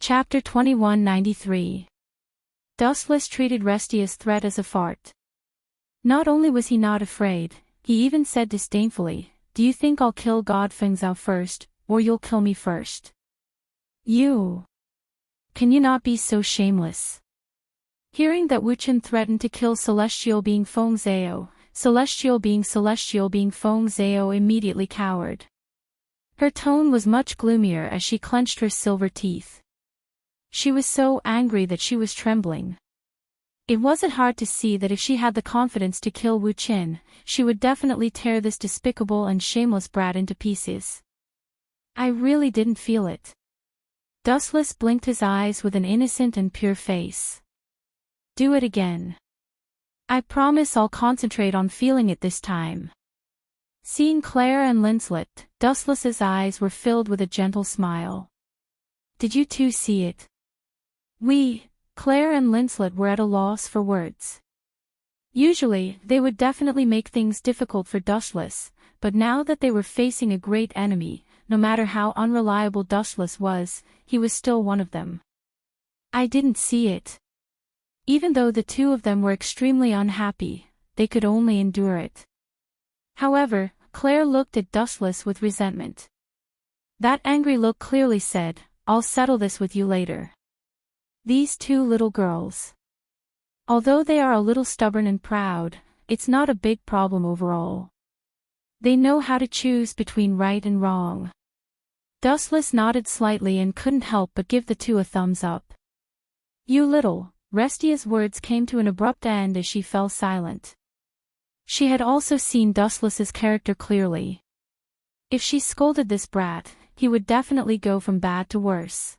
Chapter 2193. Dustless treated Restia's threat as a fart. Not only was he not afraid, he even said disdainfully, "Do you think I'll kill Godfengzao first, or you'll kill me first? You! Can you not be so shameless?" Hearing that Wuchen threatened to kill Celestial being Fengzao, Celestial being Fengzao immediately cowered. Her tone was much gloomier as she clenched her silver teeth. She was so angry that she was trembling. It wasn't hard to see that if she had the confidence to kill Wu Qin, she would definitely tear this despicable and shameless brat into pieces. "I really didn't feel it." Dustless blinked his eyes with an innocent and pure face. "Do it again." "I promise I'll concentrate on feeling it this time." Seeing Claire and Linslet, Dustless's eyes were filled with a gentle smile. "Did you two see it?" Claire and Linslet were at a loss for words. Usually, they would definitely make things difficult for Dustless, but now that they were facing a great enemy, no matter how unreliable Dustless was, he was still one of them. "I didn't see it." Even though the two of them were extremely unhappy, they could only endure it. However, Claire looked at Dustless with resentment. That angry look clearly said, "I'll settle this with you later." These two little girls. Although they are a little stubborn and proud, it's not a big problem overall. They know how to choose between right and wrong. Dustless nodded slightly and couldn't help but give the two a thumbs up. "You little," Restia's words came to an abrupt end as she fell silent. She had also seen Dustless's character clearly. If she scolded this brat, he would definitely go from bad to worse.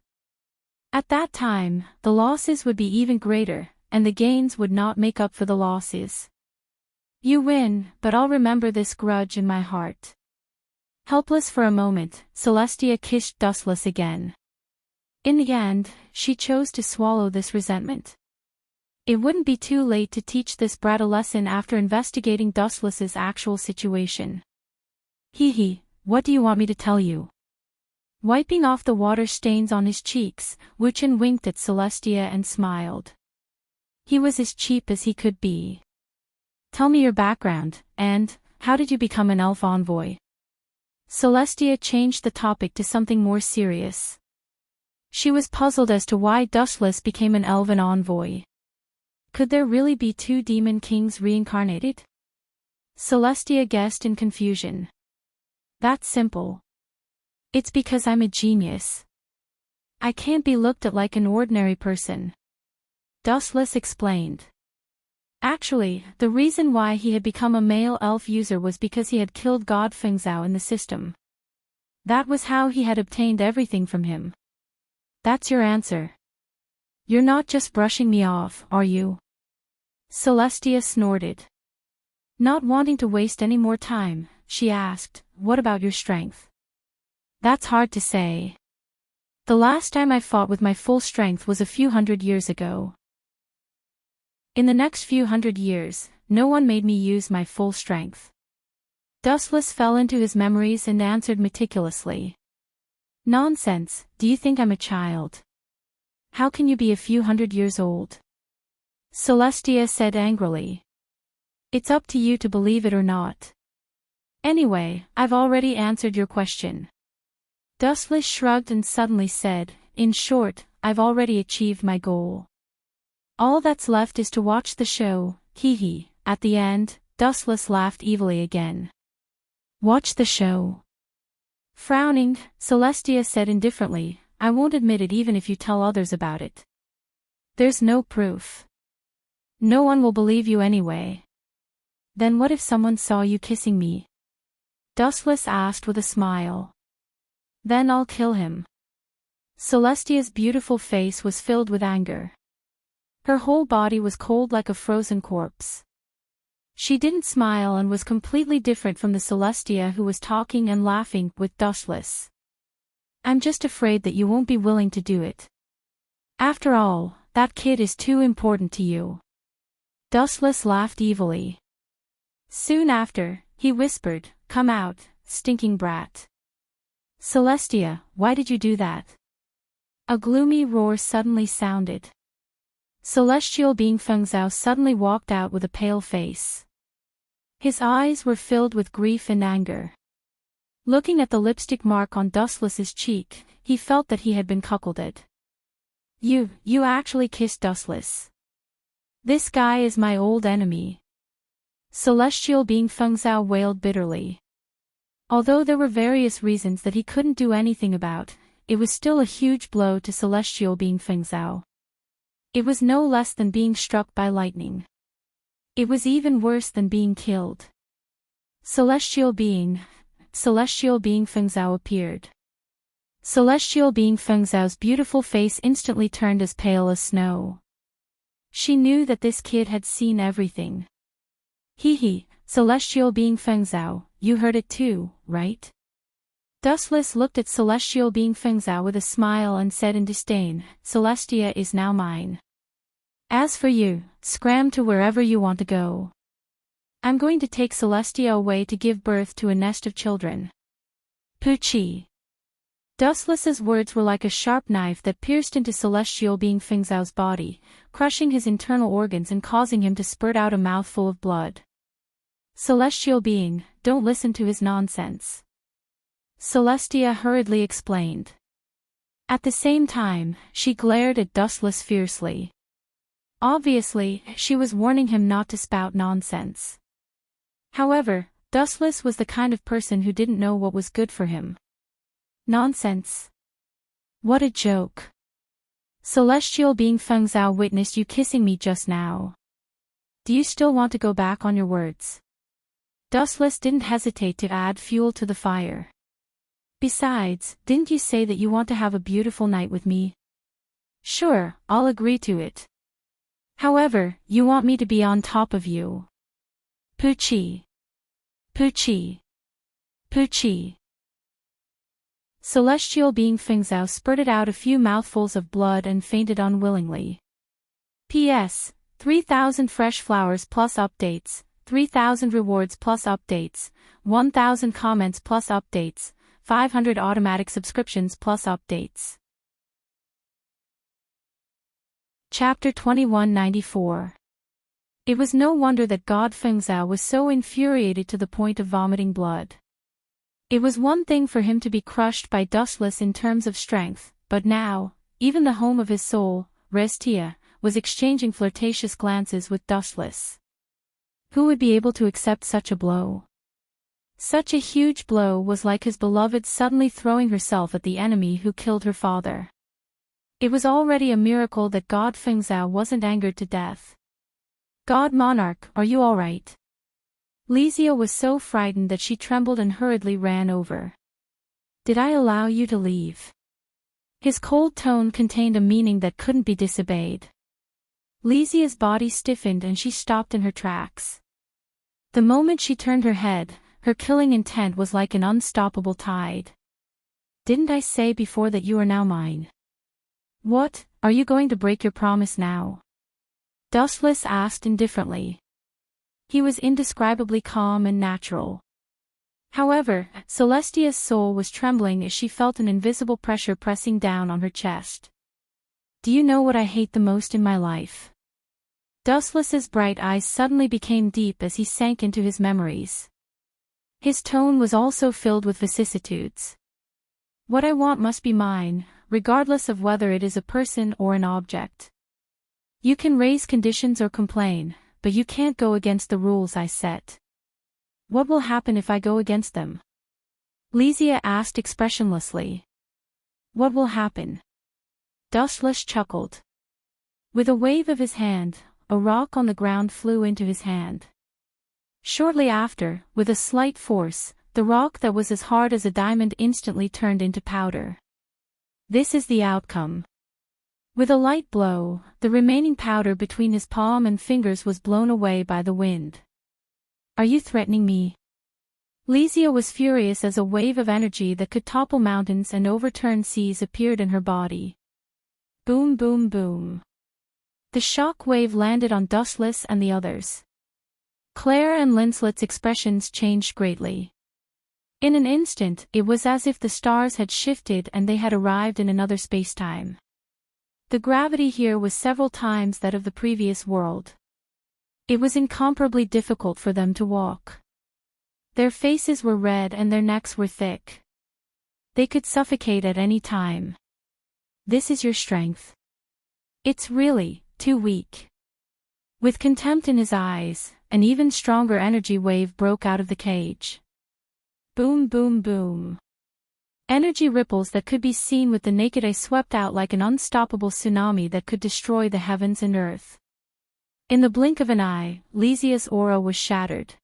At that time, the losses would be even greater, and the gains would not make up for the losses. "You win, but I'll remember this grudge in my heart." Helpless for a moment, Celestia kissed Dustless again. In the end, she chose to swallow this resentment. It wouldn't be too late to teach this brat a lesson after investigating Dustless's actual situation. What do you want me to tell you?" Wiping off the water stains on his cheeks, Wuchen winked at Celestia and smiled. He was as cheap as he could be. "Tell me your background, and how did you become an elf envoy?" Celestia changed the topic to something more serious. She was puzzled as to why Dustless became an elven envoy. Could there really be two demon kings reincarnated? Celestia guessed in confusion. "That's simple. It's because I'm a genius. I can't be looked at like an ordinary person," Dustless explained. Actually, the reason why he had become a male elf user was because he had killed Godfengzao in the system. That was how he had obtained everything from him. "That's your answer? You're not just brushing me off, are you?" Celestia snorted. Not wanting to waste any more time, she asked, "What about your strength?" "That's hard to say. The last time I fought with my full strength was a few hundred years ago. In the next few hundred years, no one made me use my full strength." Dustless fell into his memories and answered meticulously. "Nonsense, do you think I'm a child? How can you be a few hundred years old?" Celestia said angrily. "It's up to you to believe it or not. Anyway, I've already answered your question." Dustless shrugged and suddenly said, "In short, I've already achieved my goal. All that's left is to watch the show, At the end, Dustless laughed evilly again. "Watch the show?" Frowning, Celestia said indifferently, "I won't admit it even if you tell others about it. There's no proof. No one will believe you anyway." "Then what if someone saw you kissing me?" Dustless asked with a smile. "Then I'll kill him." Celestia's beautiful face was filled with anger. Her whole body was cold like a frozen corpse. She didn't smile and was completely different from the Celestia who was talking and laughing with Dustless. "I'm just afraid that you won't be willing to do it. After all, that kid is too important to you." Dustless laughed evilly. Soon after, he whispered, "Come out, stinking brat." "Celestia, why did you do that?" A gloomy roar suddenly sounded. Celestial being Fengzhou suddenly walked out with a pale face. His eyes were filled with grief and anger. Looking at the lipstick mark on Dustless's cheek, he felt that he had been cuckolded. You actually kissed Dustless. This guy is my old enemy. Celestial being Fengzhou wailed bitterly. Although there were various reasons that he couldn't do anything about, it was still a huge blow to Celestial being Fengzhou. It was no less than being struck by lightning. It was even worse than being killed. Celestial being Fengzhou appeared. Celestial being Fengzhou's beautiful face instantly turned as pale as snow. She knew that this kid had seen everything. Hee, Celestial being Fengzhou, you heard it too, right? Dustless looked at Celestial being Fengzhou with a smile and said in disdain, Celestia is now mine. As for you, scram to wherever you want to go. I'm going to take Celestia away to give birth to a nest of children. Poochie. Dustless's words were like a sharp knife that pierced into Celestial being Fengzhou's body, crushing his internal organs and causing him to spurt out a mouthful of blood. Celestial being, don't listen to his nonsense. Celestia hurriedly explained. At the same time, she glared at Dustless fiercely. Obviously, she was warning him not to spout nonsense. However, Dustless was the kind of person who didn't know what was good for him. Nonsense. What a joke. Celestial being Fengzhou witnessed you kissing me just now. Do you still want to go back on your words? Dustless didn't hesitate to add fuel to the fire. Besides, didn't you say that you want to have a beautiful night with me? Sure, I'll agree to it. However, you want me to be on top of you. Poochie. Poochie. Poochie. Celestial being Fengzhou spurted out a few mouthfuls of blood and fainted unwillingly. P.S. 3,000 fresh flowers plus updates, 3,000 rewards plus updates, 1,000 comments plus updates, 500 automatic subscriptions plus updates. Chapter 2194. It was no wonder that God Fengzhou was so infuriated to the point of vomiting blood. It was one thing for him to be crushed by Dustless in terms of strength, but now, even the home of his soul, Restia, was exchanging flirtatious glances with Dustless. Who would be able to accept such a blow? Such a huge blow was like his beloved suddenly throwing herself at the enemy who killed her father. It was already a miracle that God Fengzhou wasn't angered to death. God Monarch, are you all right? Lizia was so frightened that she trembled and hurriedly ran over. Did I allow you to leave? His cold tone contained a meaning that couldn't be disobeyed. Lizia's body stiffened and she stopped in her tracks. The moment she turned her head, her killing intent was like an unstoppable tide. Didn't I say before that you are now mine? What, are you going to break your promise now? Dustless asked indifferently. He was indescribably calm and natural. However, Celestia's soul was trembling as she felt an invisible pressure pressing down on her chest. Do you know what I hate the most in my life? Dustless's bright eyes suddenly became deep as he sank into his memories. His tone was also filled with vicissitudes. What I want must be mine, regardless of whether it is a person or an object. You can raise conditions or complain, but you can't go against the rules I set. What will happen if I go against them? Lizia asked expressionlessly. What will happen? Dustless chuckled. With a wave of his hand, a rock on the ground flew into his hand. Shortly after, with a slight force, the rock that was as hard as a diamond instantly turned into powder. This is the outcome. With a light blow, the remaining powder between his palm and fingers was blown away by the wind. Are you threatening me? Lizia was furious as a wave of energy that could topple mountains and overturn seas appeared in her body. Boom boom boom. The shock wave landed on Dustless and the others. Claire and Linslet's expressions changed greatly. In an instant, it was as if the stars had shifted and they had arrived in another spacetime. The gravity here was several times that of the previous world. It was incomparably difficult for them to walk. Their faces were red and their necks were thick. They could suffocate at any time. This is your strength. It's really too weak. With contempt in his eyes, an even stronger energy wave broke out of the cage. Boom, boom, boom. Energy ripples that could be seen with the naked eye swept out like an unstoppable tsunami that could destroy the heavens and earth. In the blink of an eye, Lysia's aura was shattered.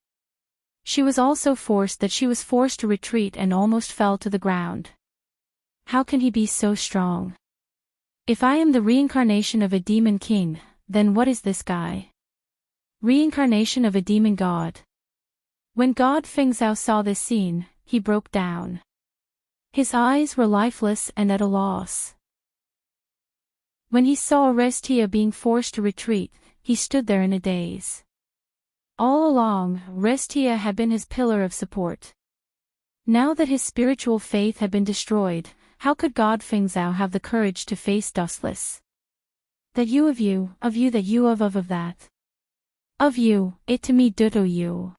She was also forced to retreat and almost fell to the ground. How can he be so strong? If I am the reincarnation of a demon king, then what is this guy? Reincarnation of a demon god. When God Feng Zhao saw this scene, he broke down. His eyes were lifeless and at a loss. When he saw Restia being forced to retreat, he stood there in a daze. All along, Restia had been his pillar of support. Now that his spiritual faith had been destroyed, how could God Feng Zhao have the courage to face Dustless? That you, of that you, of that. Of you, it to me ditto you.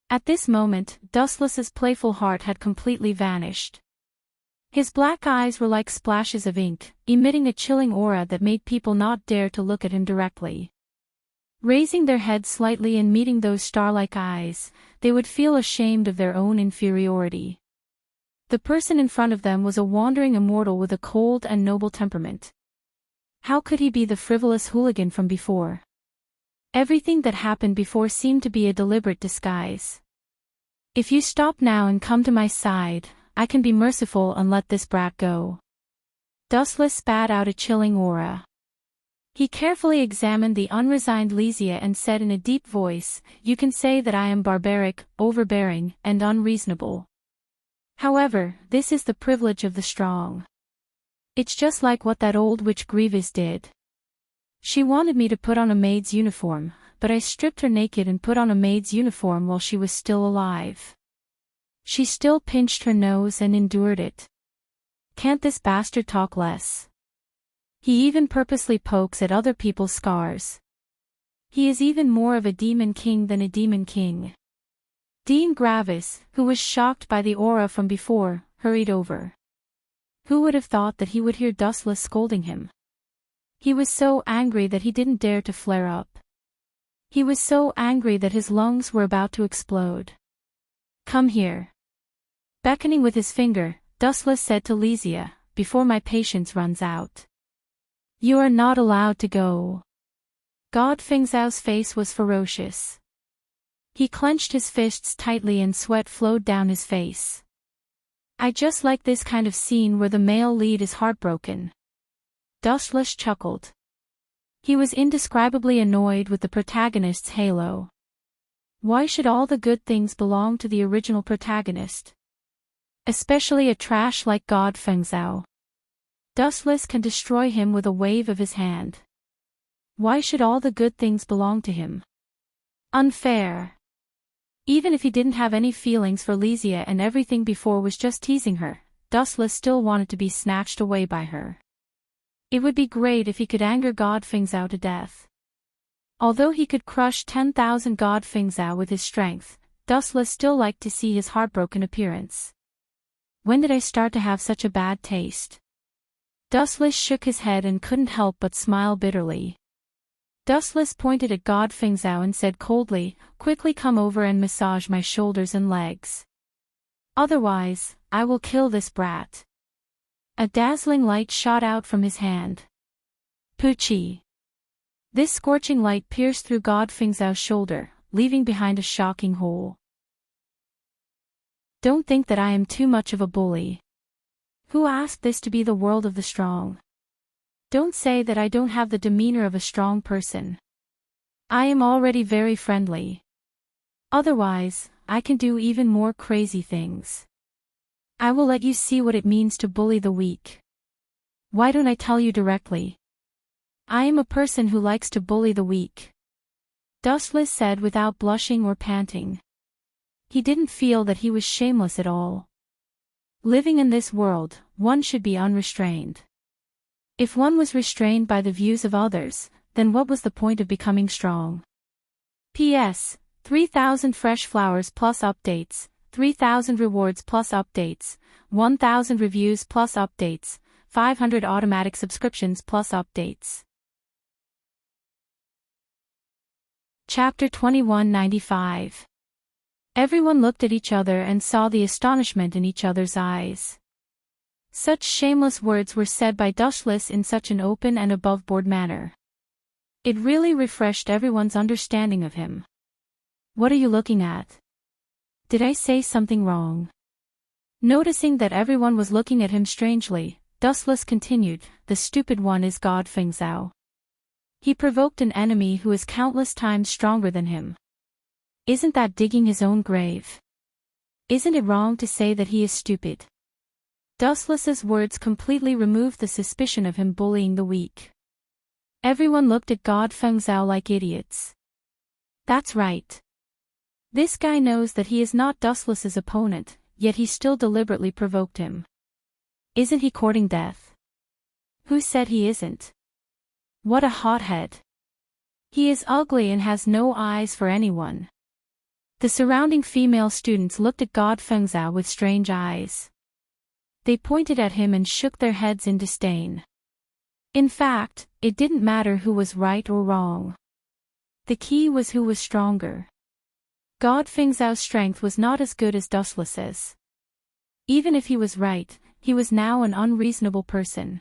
At this moment, Dustless's playful heart had completely vanished. His black eyes were like splashes of ink, emitting a chilling aura that made people not dare to look at him directly. Raising their heads slightly and meeting those star-like eyes, they would feel ashamed of their own inferiority. The person in front of them was a wandering immortal with a cold and noble temperament. How could he be the frivolous hooligan from before? Everything that happened before seemed to be a deliberate disguise. If you stop now and come to my side, I can be merciful and let this brat go. Dustless spat out a chilling aura. He carefully examined the unresigned Lysia and said in a deep voice, "You can say that I am barbaric, overbearing, and unreasonable. However, this is the privilege of the strong. It's just like what that old witch Grievous did. She wanted me to put on a maid's uniform, but I stripped her naked and put on a maid's uniform while she was still alive. She still pinched her nose and endured it. Can't this bastard talk less? He even purposely pokes at other people's scars. He is even more of a demon king than a demon king." Dean Gravis, who was shocked by the aura from before, hurried over. Who would have thought that he would hear Dustless scolding him? He was so angry that he didn't dare to flare up. He was so angry that his lungs were about to explode. "Come here." Beckoning with his finger, Dustless said to Lysia, "Before my patience runs out. You are not allowed to go." God Feng Zhao's face was ferocious. He clenched his fists tightly and sweat flowed down his face. "I just like this kind of scene where the male lead is heartbroken." Dustless chuckled. He was indescribably annoyed with the protagonist's halo. Why should all the good things belong to the original protagonist? Especially a trash like God Feng Zhao. Dustless can destroy him with a wave of his hand. Why should all the good things belong to him? Unfair. Even if he didn't have any feelings for Lysia and everything before was just teasing her, Dustless still wanted to be snatched away by her. It would be great if he could anger God Feng Zhao to death. Although he could crush 10,000 God Feng Zhao with his strength, Dustless still liked to see his heartbroken appearance. When did I start to have such a bad taste? Dustless shook his head and couldn't help but smile bitterly. Dustless pointed at God Feng Zhao and said coldly, "Quickly come over and massage my shoulders and legs. Otherwise, I will kill this brat." A dazzling light shot out from his hand. Poochie. This scorching light pierced through God Feng Zhao's shoulder, leaving behind a shocking hole. Don't think that I am too much of a bully. Who asked this to be the world of the strong? Don't say that I don't have the demeanor of a strong person. I am already very friendly. Otherwise, I can do even more crazy things. I will let you see what it means to bully the weak. Why don't I tell you directly? I am a person who likes to bully the weak. Dustless said without blushing or panting. He didn't feel that he was shameless at all. Living in this world, one should be unrestrained. If one was restrained by the views of others, then what was the point of becoming strong? P.S. 3,000 fresh flowers plus updates, 3,000 rewards plus updates, 1,000 reviews plus updates, 500 automatic subscriptions plus updates. Chapter 2195. Everyone looked at each other and saw the astonishment in each other's eyes. Such shameless words were said by Dushless in such an open and above-board manner. It really refreshed everyone's understanding of him. What are you looking at? Did I say something wrong? Noticing that everyone was looking at him strangely, Dustless continued, the stupid one is God Fengzhou. He provoked an enemy who is countless times stronger than him. Isn't that digging his own grave? Isn't it wrong to say that he is stupid? Dustless's words completely removed the suspicion of him bullying the weak. Everyone looked at God Fengzhou like idiots. That's right. This guy knows that he is not Dustless's opponent, yet he still deliberately provoked him. Isn't he courting death? Who said he isn't? What a hothead. He is ugly and has no eyes for anyone. The surrounding female students looked at God Fengzhou with strange eyes. They pointed at him and shook their heads in disdain. In fact, it didn't matter who was right or wrong. The key was who was stronger. God Fengzhou's strength was not as good as Dustless's. Even if he was right, he was now an unreasonable person.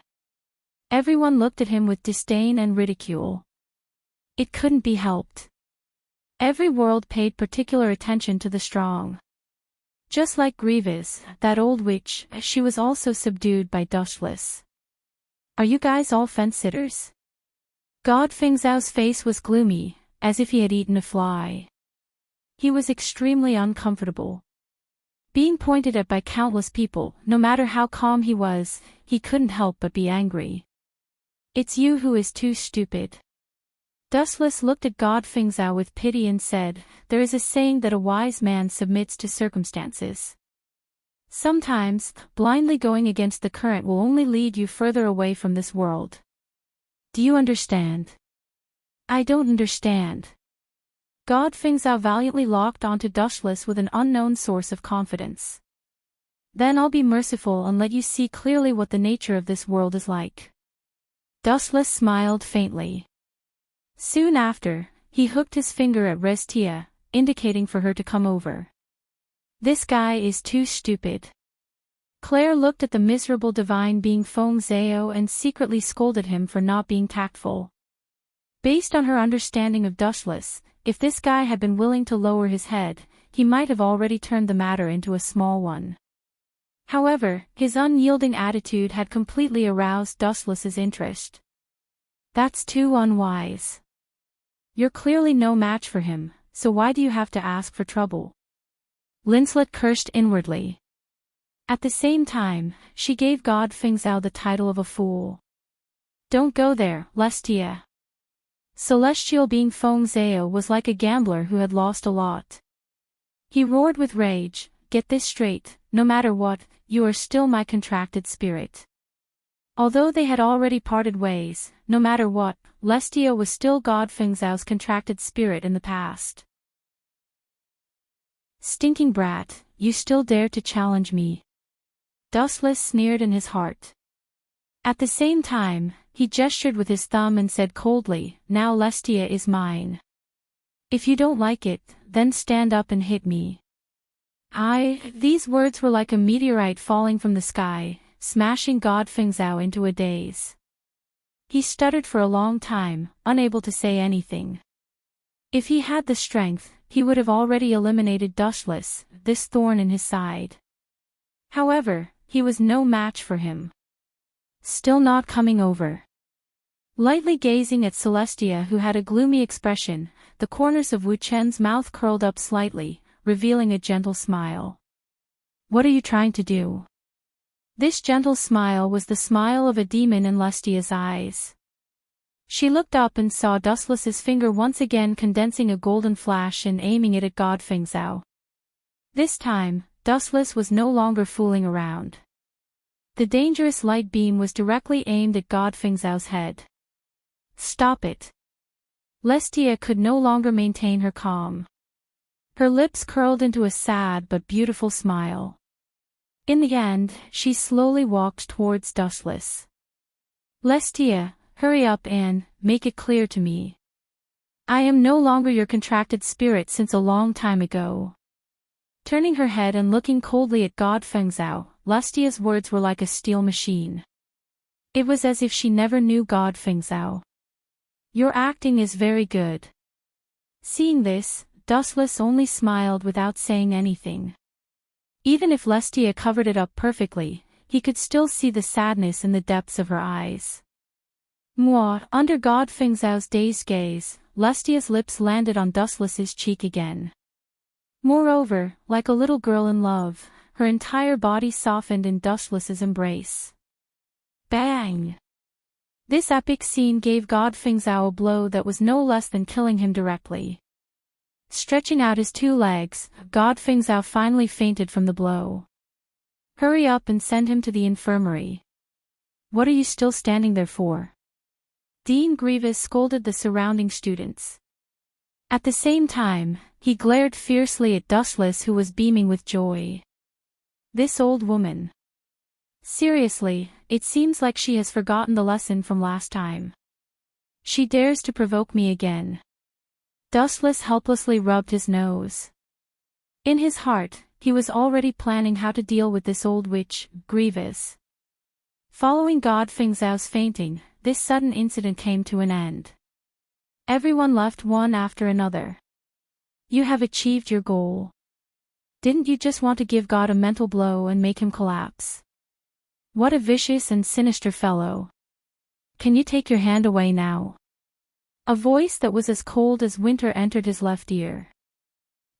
Everyone looked at him with disdain and ridicule. It couldn't be helped. Every world paid particular attention to the strong. Just like Grievous, that old witch, she was also subdued by Dushless. Are you guys all fence-sitters? God Fengzhou's face was gloomy, as if he had eaten a fly. He was extremely uncomfortable. Being pointed at by countless people, no matter how calm he was, he couldn't help but be angry. It's you who is too stupid. Dustless looked at God Fengzhou with pity and said, there is a saying that a wise man submits to circumstances. Sometimes, blindly going against the current will only lead you further away from this world. Do you understand? I don't understand. God Fengzhou valiantly locked onto Dustless with an unknown source of confidence. Then I'll be merciful and let you see clearly what the nature of this world is like. Dustless smiled faintly. Soon after, he hooked his finger at Restia, indicating for her to come over. This guy is too stupid. Claire looked at the miserable divine being Feng Zhao and secretly scolded him for not being tactful. Based on her understanding of Dustless, if this guy had been willing to lower his head, he might have already turned the matter into a small one. However, his unyielding attitude had completely aroused Dustless's interest. That's too unwise. You're clearly no match for him, so why do you have to ask for trouble? Linslet cursed inwardly. At the same time, she gave God Fengzhou the title of a fool. Don't go there, Lestia. Celestial being Feng Zhao was like a gambler who had lost a lot. He roared with rage, get this straight, no matter what, you are still my contracted spirit. Although they had already parted ways, no matter what, Lestia was still God Fengzhou's contracted spirit in the past. Stinking brat, you still dare to challenge me. Dustless sneered in his heart. At the same time, he gestured with his thumb and said coldly, now Lestia is mine. If you don't like it, then stand up and hit me. These words were like a meteorite falling from the sky, smashing God Fengzhou into a daze. He stuttered for a long time, unable to say anything. If he had the strength, he would have already eliminated Dustless, this thorn in his side. However, he was no match for him. Still not coming over. Lightly gazing at Celestia, who had a gloomy expression, the corners of Wu Chen's mouth curled up slightly, revealing a gentle smile. What are you trying to do? This gentle smile was the smile of a demon in Lestia's eyes. She looked up and saw Dustless's finger once again condensing a golden flash and aiming it at God Fengzhou. This time, Dustless was no longer fooling around. The dangerous light beam was directly aimed at Godfingzau's head. Stop it. Lestia could no longer maintain her calm. Her lips curled into a sad but beautiful smile. In the end, she slowly walked towards Dustless. Lestia, hurry up and make it clear to me. I am no longer your contracted spirit since a long time ago. Turning her head and looking coldly at Godfingzau, Lestia's words were like a steel machine. It was as if she never knew Godfingzau. Your acting is very good. Seeing this, Dustless only smiled without saying anything. Even if Lestia covered it up perfectly, he could still see the sadness in the depths of her eyes. Under Godfingzau's dazed gaze, Lestia's lips landed on Dustless's cheek again. Moreover, like a little girl in love, her entire body softened in Dustless's embrace. Bang! This epic scene gave Godfingzau a blow that was no less than killing him directly. Stretching out his two legs, Godfingzau finally fainted from the blow. Hurry up and send him to the infirmary. What are you still standing there for? Dean Grievous scolded the surrounding students. At the same time, he glared fiercely at Dustless, who was beaming with joy. This old woman. Seriously, it seems like she has forgotten the lesson from last time. She dares to provoke me again. Dustless helplessly rubbed his nose. In his heart, he was already planning how to deal with this old witch, Grievous. Following Godfingzau's fainting, this sudden incident came to an end. Everyone left one after another. You have achieved your goal. Didn't you just want to give God a mental blow and make him collapse? What a vicious and sinister fellow. Can you take your hand away now? A voice that was as cold as winter entered his left ear.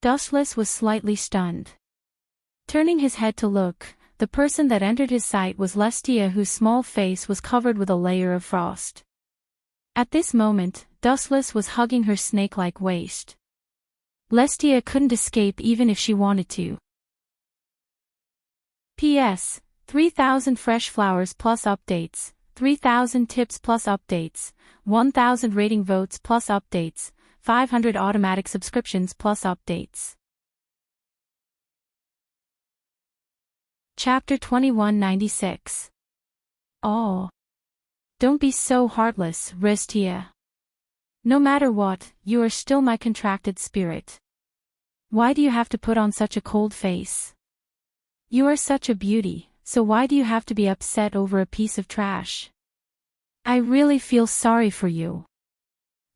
Dustless was slightly stunned. Turning his head to look, the person that entered his sight was Lestia, whose small face was covered with a layer of frost. At this moment, Dustless was hugging her snake-like waist. Lestia couldn't escape even if she wanted to. P.S. 3,000 fresh flowers plus updates, 3,000 tips plus updates, 1,000 rating votes plus updates, 500 automatic subscriptions plus updates. Chapter 2196. Oh. Don't be so heartless, Restia. No matter what, you are still my contracted spirit. Why do you have to put on such a cold face? You are such a beauty, so why do you have to be upset over a piece of trash? I really feel sorry for you.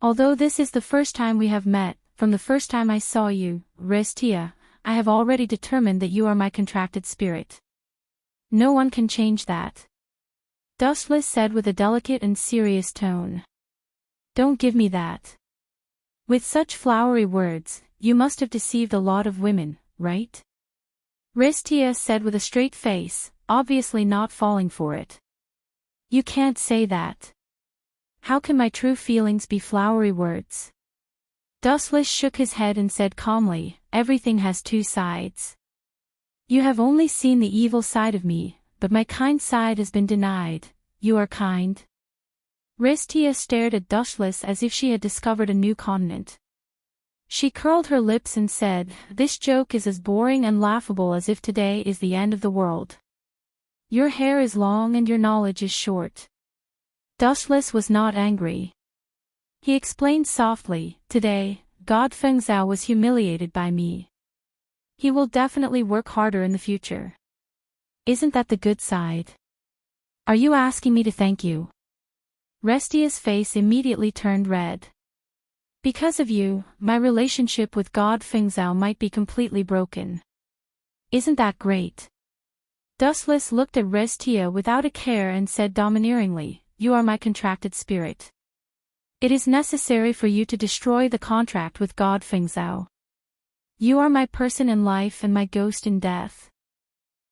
Although this is the first time we have met, from the first time I saw you, Restia, I have already determined that you are my contracted spirit. No one can change that. Dustless said with a delicate and serious tone. Don't give me that. With such flowery words, you must have deceived a lot of women, right? Restia said with a straight face, obviously not falling for it. You can't say that. How can my true feelings be flowery words? Dustless shook his head and said calmly, everything has two sides. You have only seen the evil side of me, but my kind side has been denied. You are kind? Restia stared at Dustless as if she had discovered a new continent. She curled her lips and said, this joke is as boring and laughable as if today is the end of the world. Your hair is long and your knowledge is short. Dustless was not angry. He explained softly, today, Godfingzau was humiliated by me. He will definitely work harder in the future. Isn't that the good side? Are you asking me to thank you? Restia's face immediately turned red. Because of you, my relationship with Godfingzau might be completely broken. Isn't that great? Dustless looked at Restia without a care and said domineeringly, you are my contracted spirit. It is necessary for you to destroy the contract with Godfingzau. You are my person in life and my ghost in death.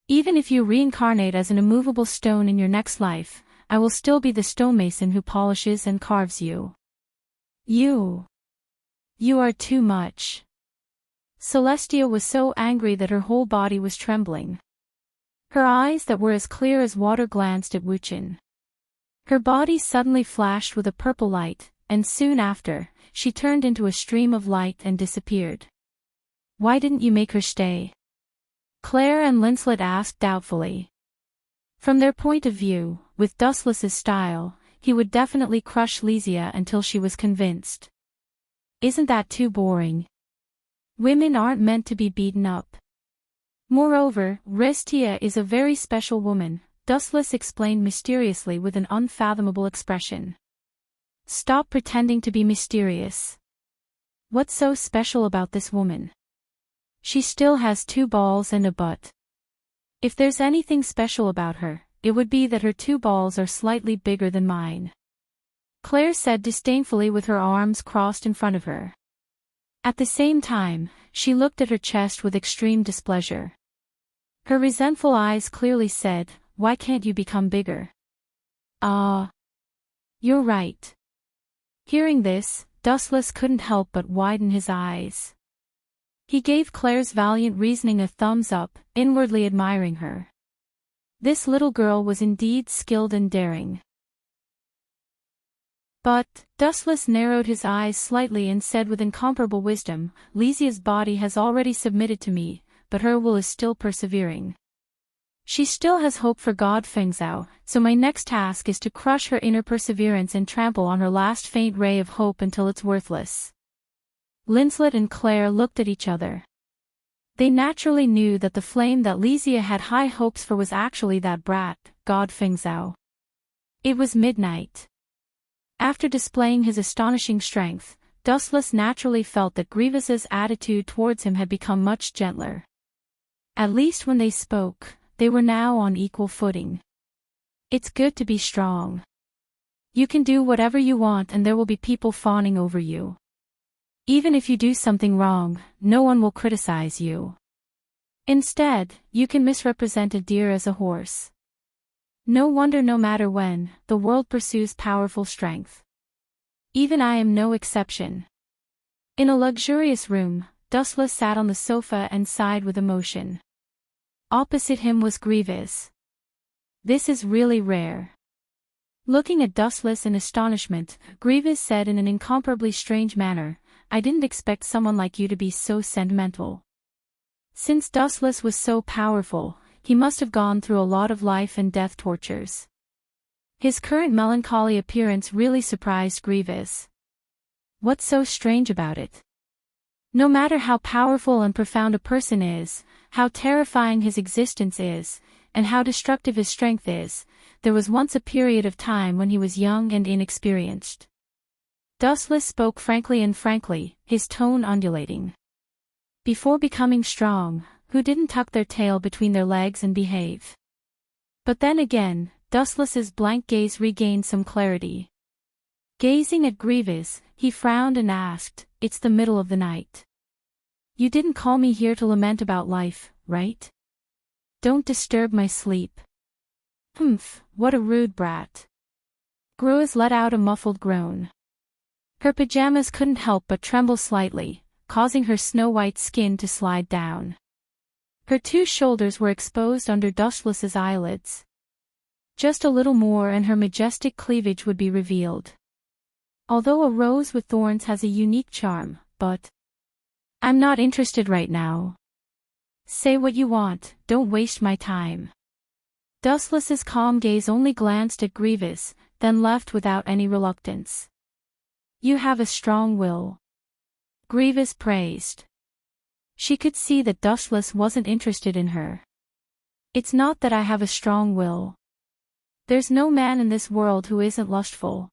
Even if you reincarnate as an immovable stone in your next life, I will still be the stonemason who polishes and carves you. You are too much. Celestia was so angry that her whole body was trembling. Her eyes that were as clear as water glanced at Wuchen. Her body suddenly flashed with a purple light, and soon after, she turned into a stream of light and disappeared. Why didn't you make her stay? Claire and Linslet asked doubtfully. From their point of view, with Dustless's style, he would definitely crush Lysia until she was convinced. Isn't that too boring? Women aren't meant to be beaten up. Moreover, Restia is a very special woman, Dustless explained mysteriously with an unfathomable expression. Stop pretending to be mysterious. What's so special about this woman? She still has 2 balls and a butt. If there's anything special about her, it would be that her 2 balls are slightly bigger than mine. Claire said disdainfully with her arms crossed in front of her. At the same time, she looked at her chest with extreme displeasure. Her resentful eyes clearly said, why can't you become bigger? You're right. Hearing this, Dustless couldn't help but widen his eyes. He gave Claire's valiant reasoning a thumbs up, inwardly admiring her. This little girl was indeed skilled and daring. But, Dustless narrowed his eyes slightly and said with incomparable wisdom, Lysia's body has already submitted to me, but her will is still persevering. She still has hope for God Fengzhou, so my next task is to crush her inner perseverance and trample on her last faint ray of hope until it's worthless. Linslet and Claire looked at each other. They naturally knew that the flame that Lysia had high hopes for was actually that brat, God Fengzhou. It was midnight. After displaying his astonishing strength, Dustless naturally felt that Grievous's attitude towards him had become much gentler. At least when they spoke, they were now on equal footing. It's good to be strong. You can do whatever you want and there will be people fawning over you. Even if you do something wrong, no one will criticize you. Instead, you can misrepresent a deer as a horse. No wonder no matter when, the world pursues powerful strength. Even I am no exception. In a luxurious room, Dustless sat on the sofa and sighed with emotion. Opposite him was Grievous. This is really rare. Looking at Dustless in astonishment, Grievous said in an incomparably strange manner, I didn't expect someone like you to be so sentimental. Since Dustless was so powerful, he must have gone through a lot of life and death tortures. His current melancholy appearance really surprised Grievous. What's so strange about it? No matter how powerful and profound a person is, how terrifying his existence is, and how destructive his strength is, there was once a period of time when he was young and inexperienced. Dustless spoke frankly, his tone undulating. Before becoming strong, who didn't tuck their tail between their legs and behave? But then again, Dustless's blank gaze regained some clarity. Gazing at Grievous, he frowned and asked, It's the middle of the night. You didn't call me here to lament about life, right? Don't disturb my sleep. Humph, what a rude brat. Grievous let out a muffled groan. Her pajamas couldn't help but tremble slightly, causing her snow-white skin to slide down. Her 2 shoulders were exposed under Dustless's eyelids. Just a little more and her majestic cleavage would be revealed. Although a rose with thorns has a unique charm, but I'm not interested right now. Say what you want, don't waste my time. Dustless's calm gaze only glanced at Grievous, then left without any reluctance. You have a strong will. Grievous praised. She could see that Dustless wasn't interested in her. It's not that I have a strong will. There's no man in this world who isn't lustful.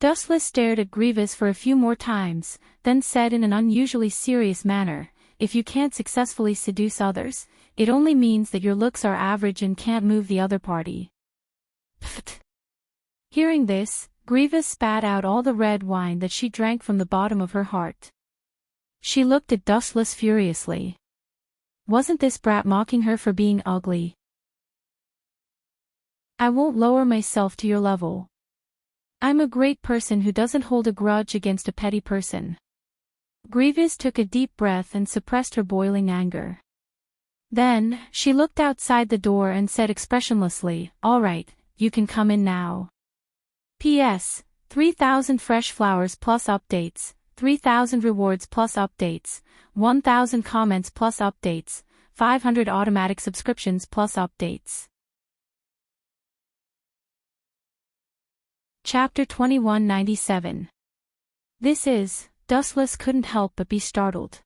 Dustless stared at Grievous for a few more times, then said in an unusually serious manner, If you can't successfully seduce others, it only means that your looks are average and can't move the other party. Pfft. Hearing this, Grievous spat out all the red wine that she drank from the bottom of her heart. She looked at Dustless furiously. Wasn't this brat mocking her for being ugly? I won't lower myself to your level. I'm a great person who doesn't hold a grudge against a petty person. Grievous took a deep breath and suppressed her boiling anger. Then, she looked outside the door and said expressionlessly, "All right, you can come in now. P.S. 3,000 fresh flowers plus updates, 3,000 rewards plus updates, 1,000 comments plus updates, 500 automatic subscriptions plus updates." Chapter 2197. This is, Dustless couldn't help but be startled.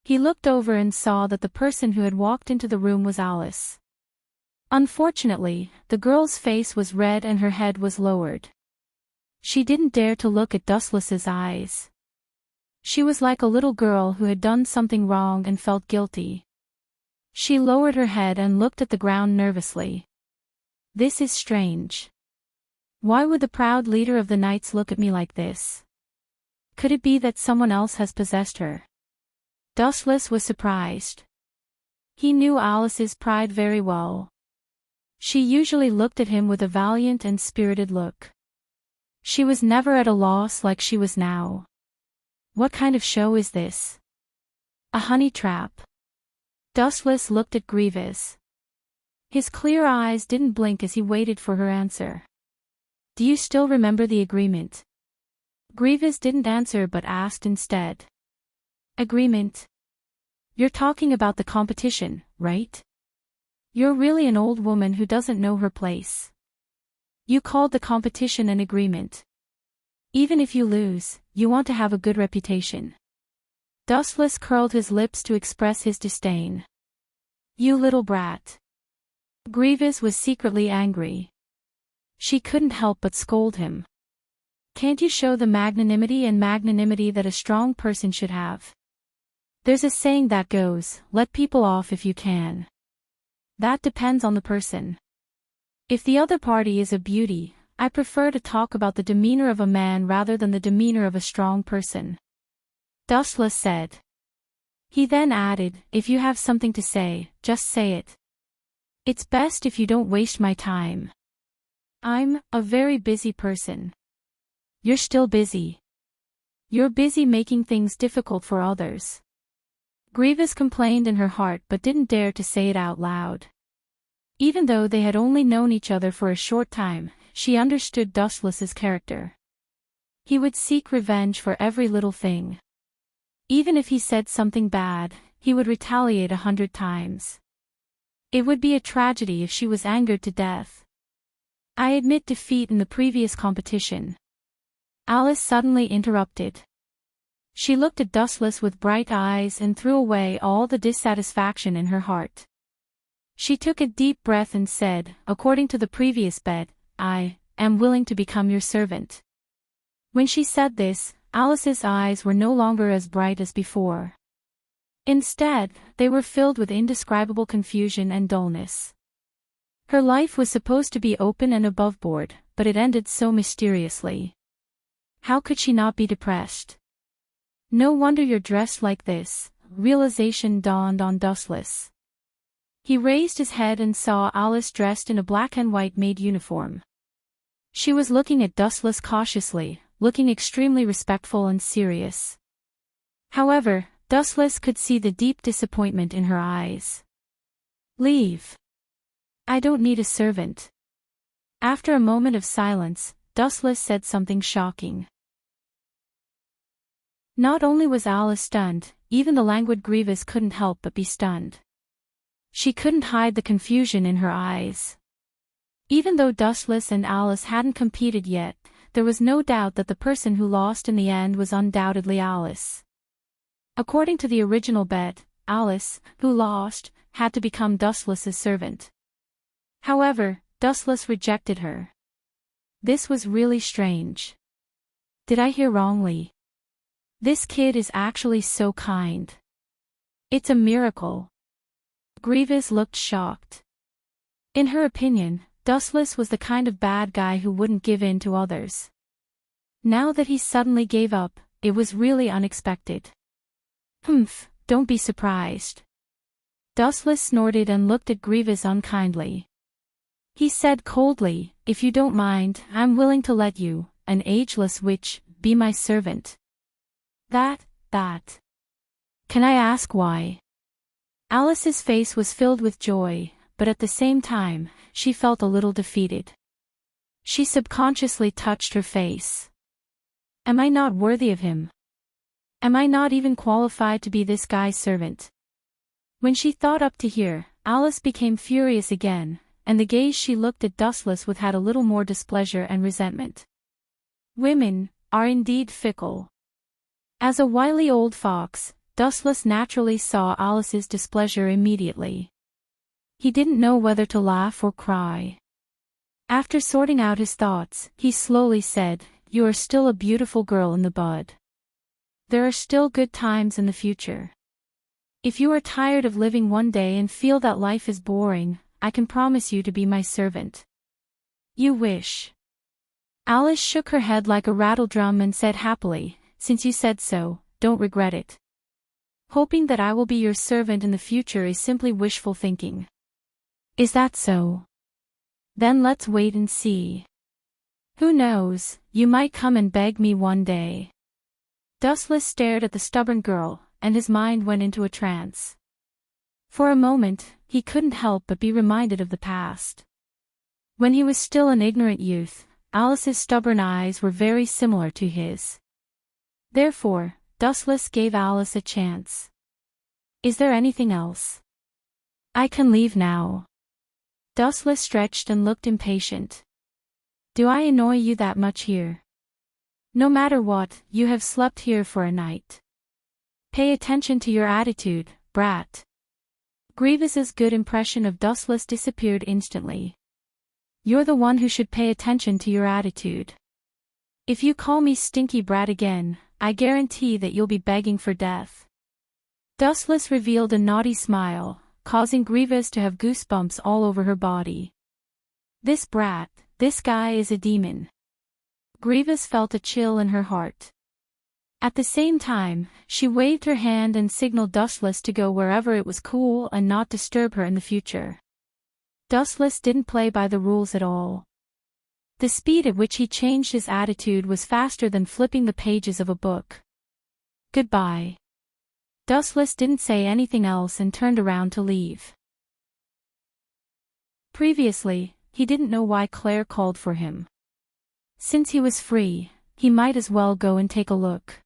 He looked over and saw that the person who had walked into the room was Alice. Unfortunately, the girl's face was red and her head was lowered. She didn't dare to look at Dustless's eyes. She was like a little girl who had done something wrong and felt guilty. She lowered her head and looked at the ground nervously. This is strange. Why would the proud leader of the Knights look at me like this? Could it be that someone else has possessed her? Dustless was surprised. He knew Alice's pride very well. She usually looked at him with a valiant and spirited look. She was never at a loss like she was now. What kind of show is this? A honey trap? Dustless looked at Grievous. His clear eyes didn't blink as he waited for her answer. "Do you still remember the agreement?" Grievous didn't answer but asked instead. "Agreement? You're talking about the competition, right? You're really an old woman who doesn't know her place. You called the competition an agreement. Even if you lose, you want to have a good reputation." Dustless curled his lips to express his disdain. "You little brat." Grievous was secretly angry. She couldn't help but scold him. "Can't you show the magnanimity that a strong person should have? There's a saying that goes, let people off if you can. That depends on the person. If the other party is a beauty, I prefer to talk about the demeanor of a man rather than the demeanor of a strong person," Dustless said. He then added, "If you have something to say, just say it. It's best if you don't waste my time. I'm a very busy person." "You're still busy. You're busy making things difficult for others." Grievous complained in her heart but didn't dare to say it out loud. Even though they had only known each other for a short time, she understood Dustless's character. He would seek revenge for every little thing. Even if he said something bad, he would retaliate 100 times. It would be a tragedy if she was angered to death. "I admit defeat in the previous competition," Alice suddenly interrupted. She looked at Dustless with bright eyes and threw away all the dissatisfaction in her heart. She took a deep breath and said, "According to the previous bet, I am willing to become your servant." When she said this, Alice's eyes were no longer as bright as before. Instead, they were filled with indescribable confusion and dullness. Her life was supposed to be open and aboveboard, but it ended so mysteriously. How could she not be depressed? "No wonder you're dressed like this," realization dawned on Dustless. He raised his head and saw Alice dressed in a black and white maid uniform. She was looking at Dustless cautiously, looking extremely respectful and serious. However, Dustless could see the deep disappointment in her eyes. "Leave. I don't need a servant." After a moment of silence, Dustless said something shocking. Not only was Alice stunned, even the languid Grievous couldn't help but be stunned. She couldn't hide the confusion in her eyes. Even though Dustless and Alice hadn't competed yet, there was no doubt that the person who lost in the end was undoubtedly Alice. According to the original bet, Alice, who lost, had to become Dustless's servant. However, Dustless rejected her. This was really strange. Did I hear wrongly? This kid is actually so kind. It's a miracle. Grievous looked shocked. In her opinion, Dustless was the kind of bad guy who wouldn't give in to others. Now that he suddenly gave up, it was really unexpected. "Humph, don't be surprised." Dustless snorted and looked at Grievous unkindly. He said coldly, "If you don't mind, I'm willing to let you, an ageless witch, be my servant." That that. Can I ask why? Alice's face was filled with joy, but at the same time, she felt a little defeated. She subconsciously touched her face. Am I not worthy of him? Am I not even qualified to be this guy's servant? When she thought up to here, Alice became furious again, and the gaze she looked at Dustless with had a little more displeasure and resentment. Women are indeed fickle. As a wily old fox, Dustless naturally saw Alice's displeasure immediately. He didn't know whether to laugh or cry. After sorting out his thoughts, he slowly said, "You are still a beautiful girl in the bud. There are still good times in the future. If you are tired of living one day and feel that life is boring, I can promise you to be my servant." "You wish?" Alice shook her head like a rattledrum and said happily, "Since you said so, don't regret it. Hoping that I will be your servant in the future is simply wishful thinking." "Is that so? Then let's wait and see. Who knows, you might come and beg me one day." Dustless stared at the stubborn girl, and his mind went into a trance. For a moment, he couldn't help but be reminded of the past. When he was still an ignorant youth, Alice's stubborn eyes were very similar to his. Therefore, Dustless gave Alice a chance. "Is there anything else? I can leave now." Dustless stretched and looked impatient. "Do I annoy you that much here? No matter what, you have slept here for a night. Pay attention to your attitude, brat." Grievous's good impression of Dustless disappeared instantly. "You're the one who should pay attention to your attitude. If you call me stinky brat again, I guarantee that you'll be begging for death." Dustless revealed a naughty smile, causing Grievous to have goosebumps all over her body. This brat, this guy is a demon. Grievous felt a chill in her heart. At the same time, she waved her hand and signaled Dustless to go wherever it was cool and not disturb her in the future. Dustless didn't play by the rules at all. The speed at which he changed his attitude was faster than flipping the pages of a book. "Goodbye." Dustless didn't say anything else and turned around to leave. Previously, he didn't know why Claire called for him. Since he was free, he might as well go and take a look.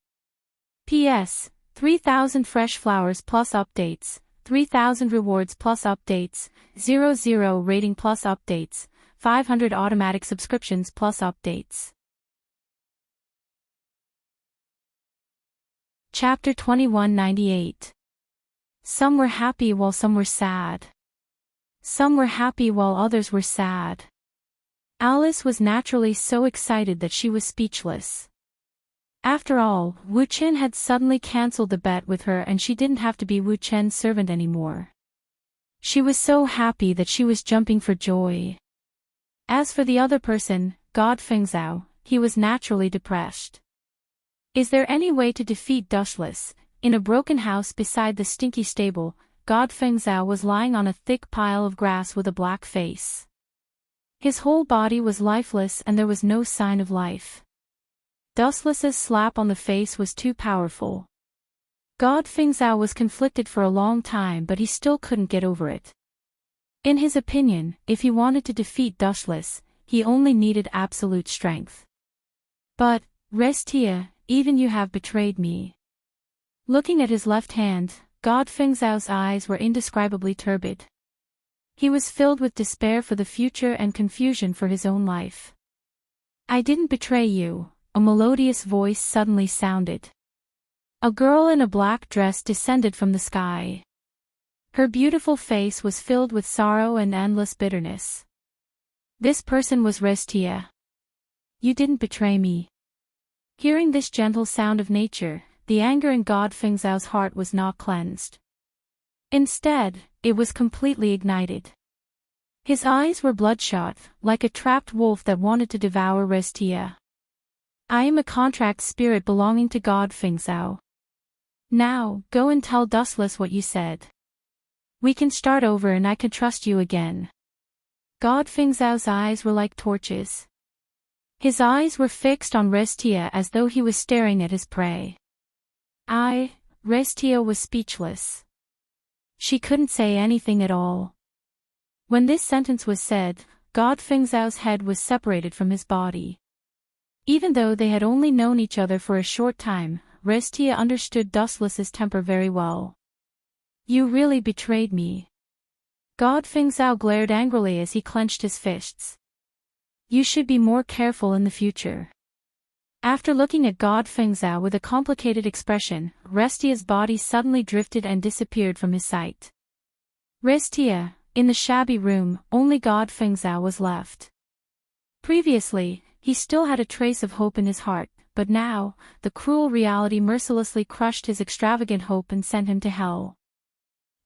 P.S. 3,000 fresh flowers plus updates, 3,000 rewards plus updates, 00 rating plus updates, 500 automatic subscriptions plus updates. Chapter 2198. Some were happy while some were sad. Some were happy while others were sad. Alice was naturally so excited that she was speechless. After all, Wu Chen had suddenly cancelled the bet with her and she didn't have to be Wu Chen's servant anymore. She was so happy that she was jumping for joy. As for the other person, God Fengzhao, he was naturally depressed. Is there any way to defeat Dustless? In a broken house beside the stinky stable, God Fengzhao was lying on a thick pile of grass with a black face. His whole body was lifeless and there was no sign of life. Dustless's slap on the face was too powerful. God Fengzhao was conflicted for a long time but he still couldn't get over it. In his opinion, if he wanted to defeat Dustless, he only needed absolute strength. But, Restia, even you have betrayed me. Looking at his left hand, God Fengzhao's eyes were indescribably turbid. He was filled with despair for the future and confusion for his own life. "I didn't betray you," a melodious voice suddenly sounded. A girl in a black dress descended from the sky. Her beautiful face was filled with sorrow and endless bitterness. This person was Restia. "You didn't betray me." Hearing this gentle sound of nature, the anger in God Fengzhao's heart was not cleansed. Instead, it was completely ignited. His eyes were bloodshot, like a trapped wolf that wanted to devour Restia. "I am a contract spirit belonging to God Fengzhao. Now, go and tell Dustless what you said. We can start over and I can trust you again." God Fengzhao's eyes were like torches. His eyes were fixed on Restia as though he was staring at his prey. Restia was speechless. She couldn't say anything at all. When this sentence was said, God Fengzhao's head was separated from his body. Even though they had only known each other for a short time, Restia understood Dustless's temper very well. You really betrayed me. God Fengzhao glared angrily as he clenched his fists. You should be more careful in the future. After looking at God Fengzhao with a complicated expression, Restia's body suddenly drifted and disappeared from his sight. Restia, in the shabby room, only God Fengzhao was left. Previously, he still had a trace of hope in his heart, but now, the cruel reality mercilessly crushed his extravagant hope and sent him to hell.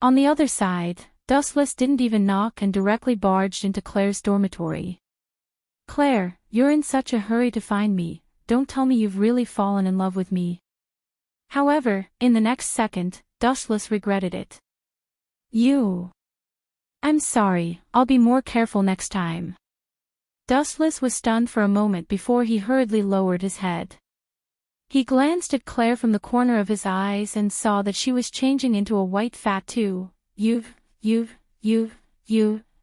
On the other side, Dustless didn't even knock and directly barged into Claire's dormitory. Claire, you're in such a hurry to find me, don't tell me you've really fallen in love with me. However, in the next second, Dustless regretted it. I'm sorry, I'll be more careful next time. Dustless was stunned for a moment before he hurriedly lowered his head. He glanced at Claire from the corner of his eyes and saw that she was changing into a white fat too.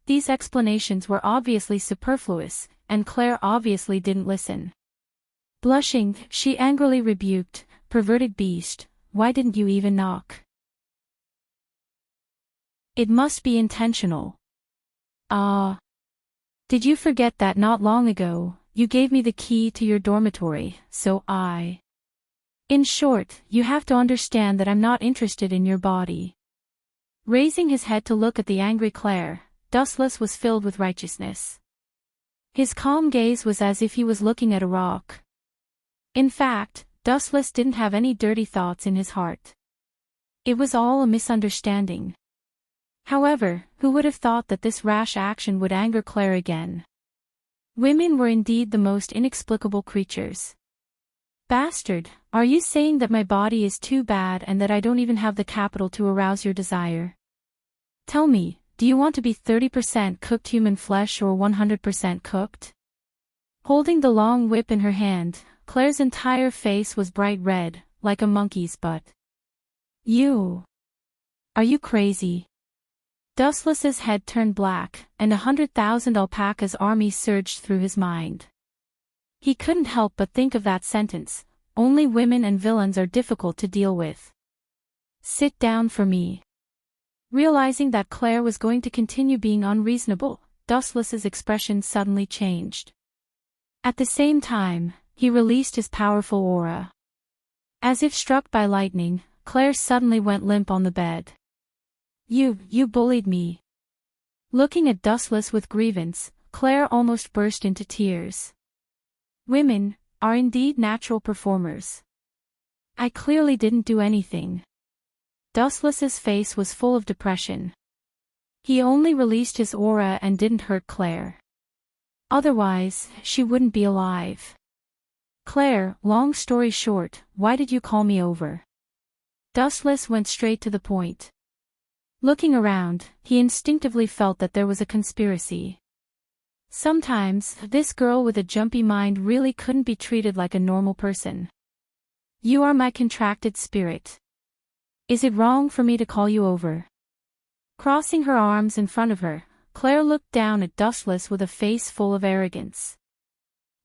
These explanations were obviously superfluous, and Claire obviously didn't listen. Blushing, she angrily rebuked, perverted beast, why didn't you even knock? It must be intentional. Did you forget that not long ago, you gave me the key to your dormitory, so In short, you have to understand that I'm not interested in your body. Raising his head to look at the angry Claire, Dustless was filled with righteousness. His calm gaze was as if he was looking at a rock. In fact, Dustless didn't have any dirty thoughts in his heart. It was all a misunderstanding. However, who would have thought that this rash action would anger Claire again? Women were indeed the most inexplicable creatures. Bastard, are you saying that my body is too bad and that I don't even have the capital to arouse your desire? Tell me, do you want to be 30% cooked human flesh or 100% cooked? Holding the long whip in her hand, Claire's entire face was bright red, like a monkey's butt. Are you crazy? Dustless's head turned black, and 100,000 alpacas' army surged through his mind. He couldn't help but think of that sentence, only women and villains are difficult to deal with. Sit down for me. Realizing that Claire was going to continue being unreasonable, Dustless's expression suddenly changed. At the same time, he released his powerful aura. As if struck by lightning, Claire suddenly went limp on the bed. You bullied me. Looking at Dustless with grievance, Claire almost burst into tears. Women are indeed natural performers. I clearly didn't do anything. Dustless's face was full of depression. He only released his aura and didn't hurt Claire. Otherwise, she wouldn't be alive. Claire, long story short, why did you call me over? Dustless went straight to the point. Looking around, he instinctively felt that there was a conspiracy. Sometimes, this girl with a jumpy mind really couldn't be treated like a normal person. You are my contracted spirit. Is it wrong for me to call you over? Crossing her arms in front of her, Claire looked down at Dustless with a face full of arrogance.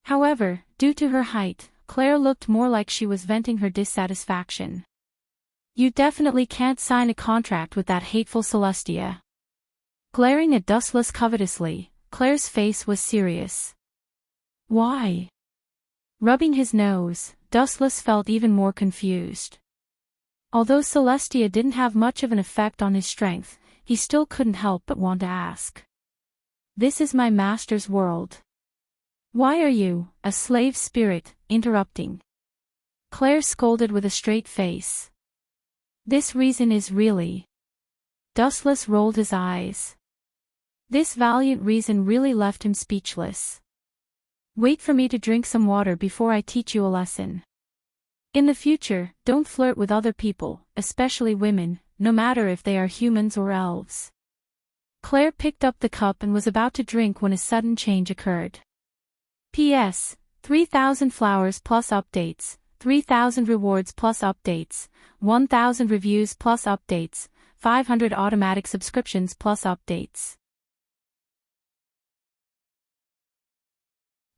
However, due to her height, Claire looked more like she was venting her dissatisfaction. You definitely can't sign a contract with that hateful Celestia. Glaring at Dustless covetously, Claire's face was serious. Why? Rubbing his nose, Dustless felt even more confused. Although Celestia didn't have much of an effect on his strength, he still couldn't help but want to ask. This is my master's world. Why are you, a slave spirit, interrupting? Claire scolded with a straight face. This reason is really... Dustless rolled his eyes. This valiant reason really left him speechless. Wait for me to drink some water before I teach you a lesson. In the future, don't flirt with other people, especially women, no matter if they are humans or elves. Claire picked up the cup and was about to drink when a sudden change occurred. P.S. 3,000 flowers plus updates. 3,000 rewards plus updates, 1,000 reviews plus updates, 500 automatic subscriptions plus updates.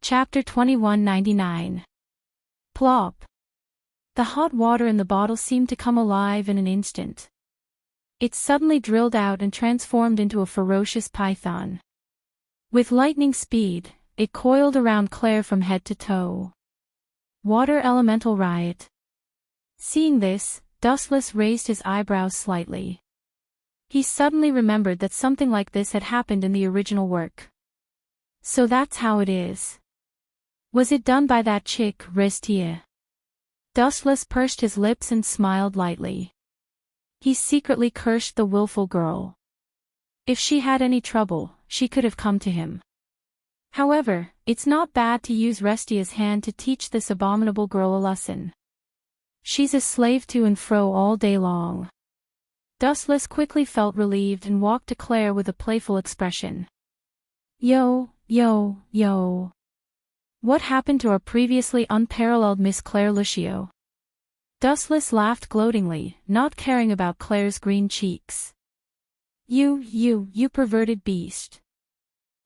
Chapter 2199. Plop. The hot water in the bottle seemed to come alive in an instant. It suddenly drilled out and transformed into a ferocious python. With lightning speed, it coiled around Claire from head to toe. Water elemental riot. Seeing this, Dustless raised his eyebrows slightly. He suddenly remembered that something like this had happened in the original work. So that's how it is. Was it done by that chick, Restia? Dustless pursed his lips and smiled lightly. He secretly cursed the willful girl. If she had any trouble, she could have come to him. However, it's not bad to use Restia's hand to teach this abominable girl a lesson. She's a slave to and fro all day long. Dustless quickly felt relieved and walked to Claire with a playful expression. Yo. What happened to our previously unparalleled Miss Claire Lucio? Dustless laughed gloatingly, not caring about Claire's green cheeks. You perverted beast.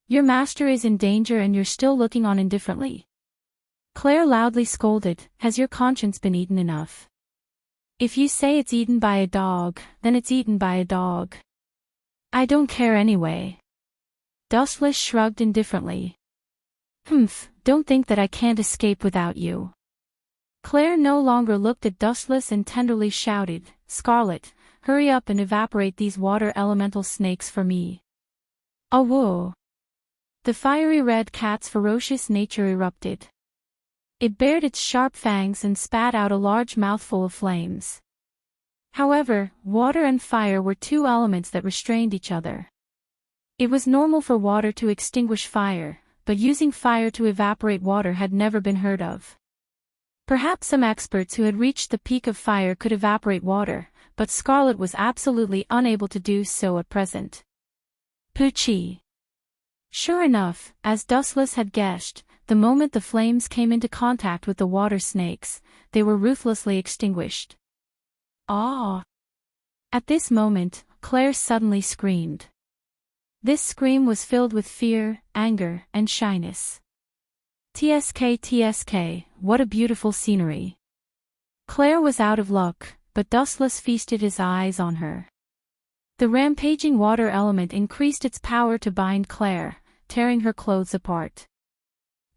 Your master is in danger and you're still looking on indifferently. Claire loudly scolded, has your conscience been eaten enough? If you say it's eaten by a dog, then it's eaten by a dog. I don't care anyway. Dustless shrugged indifferently. Don't think that I can't escape without you. Claire no longer looked at Dustless and tenderly shouted, Scarlet, hurry up and evaporate these water elemental snakes for me. Awoo! The fiery red cat's ferocious nature erupted. It bared its sharp fangs and spat out a large mouthful of flames. However, water and fire were two elements that restrained each other. It was normal for water to extinguish fire, but using fire to evaporate water had never been heard of. Perhaps some experts who had reached the peak of fire could evaporate water, but Scarlet was absolutely unable to do so at present. Poochie. Sure enough, as Dustless had guessed, the moment the flames came into contact with the water snakes, they were ruthlessly extinguished. Ah! At this moment, Claire suddenly screamed. This scream was filled with fear, anger, and shyness. TSK, what a beautiful scenery. Claire was out of luck, but Dustless feasted his eyes on her. The rampaging water element increased its power to bind Claire, tearing her clothes apart.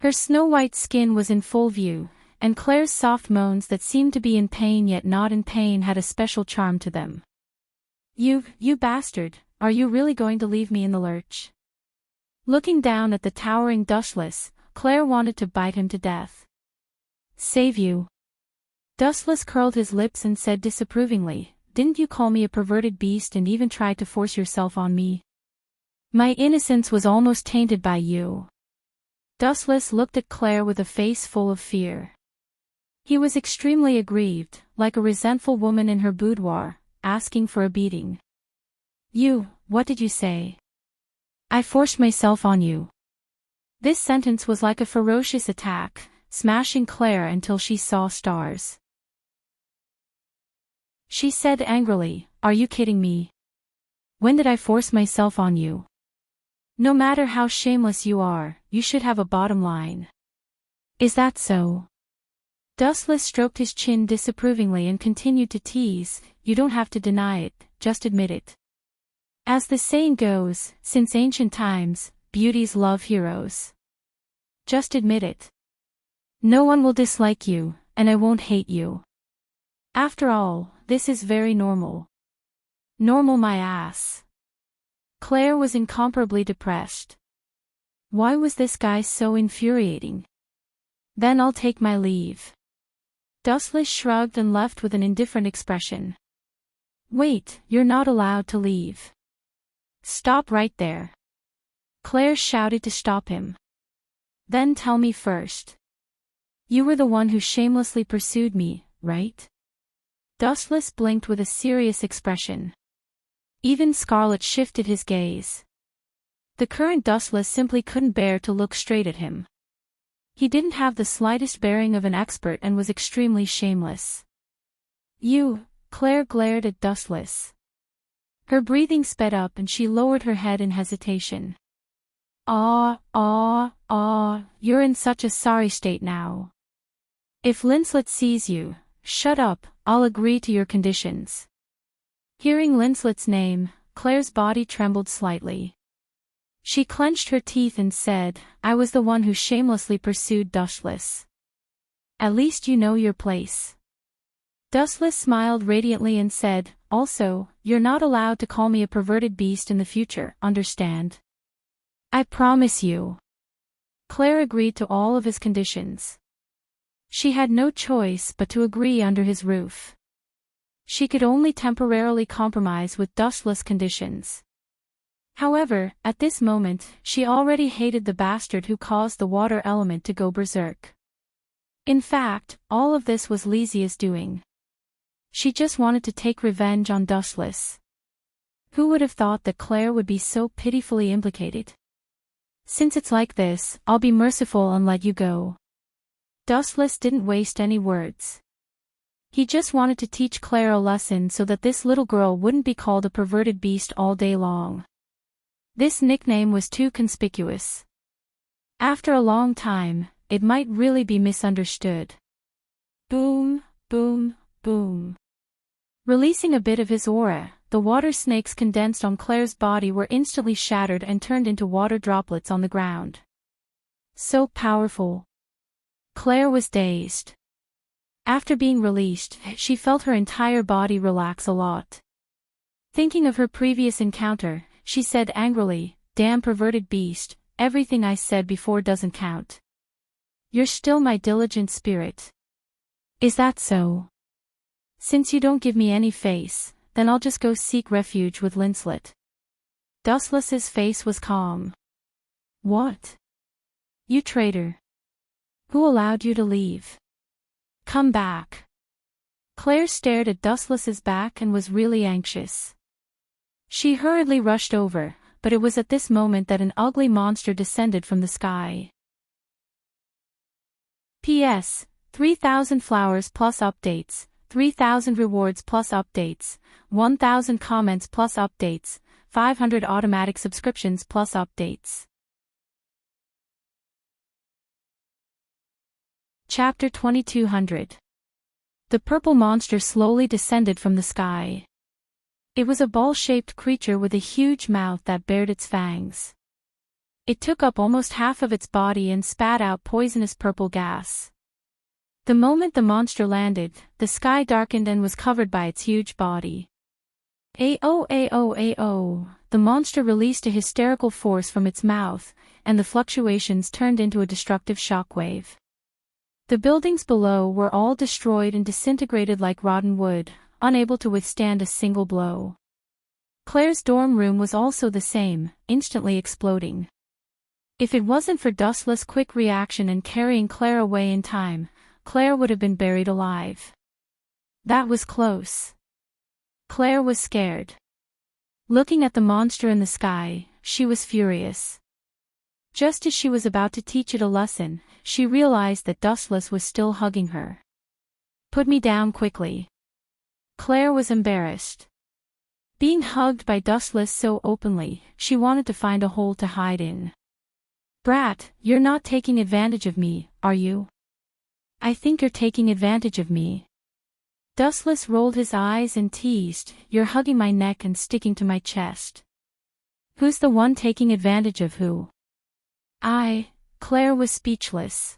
Her snow-white skin was in full view, and Claire's soft moans that seemed to be in pain yet not in pain had a special charm to them. You bastard, are you really going to leave me in the lurch? Looking down at the towering Dustless, Claire wanted to bite him to death. Save you. Dustless curled his lips and said disapprovingly, didn't you call me a perverted beast and even try to force yourself on me? My innocence was almost tainted by you. Dustless looked at Claire with a face full of fear. He was extremely aggrieved, like a resentful woman in her boudoir, asking for a beating. What did you say? I forced myself on you. This sentence was like a ferocious attack, smashing Claire until she saw stars. She said angrily, are you kidding me? When did I force myself on you? No matter how shameless you are, you should have a bottom line. Is that so? Dustless stroked his chin disapprovingly and continued to tease, you don't have to deny it, just admit it. As the saying goes, since ancient times, beauties love heroes. Just admit it. No one will dislike you, and I won't hate you. After all, this is very normal. Normal my ass. Claire was incomparably depressed. Why was this guy so infuriating? Then I'll take my leave. Dustless shrugged and left with an indifferent expression. Wait, you're not allowed to leave. Stop right there. Claire shouted to stop him. Then tell me first. You were the one who shamelessly pursued me, right? Dustless blinked with a serious expression. Even Scarlet shifted his gaze. The current Dustless simply couldn't bear to look straight at him. He didn't have the slightest bearing of an expert and was extremely shameless. "You," Claire glared at Dustless. Her breathing sped up and she lowered her head in hesitation. You're in such a sorry state now. If Linslet sees you, shut up, I'll agree to your conditions." Hearing Linslet's name, Claire's body trembled slightly. She clenched her teeth and said, "I was the one who shamelessly pursued Dustless. At least you know your place." Dustless smiled radiantly and said, "Also, you're not allowed to call me a perverted beast in the future, understand?" "I promise you." Claire agreed to all of his conditions. She had no choice but to agree under his roof. She could only temporarily compromise with Dustless conditions. However, at this moment, she already hated the bastard who caused the water element to go berserk. In fact, all of this was Lizia's doing. She just wanted to take revenge on Dustless. Who would have thought that Claire would be so pitifully implicated? "Since it's like this, I'll be merciful and let you go." Dustless didn't waste any words. He just wanted to teach Claire a lesson so that this little girl wouldn't be called a perverted beast all day long. This nickname was too conspicuous. After a long time, it might really be misunderstood. Boom, boom, boom. Releasing a bit of his aura, the water snakes condensed on Claire's body were instantly shattered and turned into water droplets on the ground. So powerful. Claire was dazed. After being released, she felt her entire body relax a lot. Thinking of her previous encounter, she said angrily, "Damn perverted beast, everything I said before doesn't count. You're still my diligent spirit." "Is that so? Since you don't give me any face, then I'll just go seek refuge with Linslet." Dustless's face was calm. "What? You traitor. Who allowed you to leave? Come back." Claire stared at Dustless's back and was really anxious. She hurriedly rushed over, but it was at this moment that an ugly monster descended from the sky. P.S. 3,000 flowers plus updates, 3,000 rewards plus updates, 1,000 comments plus updates, 500 automatic subscriptions plus updates. Chapter 2200. The purple monster slowly descended from the sky. It was a ball-shaped creature with a huge mouth that bared its fangs. It took up almost half of its body and spat out poisonous purple gas. The moment the monster landed, the sky darkened and was covered by its huge body. Ayo, ayo, ayo, the monster released a hysterical force from its mouth, and the fluctuations turned into a destructive shockwave. The buildings below were all destroyed and disintegrated like rotten wood, unable to withstand a single blow. Claire's dorm room was also the same, instantly exploding. If it wasn't for Dustless' quick reaction and carrying Claire away in time, Claire would have been buried alive. That was close. Claire was scared. Looking at the monster in the sky, she was furious. Just as she was about to teach it a lesson, she realized that Dustless was still hugging her. "Put me down quickly." Claire was embarrassed. Being hugged by Dustless so openly, she wanted to find a hole to hide in. "Brat, you're not taking advantage of me, are you?" "I think you're taking advantage of me." Dustless rolled his eyes and teased, "You're hugging my neck and sticking to my chest. Who's the one taking advantage of who?" Claire was speechless.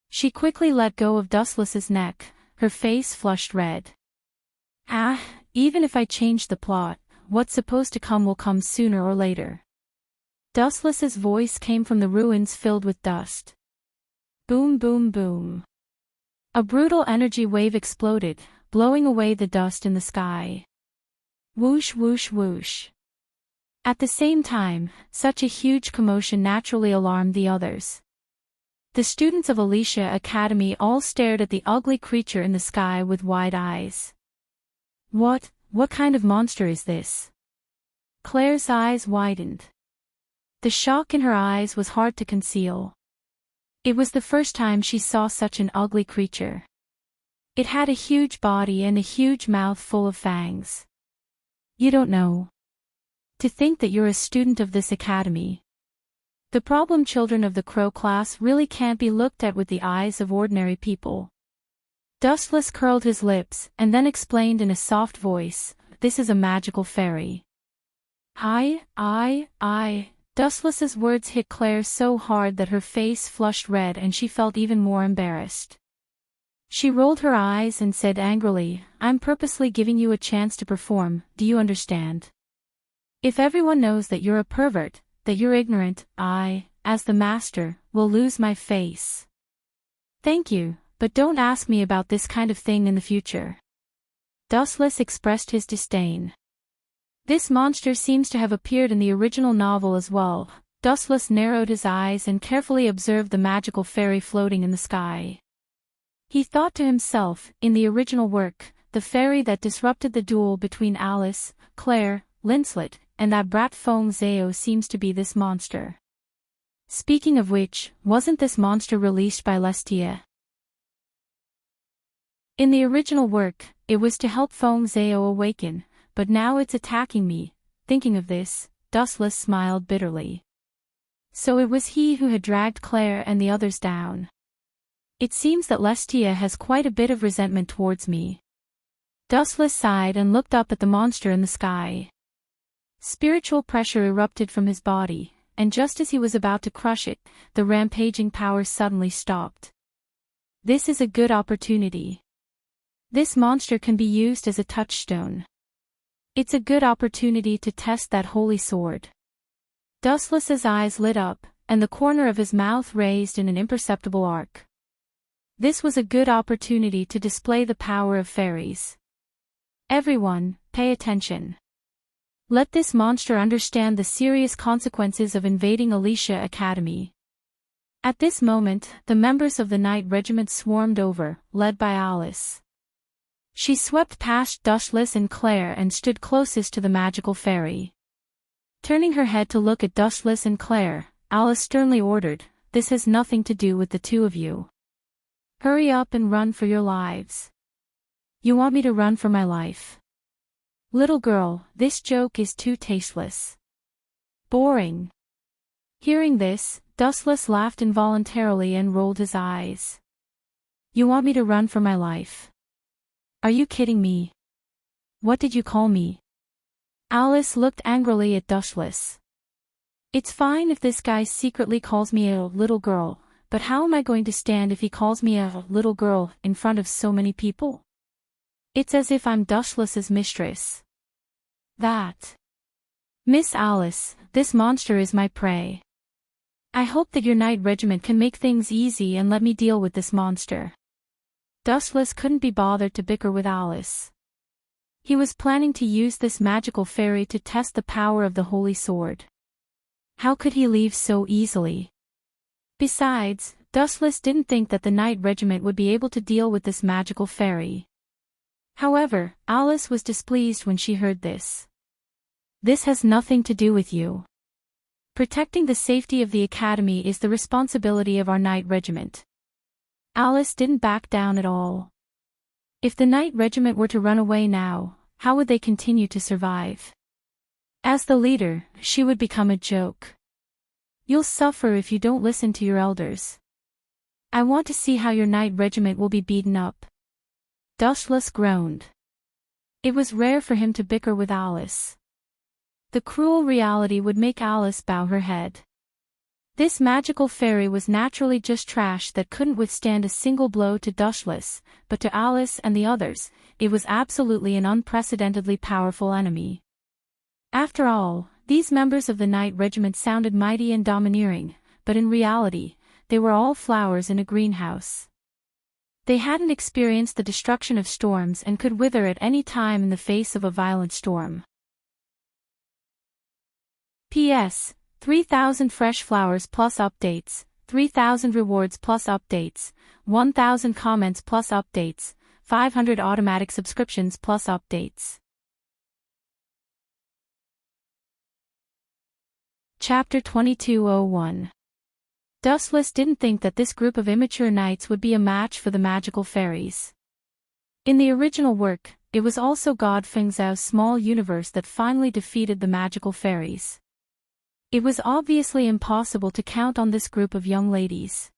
She quickly let go of Dustless's neck, her face flushed red. Even if I change the plot, what's supposed to come will come sooner or later." Dustless's voice came from the ruins filled with dust. Boom, boom, boom. A brutal energy wave exploded, blowing away the dust in the sky. Whoosh, whoosh, whoosh. At the same time, such a huge commotion naturally alarmed the others. The students of Alicia Academy all stared at the ugly creature in the sky with wide eyes. What kind of monster is this?" Claire's eyes widened. The shock in her eyes was hard to conceal. It was the first time she saw such an ugly creature. It had a huge body and a huge mouth full of fangs. You don't know. To think that you're a student of this academy. The problem children of the crow class really can't be looked at with the eyes of ordinary people. Dustless curled his lips and then explained in a soft voice, "This is a magical fairy." I. Dustless's words hit Claire so hard that her face flushed red and she felt even more embarrassed. She rolled her eyes and said angrily, "I'm purposely giving you a chance to perform, do you understand? If everyone knows that you're a pervert, that you're ignorant, I, as the master, will lose my face. Thank you, but don't ask me about this kind of thing in the future." Dustless expressed his disdain. This monster seems to have appeared in the original novel as well. Dustless narrowed his eyes and carefully observed the magical fairy floating in the sky. He thought to himself, in the original work, the fairy that disrupted the duel between Alice, Claire, Linslet, and that brat Feng Zhao seems to be this monster. Speaking of which, wasn't this monster released by Lestia? In the original work, it was to help Feng Zhao awaken, but now it's attacking me. Thinking of this, Dustless smiled bitterly. So it was he who had dragged Claire and the others down. It seems that Lestia has quite a bit of resentment towards me. Dustless sighed and looked up at the monster in the sky. Spiritual pressure erupted from his body, and just as he was about to crush it, the rampaging power suddenly stopped. This is a good opportunity. This monster can be used as a touchstone. It's a good opportunity to test that holy sword. Dustless's eyes lit up, and the corner of his mouth raised in an imperceptible arc. This was a good opportunity to display the power of fairies. Everyone, pay attention. Let this monster understand the serious consequences of invading Alicia Academy. At this moment, the members of the Knight Regiment swarmed over, led by Alice. She swept past Dustless and Claire and stood closest to the magical fairy. Turning her head to look at Dustless and Claire, Alice sternly ordered, "This has nothing to do with the two of you. Hurry up and run for your lives." "You want me to run for my life? Little girl, this joke is too tasteless. Boring." Hearing this, Dustless laughed involuntarily and rolled his eyes. "You want me to run for my life? Are you kidding me? What did you call me?" Alice looked angrily at Dustless. "It's fine if this guy secretly calls me a little girl, but how am I going to stand if he calls me a little girl in front of so many people? It's as if I'm Dustless's mistress." "That. Miss Alice, this monster is my prey. I hope that your Knight Regiment can make things easy and let me deal with this monster." Dustless couldn't be bothered to bicker with Alice. He was planning to use this magical fairy to test the power of the holy sword. How could he leave so easily? Besides, Dustless didn't think that the Knight Regiment would be able to deal with this magical fairy. However, Alice was displeased when she heard this. "This has nothing to do with you. Protecting the safety of the academy is the responsibility of our Knight Regiment." Alice didn't back down at all. If the Knight Regiment were to run away now, how would they continue to survive? As the leader, she would become a joke. "You'll suffer if you don't listen to your elders. I want to see how your Knight Regiment will be beaten up." Dustless groaned. It was rare for him to bicker with Alice. The cruel reality would make Alice bow her head. This magical fairy was naturally just trash that couldn't withstand a single blow to Dustless, but to Alice and the others, it was absolutely an unprecedentedly powerful enemy. After all, these members of the Knight Regiment sounded mighty and domineering, but in reality, they were all flowers in a greenhouse. They hadn't experienced the destruction of storms and could wither at any time in the face of a violent storm. P.S. 3,000 fresh flowers plus updates, 3,000 rewards plus updates, 1,000 comments plus updates, 500 automatic subscriptions plus updates. Chapter 2201. Dustless didn't think that this group of immature knights would be a match for the magical fairies. In the original work, it was also God Fengzhao's small universe that finally defeated the magical fairies. It was obviously impossible to count on this group of young ladies.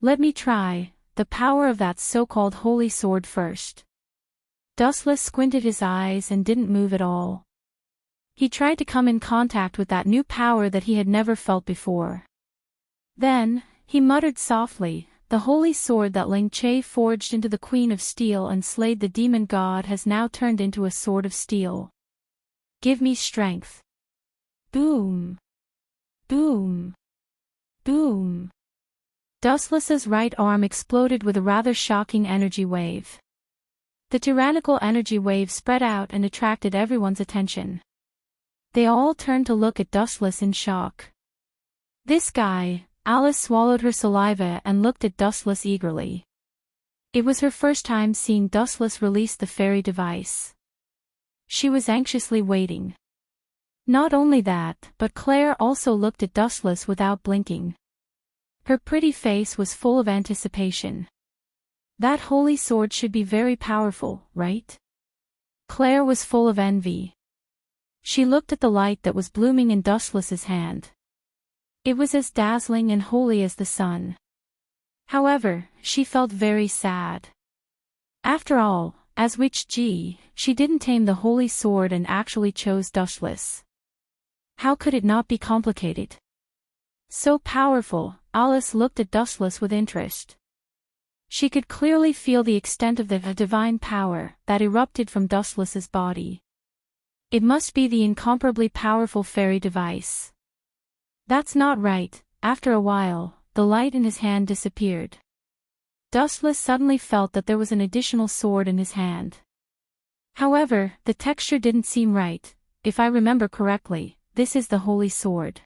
Let me try the power of that so-called holy sword first. Dustless squinted his eyes and didn't move at all. He tried to come in contact with that new power that he had never felt before. Then, he muttered softly, "The holy sword that Ling Che forged into the Queen of Steel and slayed the demon god has now turned into a sword of steel. Give me strength." Boom! Boom! Boom! Dustless's right arm exploded with a rather shocking energy wave. The tyrannical energy wave spread out and attracted everyone's attention. They all turned to look at Dustless in shock. This guy. Alice swallowed her saliva and looked at Dustless eagerly. It was her first time seeing Dustless release the fairy device. She was anxiously waiting. Not only that, but Claire also looked at Dustless without blinking. Her pretty face was full of anticipation. That holy sword should be very powerful, right? Claire was full of envy. She looked at the light that was blooming in Dustless's hand. It was as dazzling and holy as the sun. However, she felt very sad. After all, as Witch Ji, she didn't tame the holy sword and actually chose Dustless. How could it not be complicated? So powerful, Alice looked at Dustless with interest. She could clearly feel the extent of the divine power that erupted from Dustless's body. It must be the incomparably powerful fairy device. That's not right. After a while, the light in his hand disappeared. Dustless suddenly felt that there was an additional sword in his hand. However, the texture didn't seem right. If I remember correctly, this is the holy sword.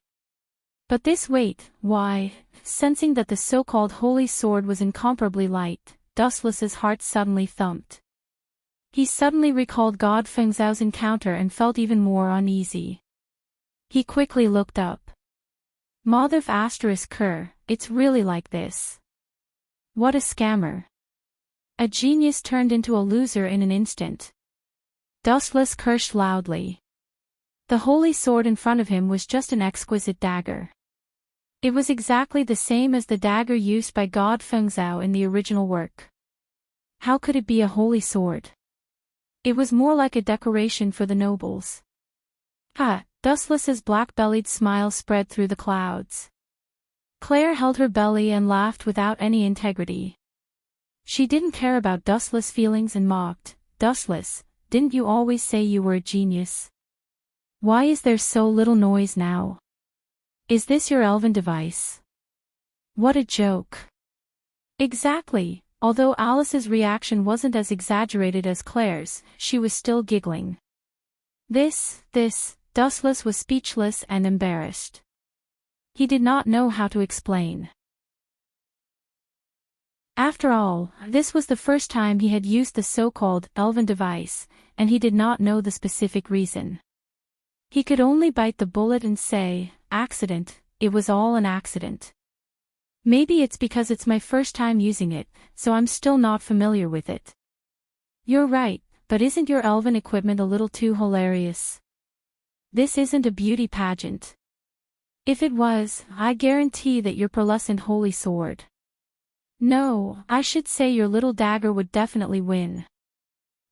But this weight, why? Sensing that the so-called holy sword was incomparably light, Dustless's heart suddenly thumped. He suddenly recalled God Fengzhao's encounter and felt even more uneasy. He quickly looked up. Mother asterisk Kerr, it's really like this. What a scammer. A genius turned into a loser in an instant. Dustless cursed loudly. The holy sword in front of him was just an exquisite dagger. It was exactly the same as the dagger used by God Fengzhao in the original work. How could it be a holy sword? It was more like a decoration for the nobles. Ha! Dustless's black-bellied smile spread through the clouds. Claire held her belly and laughed without any integrity. She didn't care about Dustless' feelings and mocked, "Dustless, didn't you always say you were a genius? Why is there so little noise now? Is this your elven device? What a joke." Exactly. Although Alice's reaction wasn't as exaggerated as Claire's, she was still giggling. Dustless was speechless and embarrassed. He did not know how to explain. After all, this was the first time he had used the so-called elven device, and he did not know the specific reason. He could only bite the bullet and say, "Accident, it was all an accident. Maybe it's because it's my first time using it, so I'm still not familiar with it." You're right, but isn't your elven equipment a little too hilarious? This isn't a beauty pageant. If it was, I guarantee that your pearlescent holy sword. No, I should say your little dagger would definitely win.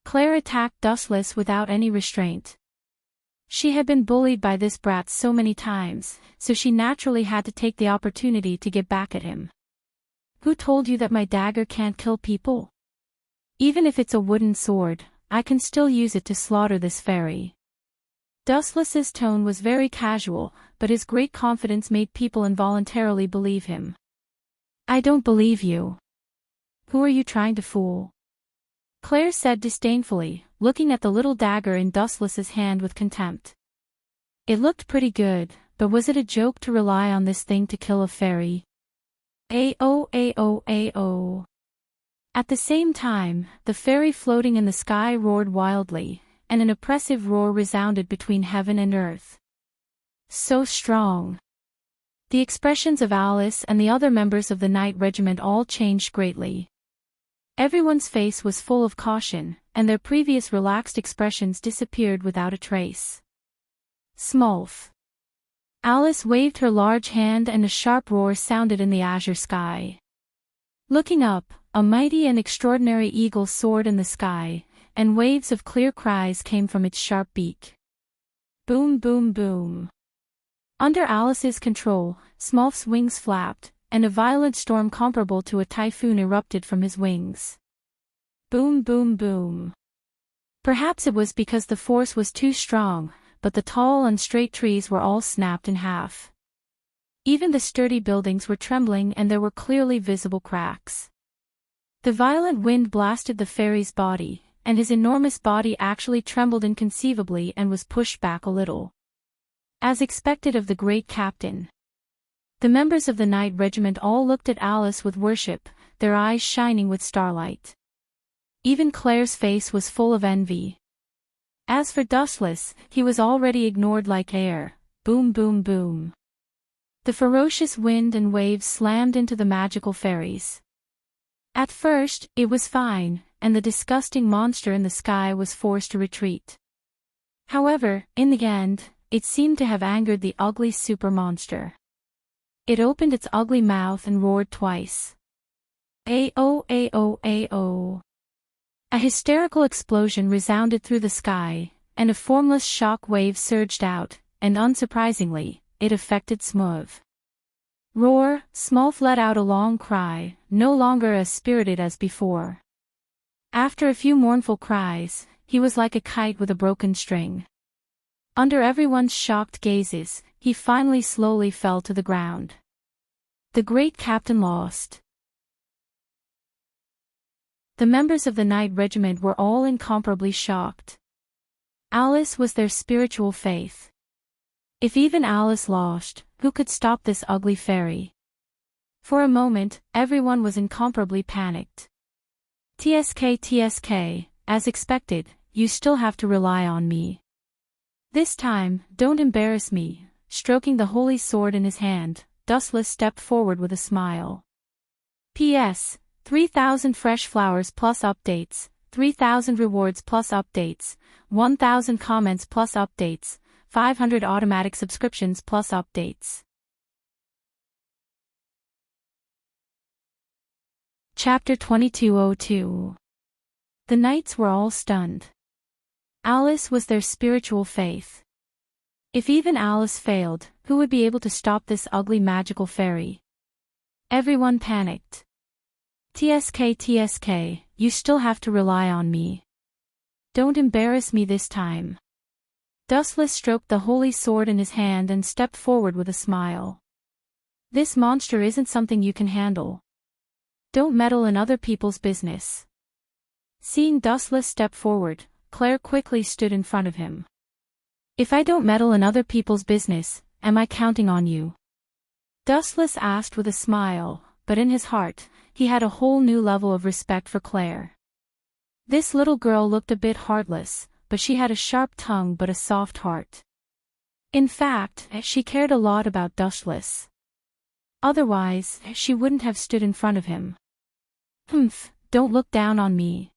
Claire attacked Dustless without any restraint. She had been bullied by this brat so many times, so she naturally had to take the opportunity to get back at him. Who told you that my dagger can't kill people? Even if it's a wooden sword, I can still use it to slaughter this fairy. Dustless's tone was very casual, but his great confidence made people involuntarily believe him. I don't believe you. Who are you trying to fool? Claire said disdainfully, looking at the little dagger in Dustless's hand with contempt. It looked pretty good, but was it a joke to rely on this thing to kill a fairy? Ao. At the same time, the fairy floating in the sky roared wildly, and an oppressive roar resounded between heaven and earth. So strong. The expressions of Alice and the other members of the night regiment all changed greatly. Everyone's face was full of caution, and their previous relaxed expressions disappeared without a trace. Smolf. Alice waved her large hand and a sharp roar sounded in the azure sky. Looking up, a mighty and extraordinary eagle soared in the sky, and waves of clear cries came from its sharp beak. Boom, boom, boom. Under Alice's control, Smolf's wings flapped, and a violent storm comparable to a typhoon erupted from his wings. Boom, boom, boom. Perhaps it was because the force was too strong, but the tall and straight trees were all snapped in half. Even the sturdy buildings were trembling and there were clearly visible cracks. The violent wind blasted the fairy's body, and his enormous body actually trembled inconceivably and was pushed back a little. As expected of the great captain. The members of the night regiment all looked at Alice with worship, their eyes shining with starlight. Even Claire's face was full of envy. As for Dustless, he was already ignored like air. Boom, boom, boom. The ferocious wind and waves slammed into the magical fairies. At first, it was fine, and the disgusting monster in the sky was forced to retreat. However, in the end, it seemed to have angered the ugly super monster. It opened its ugly mouth and roared twice. Ao, ao, ao. A hysterical explosion resounded through the sky, and a formless shock wave surged out, and unsurprisingly, it affected Smurf. Roar, Smurf let out a long cry, no longer as spirited as before. After a few mournful cries, he was like a kite with a broken string. Under everyone's shocked gazes, he finally slowly fell to the ground. The great captain lost. The members of the night regiment were all incomparably shocked. Alice was their spiritual faith. If even Alice lost, who could stop this ugly fairy? For a moment, everyone was incomparably panicked. TSK, as expected, you still have to rely on me. This time, don't embarrass me. Stroking the holy sword in his hand, Dustless stepped forward with a smile. P.S. 3,000 fresh flowers plus updates, 3,000 rewards plus updates, 1,000 comments plus updates, 500 automatic subscriptions plus updates. Chapter 2202. The knights were all stunned. Alice was their spiritual faith. If even Alice failed, who would be able to stop this ugly magical fairy? Everyone panicked. TSK, you still have to rely on me. Don't embarrass me this time. Dustless stroked the holy sword in his hand and stepped forward with a smile. This monster isn't something you can handle. Don't meddle in other people's business. Seeing Dustless step forward, Claire quickly stood in front of him. If I don't meddle in other people's business, am I counting on you? Dustless asked with a smile, but in his heart, he had a whole new level of respect for Claire. This little girl looked a bit heartless, but she had a sharp tongue but a soft heart. In fact, she cared a lot about Dustless. Otherwise, she wouldn't have stood in front of him. Humph, don't look down on me.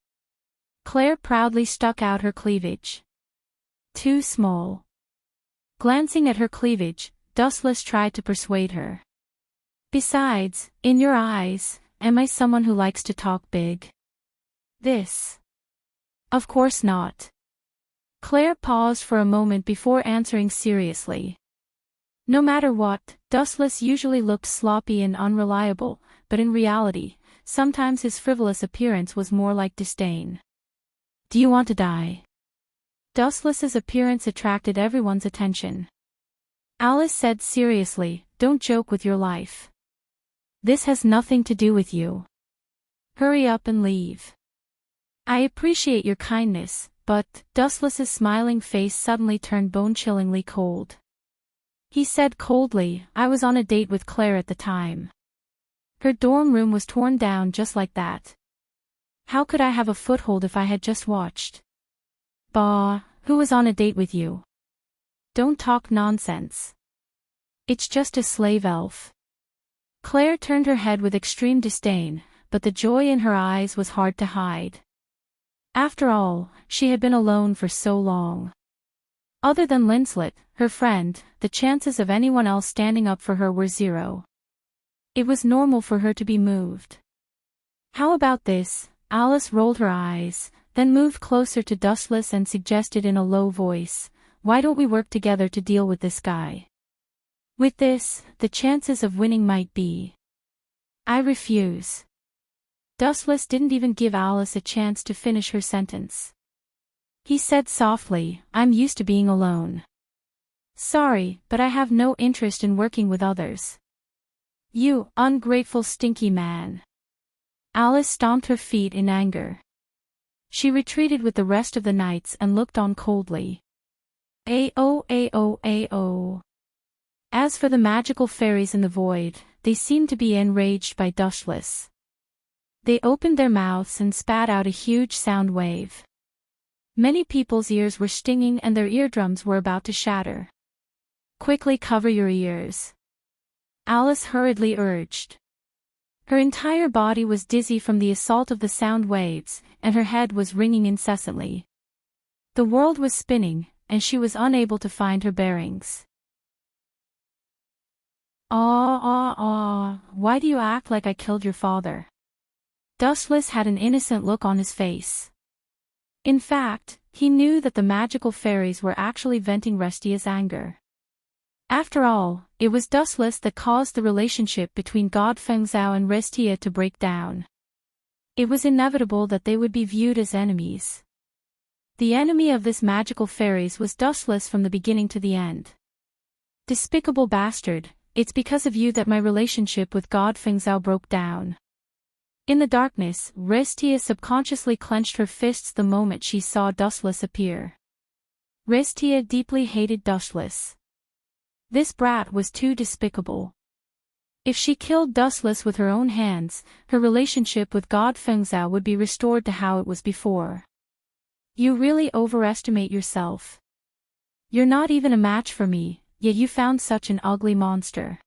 Claire proudly stuck out her cleavage. Too small. Glancing at her cleavage, Dustless tried to persuade her. Besides, in your eyes, am I someone who likes to talk big? This. Of course not. Claire paused for a moment before answering seriously. No matter what, Dustless usually looked sloppy and unreliable, but in reality, sometimes his frivolous appearance was more like disdain. Do you want to die? Dustless's appearance attracted everyone's attention. Alice said seriously, don't joke with your life. This has nothing to do with you. Hurry up and leave. I appreciate your kindness, but Dustless's smiling face suddenly turned bone-chillingly cold. He said coldly, I was on a date with Claire at the time. Her dorm room was torn down just like that. How could I have a foothold if I had just watched? Bah, who was on a date with you? Don't talk nonsense. It's just a slave elf. Claire turned her head with extreme disdain, but the joy in her eyes was hard to hide. After all, she had been alone for so long. Other than Linslet, her friend, the chances of anyone else standing up for her were zero. It was normal for her to be moved. How about this? Alice rolled her eyes, then moved closer to Dustless and suggested in a low voice, "Why don't we work together to deal with this guy? With this, the chances of winning might be." "I refuse." Dustless didn't even give Alice a chance to finish her sentence. He said softly, "I'm used to being alone. Sorry, but I have no interest in working with others." "You ungrateful stinky man." Alice stomped her feet in anger. She retreated with the rest of the knights and looked on coldly. Ao. As for the magical fairies in the void, they seemed to be enraged by Dustless. They opened their mouths and spat out a huge sound wave. Many people's ears were stinging and their eardrums were about to shatter. "Quickly cover your ears," Alice hurriedly urged. Her entire body was dizzy from the assault of the sound waves, and her head was ringing incessantly. The world was spinning, and she was unable to find her bearings. Why do you act like I killed your father?" Dustless had an innocent look on his face. In fact, he knew that the magical fairies were actually venting Restia's anger. After all, it was Dustless that caused the relationship between God Fengzhou and Restia to break down. It was inevitable that they would be viewed as enemies. The enemy of this magical fairies was Dustless from the beginning to the end. "Despicable bastard, it's because of you that my relationship with God Fengzhou broke down." In the darkness, Restia subconsciously clenched her fists the moment she saw Dustless appear. Restia deeply hated Dustless. This brat was too despicable. If she killed Dustless with her own hands, her relationship with God Fengzhou would be restored to how it was before. "You really overestimate yourself. You're not even a match for me, yet you found such an ugly monster.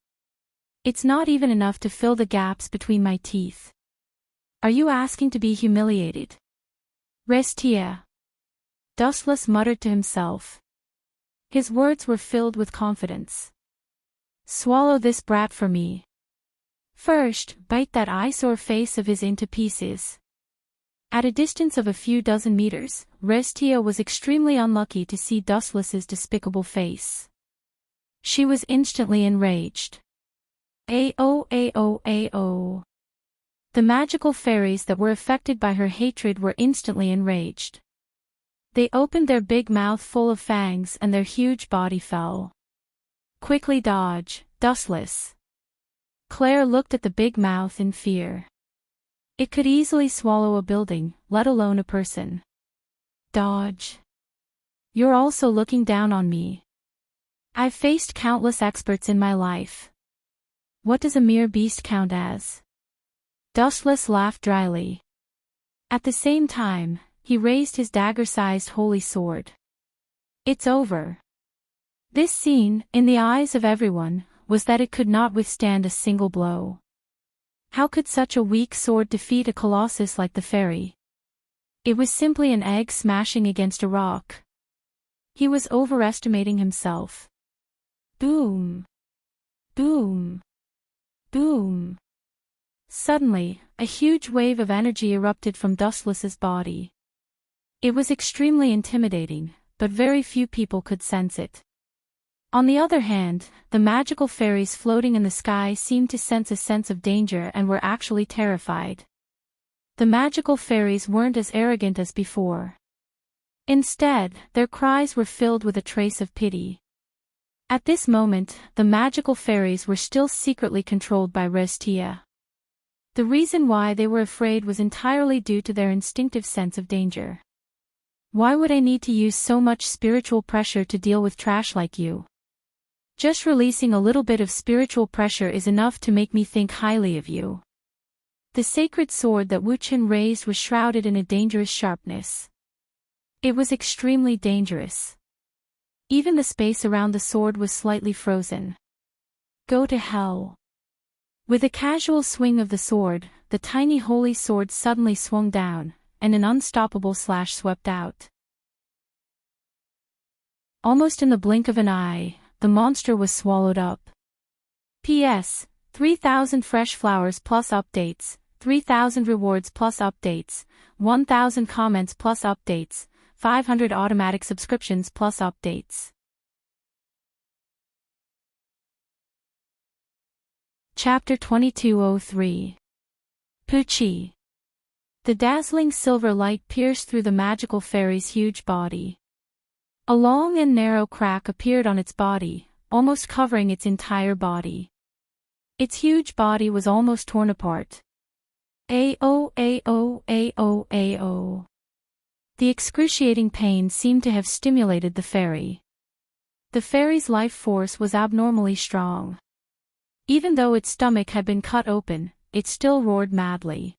It's not even enough to fill the gaps between my teeth. Are you asking to be humiliated?" "Restia," Dustless muttered to himself. His words were filled with confidence. "Swallow this brat for me. First, bite that eyesore face of his into pieces." At a distance of a few dozen meters, Restia was extremely unlucky to see Dustless's despicable face. She was instantly enraged. Ao. The magical fairies that were affected by her hatred were instantly enraged. They opened their big mouth full of fangs and their huge body fell. "Quickly dodge, Dustless." Claire looked at the big mouth in fear. It could easily swallow a building, let alone a person. "Dodge. You're also looking down on me. I've faced countless experts in my life. What does a mere beast count as?" Dustless laughed dryly. At the same time, he raised his dagger-sized holy sword. "It's over." This scene, in the eyes of everyone, was that it could not withstand a single blow. How could such a weak sword defeat a colossus like the fairy? It was simply an egg smashing against a rock. He was overestimating himself. Boom! Boom! Boom! Suddenly, a huge wave of energy erupted from Dustless's body. It was extremely intimidating, but very few people could sense it. On the other hand, the magical fairies floating in the sky seemed to sense a sense of danger and were actually terrified. The magical fairies weren't as arrogant as before. Instead, their cries were filled with a trace of pity. At this moment, the magical fairies were still secretly controlled by Restia. The reason why they were afraid was entirely due to their instinctive sense of danger. "Why would I need to use so much spiritual pressure to deal with trash like you? Just releasing a little bit of spiritual pressure is enough to make me think highly of you." The sacred sword that Wu Qin raised was shrouded in a dangerous sharpness. It was extremely dangerous. Even the space around the sword was slightly frozen. Go to hell. With a casual swing of the sword, the tiny holy sword suddenly swung down, and an unstoppable slash swept out. Almost in the blink of an eye, the monster was swallowed up. P.S. 3,000 fresh flowers plus updates, 3,000 rewards plus updates, 1,000 comments plus updates, 500 automatic subscriptions plus updates. Chapter 2203. Poochie. The dazzling silver light pierced through the magical fairy's huge body. A long and narrow crack appeared on its body, almost covering its entire body. Its huge body was almost torn apart. Ao. The excruciating pain seemed to have stimulated the fairy. The fairy's life force was abnormally strong. Even though its stomach had been cut open, it still roared madly.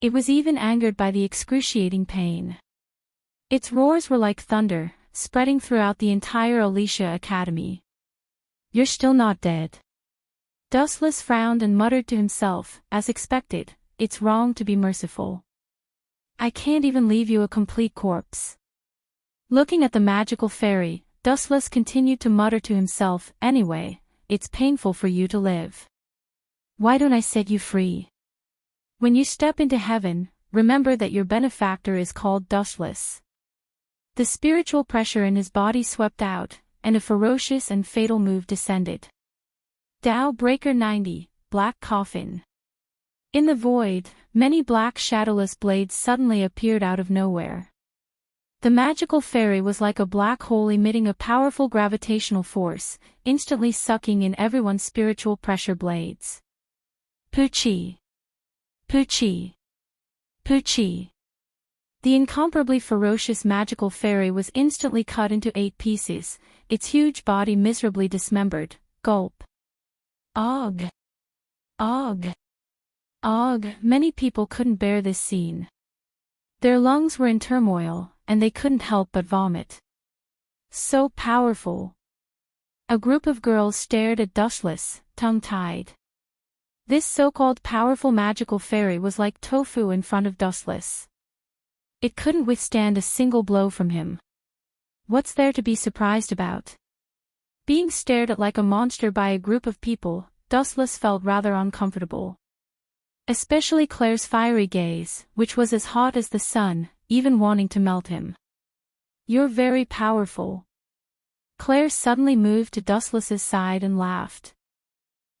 It was even angered by the excruciating pain. Its roars were like thunder, spreading throughout the entire Alicia Academy. You're still not dead. Dustless frowned and muttered to himself, as expected, it's wrong to be merciful. I can't even leave you a complete corpse. Looking at the magical fairy, Dustless continued to mutter to himself, anyway, it's painful for you to live. Why don't I set you free? When you step into heaven, remember that your benefactor is called Dustless. The spiritual pressure in his body swept out, and a ferocious and fatal move descended. Dow Breaker 90, Black Coffin. In the void, many black shadowless blades suddenly appeared out of nowhere. The magical fairy was like a black hole emitting a powerful gravitational force, instantly sucking in everyone's spiritual pressure blades. Poochie. Poochie. Poochie. The incomparably ferocious magical fairy was instantly cut into 8 pieces, its huge body miserably dismembered. Gulp. Og. Og. Og. Many people couldn't bear this scene. Their lungs were in turmoil, and they couldn't help but vomit. So powerful. A group of girls stared at Dustless, tongue-tied. This so-called powerful magical fairy was like tofu in front of Dustless. It couldn't withstand a single blow from him. What's there to be surprised about? Being stared at like a monster by a group of people, Dustless felt rather uncomfortable. Especially Claire's fiery gaze, which was as hot as the sun, even wanting to melt him. You're very powerful. Claire suddenly moved to Dustless's side and laughed.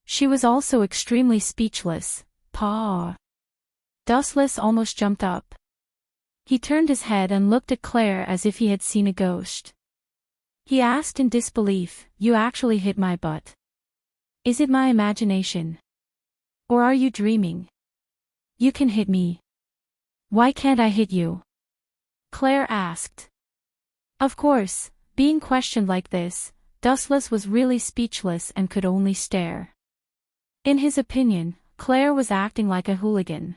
She was also extremely speechless. Paw. Dustless almost jumped up. He turned his head and looked at Claire as if he had seen a ghost. He asked in disbelief, you actually hit my butt. Is it my imagination? Or are you dreaming? You can hit me. Why can't I hit you? Claire asked. Of course, being questioned like this, Dustless was really speechless and could only stare. In his opinion, Claire was acting like a hooligan.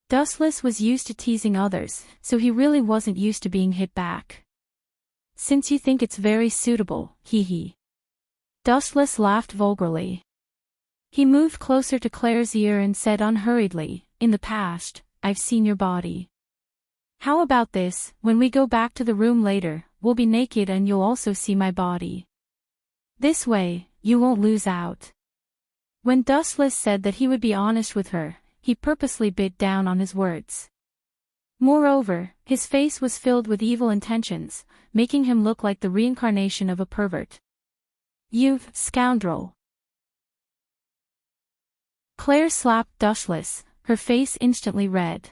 Dustless was used to teasing others, so he really wasn't used to being hit back. Since you think it's very suitable, hee. Dustless laughed vulgarly. He moved closer to Claire's ear and said unhurriedly, in the past, I've seen your body. How about this, when we go back to the room later, we'll be naked and you'll also see my body. This way, you won't lose out. When Dustless said that he would be honest with her, he purposely bit down on his words. Moreover, his face was filled with evil intentions, making him look like the reincarnation of a pervert. You scoundrel. Claire slapped Dustless, her face instantly red.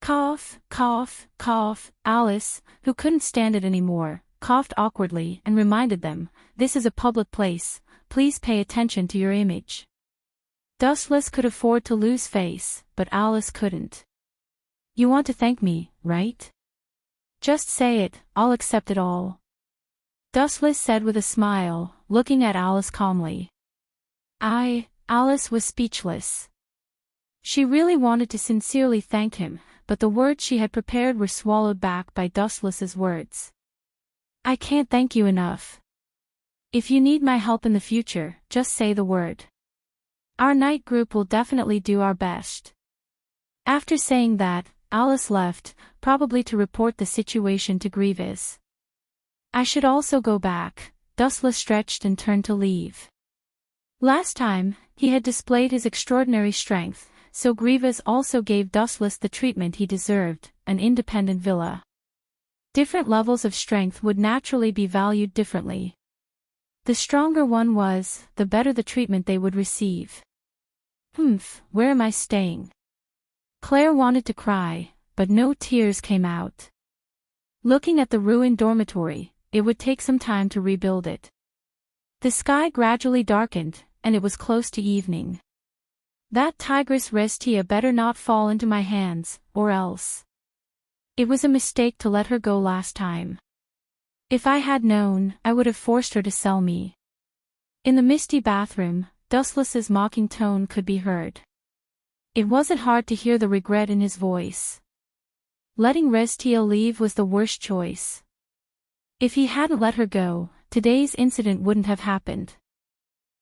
Cough, cough, cough. Alice, who couldn't stand it anymore, coughed awkwardly and reminded them, this is a public place, please pay attention to your image. Dustless could afford to lose face, but Alice couldn't. You want to thank me, right? Just say it, I'll accept it all. Dustless said with a smile, looking at Alice calmly. Alice was speechless. She really wanted to sincerely thank him, but the words she had prepared were swallowed back by Dustless's words. I can't thank you enough. If you need my help in the future, just say the word. Our night group will definitely do our best. After saying that, Alice left, probably to report the situation to Grievous. I should also go back, Dustless stretched and turned to leave. Last time, he had displayed his extraordinary strength, so Grievous also gave Dustless the treatment he deserved, an independent villa. Different levels of strength would naturally be valued differently. The stronger one was, the better the treatment they would receive. Where am I staying? Claire wanted to cry, but no tears came out. Looking at the ruined dormitory, it would take some time to rebuild it. The sky gradually darkened, and it was close to evening. That tigress Restia better not fall into my hands, or else. It was a mistake to let her go last time. If I had known, I would have forced her to sell me. In the misty bathroom, Dustless's mocking tone could be heard. It wasn't hard to hear the regret in his voice. Letting Restia leave was the worst choice. If he hadn't let her go, today's incident wouldn't have happened.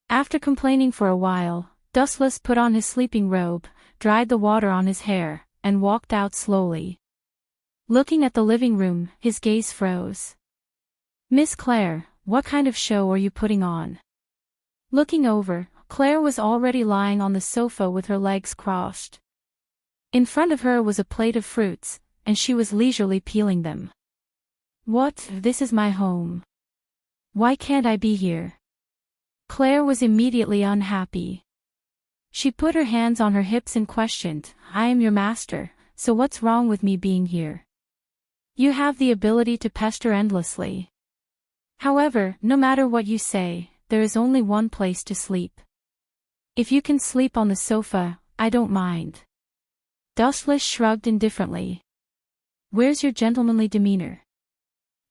After complaining for a while, Dustless put on his sleeping robe, dried the water on his hair, and walked out slowly. Looking at the living room, his gaze froze. Miss Claire, what kind of show are you putting on? Looking over, Claire was already lying on the sofa with her legs crossed. In front of her was a plate of fruits, and she was leisurely peeling them. What? This is my home. Why can't I be here? Claire was immediately unhappy. She put her hands on her hips and questioned, I am your master, so what's wrong with me being here? You have the ability to pester endlessly. However, no matter what you say, there is only one place to sleep. If you can sleep on the sofa, I don't mind. Dustless shrugged indifferently. Where's your gentlemanly demeanor?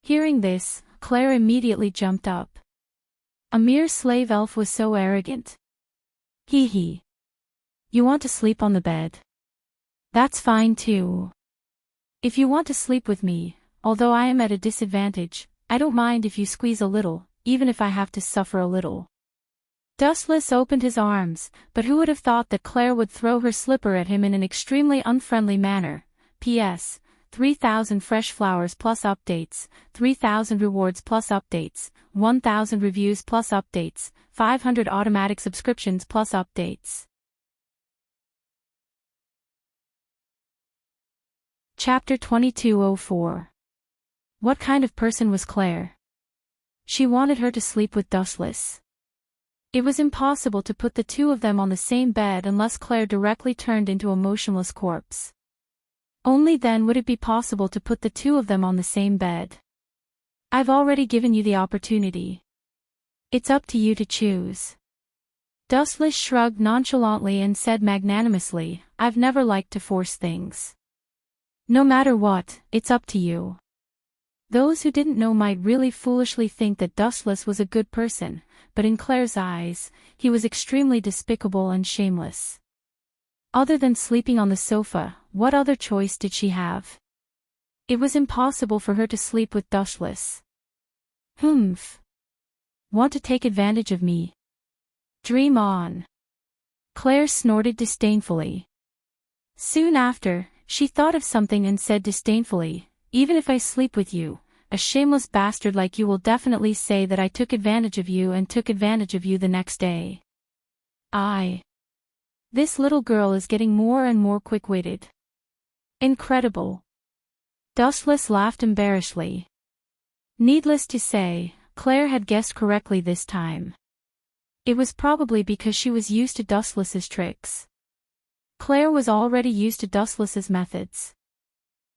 Hearing this, Claire immediately jumped up. A mere slave elf was so arrogant. Hee. You want to sleep on the bed? That's fine too. If you want to sleep with me, although I am at a disadvantage, I don't mind if you squeeze a little, even if I have to suffer a little. Dustless opened his arms, but who would have thought that Claire would throw her slipper at him in an extremely unfriendly manner? P.S. 3,000 fresh flowers plus updates, 3,000 rewards plus updates, 1,000 reviews plus updates, 500 automatic subscriptions plus updates. Chapter 2204. What kind of person was Claire? She wanted her to sleep with Dustless. It was impossible to put the two of them on the same bed unless Claire directly turned into a motionless corpse. Only then would it be possible to put the two of them on the same bed. I've already given you the opportunity. It's up to you to choose. Dustless shrugged nonchalantly and said magnanimously, I've never liked to force things. No matter what, it's up to you. Those who didn't know might really foolishly think that Dustless was a good person, but in Claire's eyes, he was extremely despicable and shameless. Other than sleeping on the sofa, what other choice did she have? It was impossible for her to sleep with Dustless. Want to take advantage of me? Dream on. Claire snorted disdainfully. Soon after, she thought of something and said disdainfully, even if I sleep with you, a shameless bastard like you will definitely say that I took advantage of you and took advantage of you the next day. This little girl is getting more and more quick-witted. Incredible. Dustless laughed embarrassedly. Needless to say, Claire had guessed correctly this time. It was probably because she was used to Dustless's tricks. Claire was already used to Dustless's methods.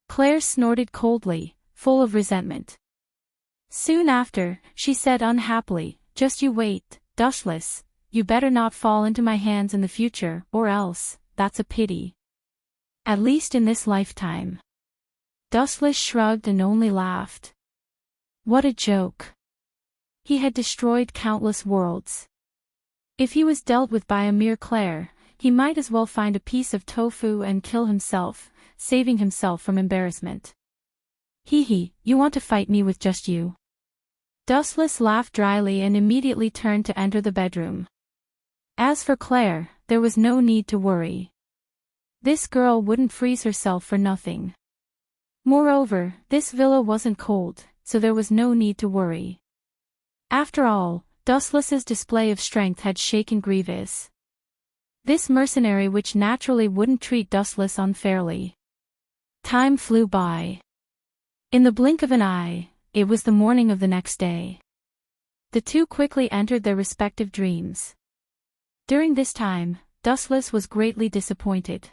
Claire snorted coldly, full of resentment. Soon after, she said unhappily, just you wait, Dustless, you better not fall into my hands in the future, or else, that's a pity. At least in this lifetime. Dustless shrugged and only laughed. What a joke. He had destroyed countless worlds. If he was dealt with by a mere Claire, he might as well find a piece of tofu and kill himself, saving himself from embarrassment. You want to fight me with just you? Dustless laughed dryly and immediately turned to enter the bedroom. As for Claire, there was no need to worry. This girl wouldn't freeze herself for nothing. Moreover, this villa wasn't cold, so there was no need to worry. After all, Dustless's display of strength had shaken Grievous. This mercenary which naturally wouldn't treat Dustless unfairly. Time flew by. In the blink of an eye, it was the morning of the next day. The two quickly entered their respective dreams. During this time, Dustless was greatly disappointed.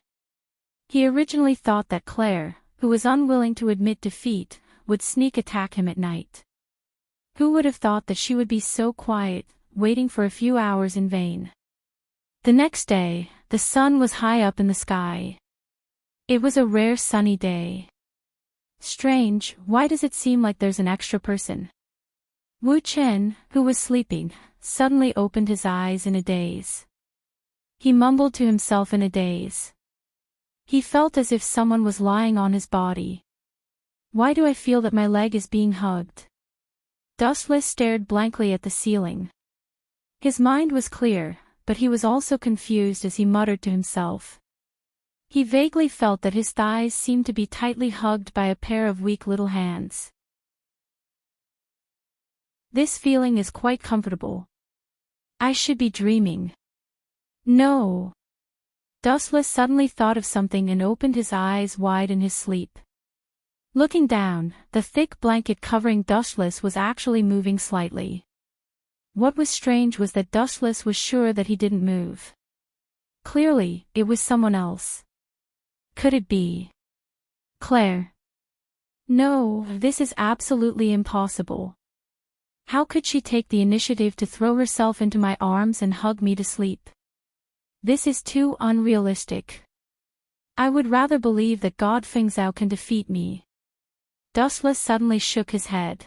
He originally thought that Claire, who was unwilling to admit defeat, would sneak attack him at night. Who would have thought that she would be so quiet, waiting for a few hours in vain? The next day, the sun was high up in the sky. It was a rare sunny day. Strange, why does it seem like there's an extra person? Wu Chen, who was sleeping, suddenly opened his eyes in a daze. He mumbled to himself in a daze. He felt as if someone was lying on his body. Why do I feel that my leg is being hugged? Dustless stared blankly at the ceiling. His mind was clear, but he was also confused as he muttered to himself. He vaguely felt that his thighs seemed to be tightly hugged by a pair of weak little hands. This feeling is quite comfortable. I should be dreaming. No. Dustless suddenly thought of something and opened his eyes wide in his sleep. Looking down, the thick blanket covering Dustless was actually moving slightly. What was strange was that Dustless was sure that he didn't move. Clearly, it was someone else. Could it be Claire? No, this is absolutely impossible. How could she take the initiative to throw herself into my arms and hug me to sleep? This is too unrealistic. I would rather believe that God Feng Zhao can defeat me. Dustless suddenly shook his head.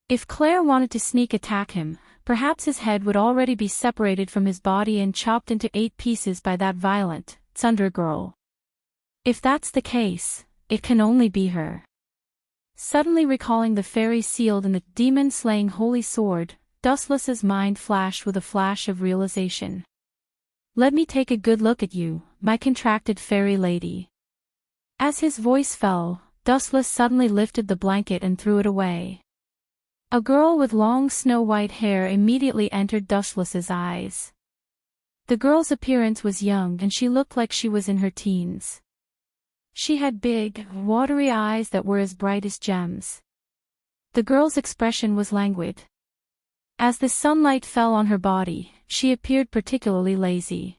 If Claire wanted to sneak attack him, perhaps his head would already be separated from his body and chopped into 8 pieces by that violent, Thunder Girl. If that's the case, it can only be her. Suddenly recalling the fairy sealed in the demon-slaying holy sword, Dustless's mind flashed with a flash of realization. Let me take a good look at you, my contracted fairy lady. As his voice fell, Dustless suddenly lifted the blanket and threw it away. A girl with long snow-white hair immediately entered Dustless's eyes. The girl's appearance was young and she looked like she was in her teens. She had big, watery eyes that were as bright as gems. The girl's expression was languid. As the sunlight fell on her body, she appeared particularly lazy.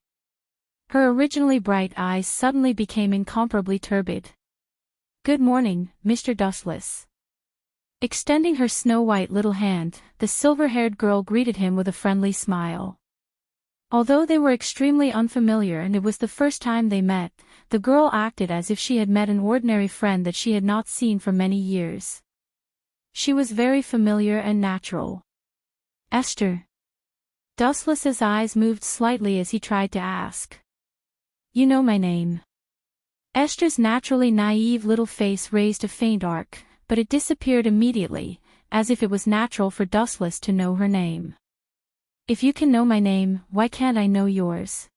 Her originally bright eyes suddenly became incomparably turbid. Good morning, Mr. Dustless. Extending her snow-white little hand, the silver-haired girl greeted him with a friendly smile. Although they were extremely unfamiliar and it was the first time they met, the girl acted as if she had met an ordinary friend that she had not seen for many years. She was very familiar and natural. Esther. Dustless's eyes moved slightly as he tried to ask. You know my name. Esther's naturally naive little face raised a faint arc, but it disappeared immediately, as if it was natural for Dustless to know her name. If you can know my name, why can't I know yours?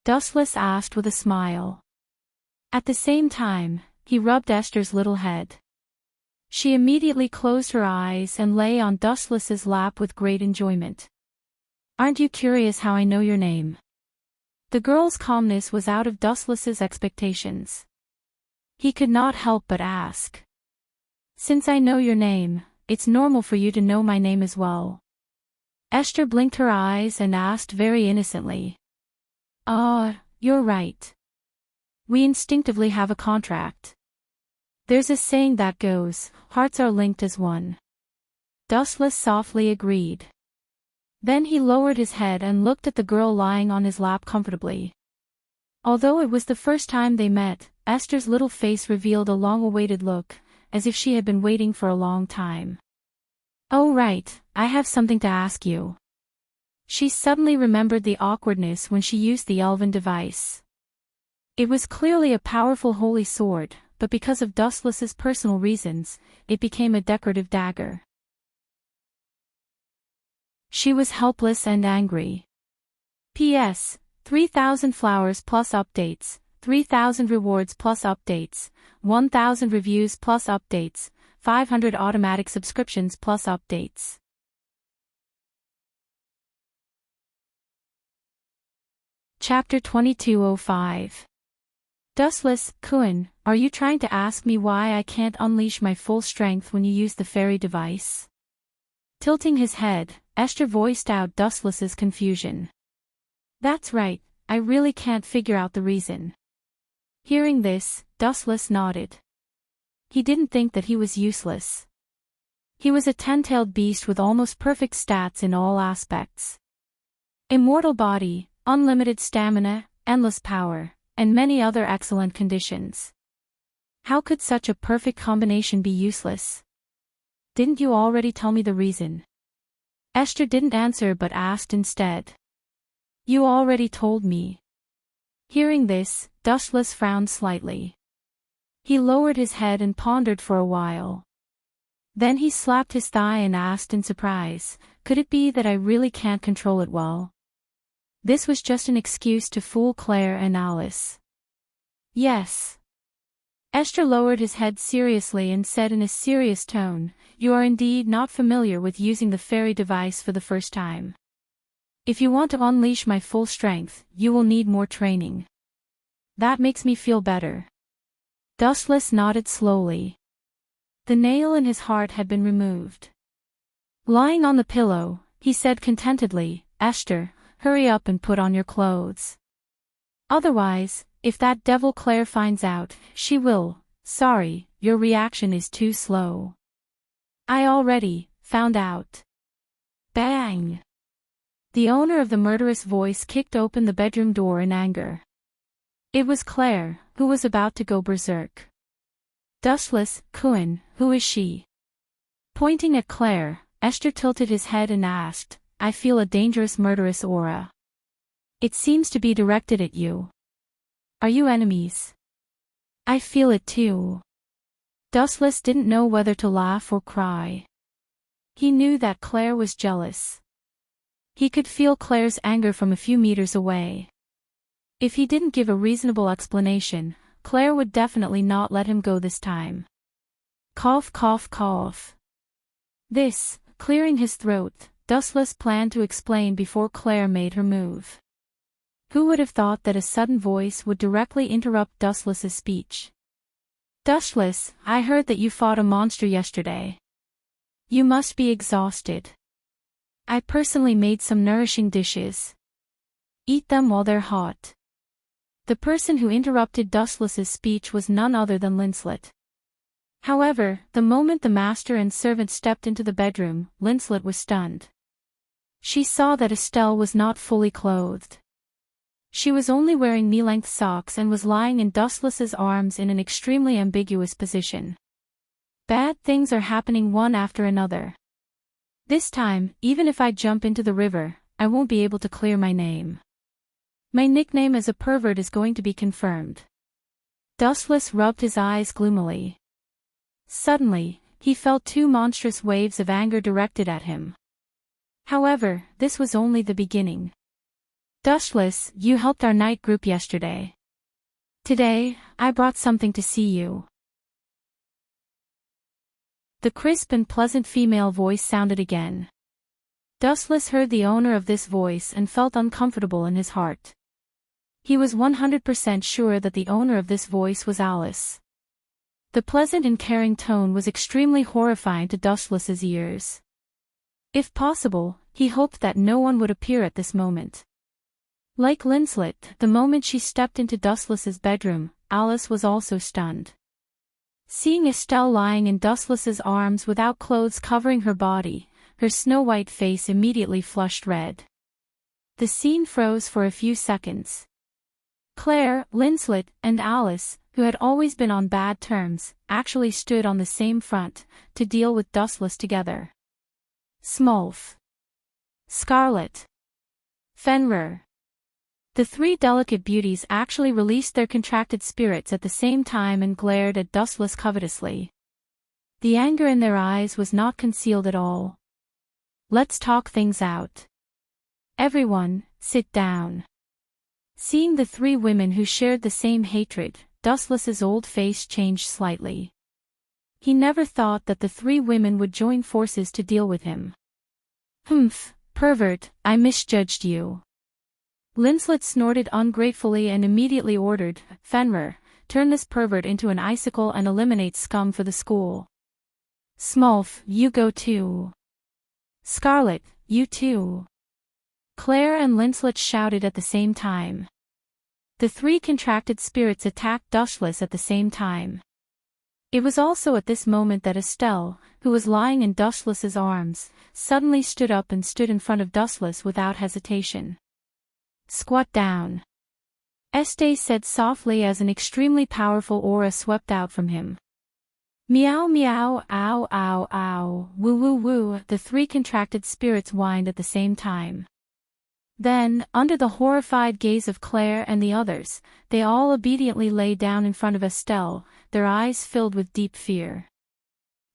Dustless asked with a smile. At the same time, he rubbed Esther's little head. She immediately closed her eyes and lay on Dustless's lap with great enjoyment. Aren't you curious how I know your name? The girl's calmness was out of Dustless's expectations. He could not help but ask. Since I know your name, it's normal for you to know my name as well. Esther blinked her eyes and asked very innocently. You're right. We instinctively have a contract. There's a saying that goes, hearts are linked as one. Dustless softly agreed. Then he lowered his head and looked at the girl lying on his lap comfortably. Although it was the first time they met, Esther's little face revealed a long-awaited look, as if she had been waiting for a long time. Oh right, I have something to ask you. She suddenly remembered the awkwardness when she used the elven device. It was clearly a powerful holy sword, but because of Dustless's personal reasons, it became a decorative dagger. She was helpless and angry. P.S. 3,000 flowers plus updates, 3,000 rewards plus updates, 1,000 reviews plus updates, 500 automatic subscriptions plus updates. Chapter 2205. Dustless, Kuan, are you trying to ask me why I can't unleash my full strength when you use the fairy device? Tilting his head, Esther voiced out Dustless's confusion. That's right, I really can't figure out the reason. Hearing this, Dustless nodded. He didn't think that he was useless. He was a 10-tailed beast with almost perfect stats in all aspects. Immortal body, unlimited stamina, endless power, and many other excellent conditions. How could such a perfect combination be useless? Didn't you already tell me the reason? Esther didn't answer but asked instead. You already told me. Hearing this, Dustless frowned slightly. He lowered his head and pondered for a while. Then he slapped his thigh and asked in surprise, could it be that I really can't control it well? This was just an excuse to fool Claire and Alice. Yes. Esther lowered his head seriously and said in a serious tone, you are indeed not familiar with using the fairy device for the first time. If you want to unleash my full strength, you will need more training. That makes me feel better. Dustless nodded slowly. The nail in his heart had been removed. Lying on the pillow, he said contentedly, Esther, hurry up and put on your clothes. Otherwise, if that devil Claire finds out, she will. Sorry, your reaction is too slow. I already found out. Bang! The owner of the murderous voice kicked open the bedroom door in anger. It was Claire, who was about to go berserk. Dustless, Kuan, who is she? Pointing at Claire, Esther tilted his head and asked, I feel a dangerous murderous aura. It seems to be directed at you. Are you enemies? I feel it too. Dustless didn't know whether to laugh or cry. He knew that Claire was jealous. He could feel Claire's anger from a few meters away. If he didn't give a reasonable explanation, Claire would definitely not let him go this time. Cough, cough, cough. This, clearing his throat, Dustless planned to explain before Claire made her move. Who would have thought that a sudden voice would directly interrupt Dustless's speech? Dustless, I heard that you fought a monster yesterday. You must be exhausted. I personally made some nourishing dishes. Eat them while they're hot. The person who interrupted Dustless's speech was none other than Linslet. However, the moment the master and servant stepped into the bedroom, Linslet was stunned. She saw that Estelle was not fully clothed. She was only wearing knee-length socks and was lying in Dustless's arms in an extremely ambiguous position. Bad things are happening one after another. This time, even if I jump into the river, I won't be able to clear my name. My nickname as a pervert is going to be confirmed. Dustless rubbed his eyes gloomily. Suddenly, he felt two monstrous waves of anger directed at him. However, this was only the beginning. Dustless, you helped our night group yesterday. Today, I brought something to see you. The crisp and pleasant female voice sounded again. Dustless heard the owner of this voice and felt uncomfortable in his heart. He was 100% sure that the owner of this voice was Alice. The pleasant and caring tone was extremely horrifying to Dustless's ears. If possible, he hoped that no one would appear at this moment. Like Linslet, the moment she stepped into Dustless's bedroom, Alice was also stunned. Seeing Estelle lying in Dustless's arms without clothes covering her body, her snow-white face immediately flushed red. The scene froze for a few seconds. Claire, Linslet, and Alice, who had always been on bad terms, actually stood on the same front, to deal with Dustless together. Smolf. Scarlet. Fenrir. The three delicate beauties actually released their contracted spirits at the same time and glared at Dustless covetously. The anger in their eyes was not concealed at all. Let's talk things out. Everyone, sit down. Seeing the three women who shared the same hatred, Dustless's old face changed slightly. He never thought that the three women would join forces to deal with him. Humph, pervert, I misjudged you. Linslet snorted ungratefully and immediately ordered, Fenrir, turn this pervert into an icicle and eliminate scum for the school. Smolf, you go too. Scarlet, you too. Claire and Linslet shouted at the same time. The three contracted spirits attacked Dustless at the same time. It was also at this moment that Estelle, who was lying in Dustless's arms, suddenly stood up and stood in front of Dustless without hesitation. Squat down. Este said softly as an extremely powerful aura swept out from him. Meow meow, ow ow ow, woo woo woo, the three contracted spirits whined at the same time. Then, under the horrified gaze of Claire and the others, they all obediently lay down in front of Estelle, their eyes filled with deep fear.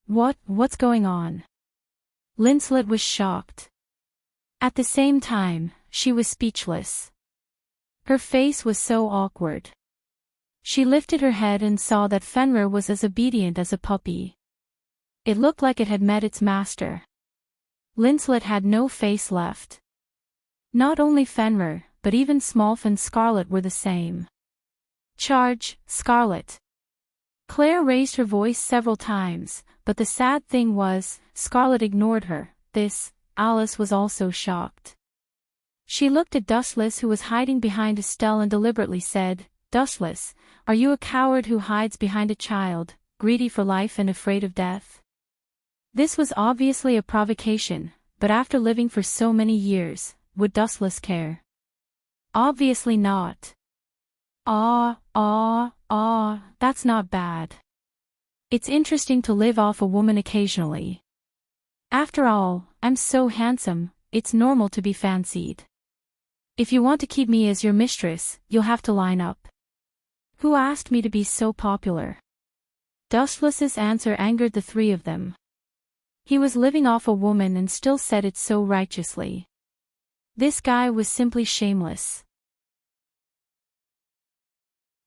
What's going on? Linslet was shocked. At the same time, she was speechless. Her face was so awkward. She lifted her head and saw that Fenrir was as obedient as a puppy. It looked like it had met its master. Linslet had no face left. Not only Fenrir, but even Smolf and Scarlet were the same. Charge, Scarlet. Claire raised her voice several times, but the sad thing was, Scarlet ignored her. Alice was also shocked. She looked at Dustless, who was hiding behind Estelle, and deliberately said, Dustless, are you a coward who hides behind a child, greedy for life and afraid of death? This was obviously a provocation, but after living for so many years, would Dustless care? Obviously not. That's not bad. It's interesting to live off a woman occasionally. After all, I'm so handsome, it's normal to be fancied. If you want to keep me as your mistress, you'll have to line up. Who asked me to be so popular? Dustless's answer angered the three of them. He was living off a woman and still said it so righteously. This guy was simply shameless.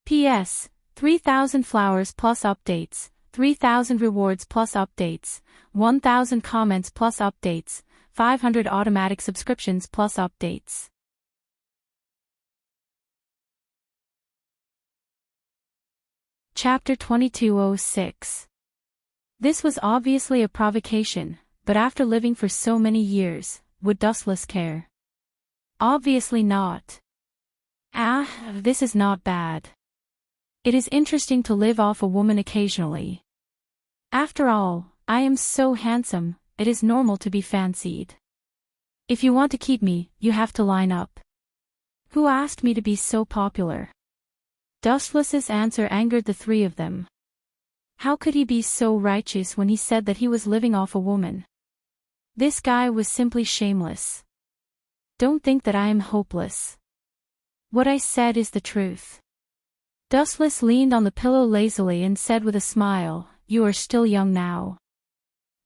P.S. 3,000 flowers plus updates, 3,000 rewards plus updates, 1,000 comments plus updates, 500 automatic subscriptions plus updates. Chapter 2206. This was obviously a provocation, but after living for so many years, would Dustless care? Obviously not. This is not bad. It is interesting to live off a woman occasionally. After all, I am so handsome, it is normal to be fancied. If you want to keep me, you have to line up. Who asked me to be so popular? Dustless's answer angered the three of them. How could he be so righteous when he said that he was living off a woman? This guy was simply shameless. Don't think that I am hopeless. What I said is the truth. Dustless leaned on the pillow lazily and said with a smile, You are still young now.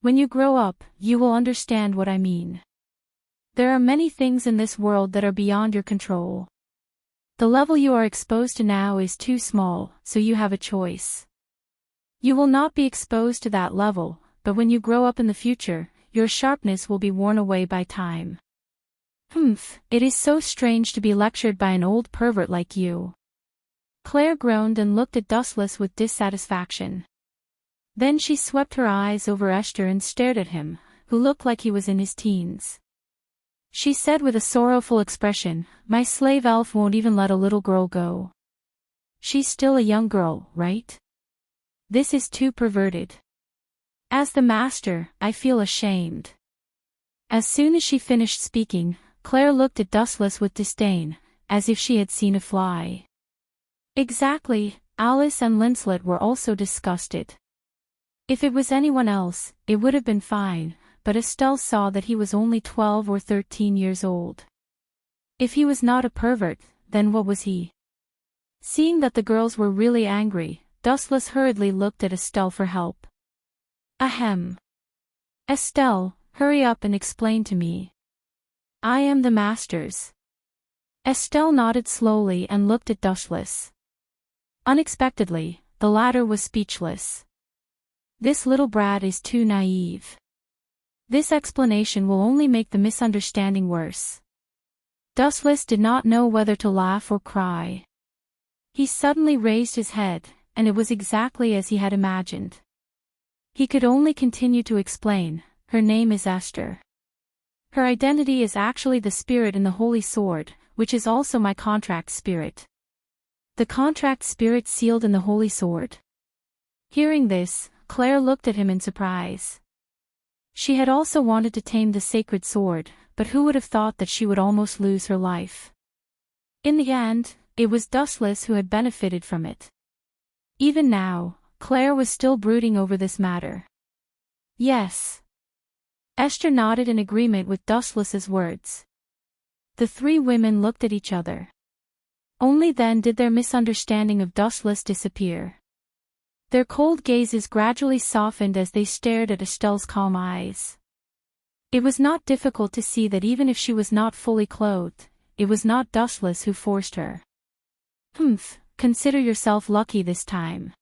When you grow up, you will understand what I mean. There are many things in this world that are beyond your control. The level you are exposed to now is too small, so you have a choice. You will not be exposed to that level, but when you grow up in the future, your sharpness will be worn away by time. It is so strange to be lectured by an old pervert like you. Claire groaned and looked at Dustless with dissatisfaction. Then she swept her eyes over Esther and stared at him, who looked like he was in his teens. She said with a sorrowful expression, My slave elf won't even let a little girl go. She's still a young girl, right? This is too perverted. As the master, I feel ashamed. As soon as she finished speaking, Claire looked at Dustless with disdain, as if she had seen a fly. Exactly, Alice and Linslet were also disgusted. If it was anyone else, it would have been fine, but Estelle saw that he was only 12 or 13 years old. If he was not a pervert, then what was he? Seeing that the girls were really angry, Dustless hurriedly looked at Estelle for help. Ahem. Estelle, Hurry up and explain to me. I am the master's. Estelle nodded slowly and looked at Dushless. Unexpectedly, the latter was speechless. This little brat is too naive. This explanation will only make the misunderstanding worse. Dustless did not know whether to laugh or cry. He suddenly raised his head, and it was exactly as he had imagined. He could only continue to explain, her name is Esther. Her identity is actually the spirit in the Holy Sword, which is also my contract spirit. The contract spirit sealed in the Holy Sword. Hearing this, Claire looked at him in surprise. She had also wanted to tame the sacred sword, but who would have thought that she would almost lose her life? In the end, it was Dustless who had benefited from it. Even now, Claire was still brooding over this matter. Yes. Esther nodded in agreement with Dustless's words. The three women looked at each other. Only then did their misunderstanding of Dustless disappear. Their cold gazes gradually softened as they stared at Estelle's calm eyes. It was not difficult to see that even if she was not fully clothed, it was not Dustless who forced her. Consider yourself lucky this time.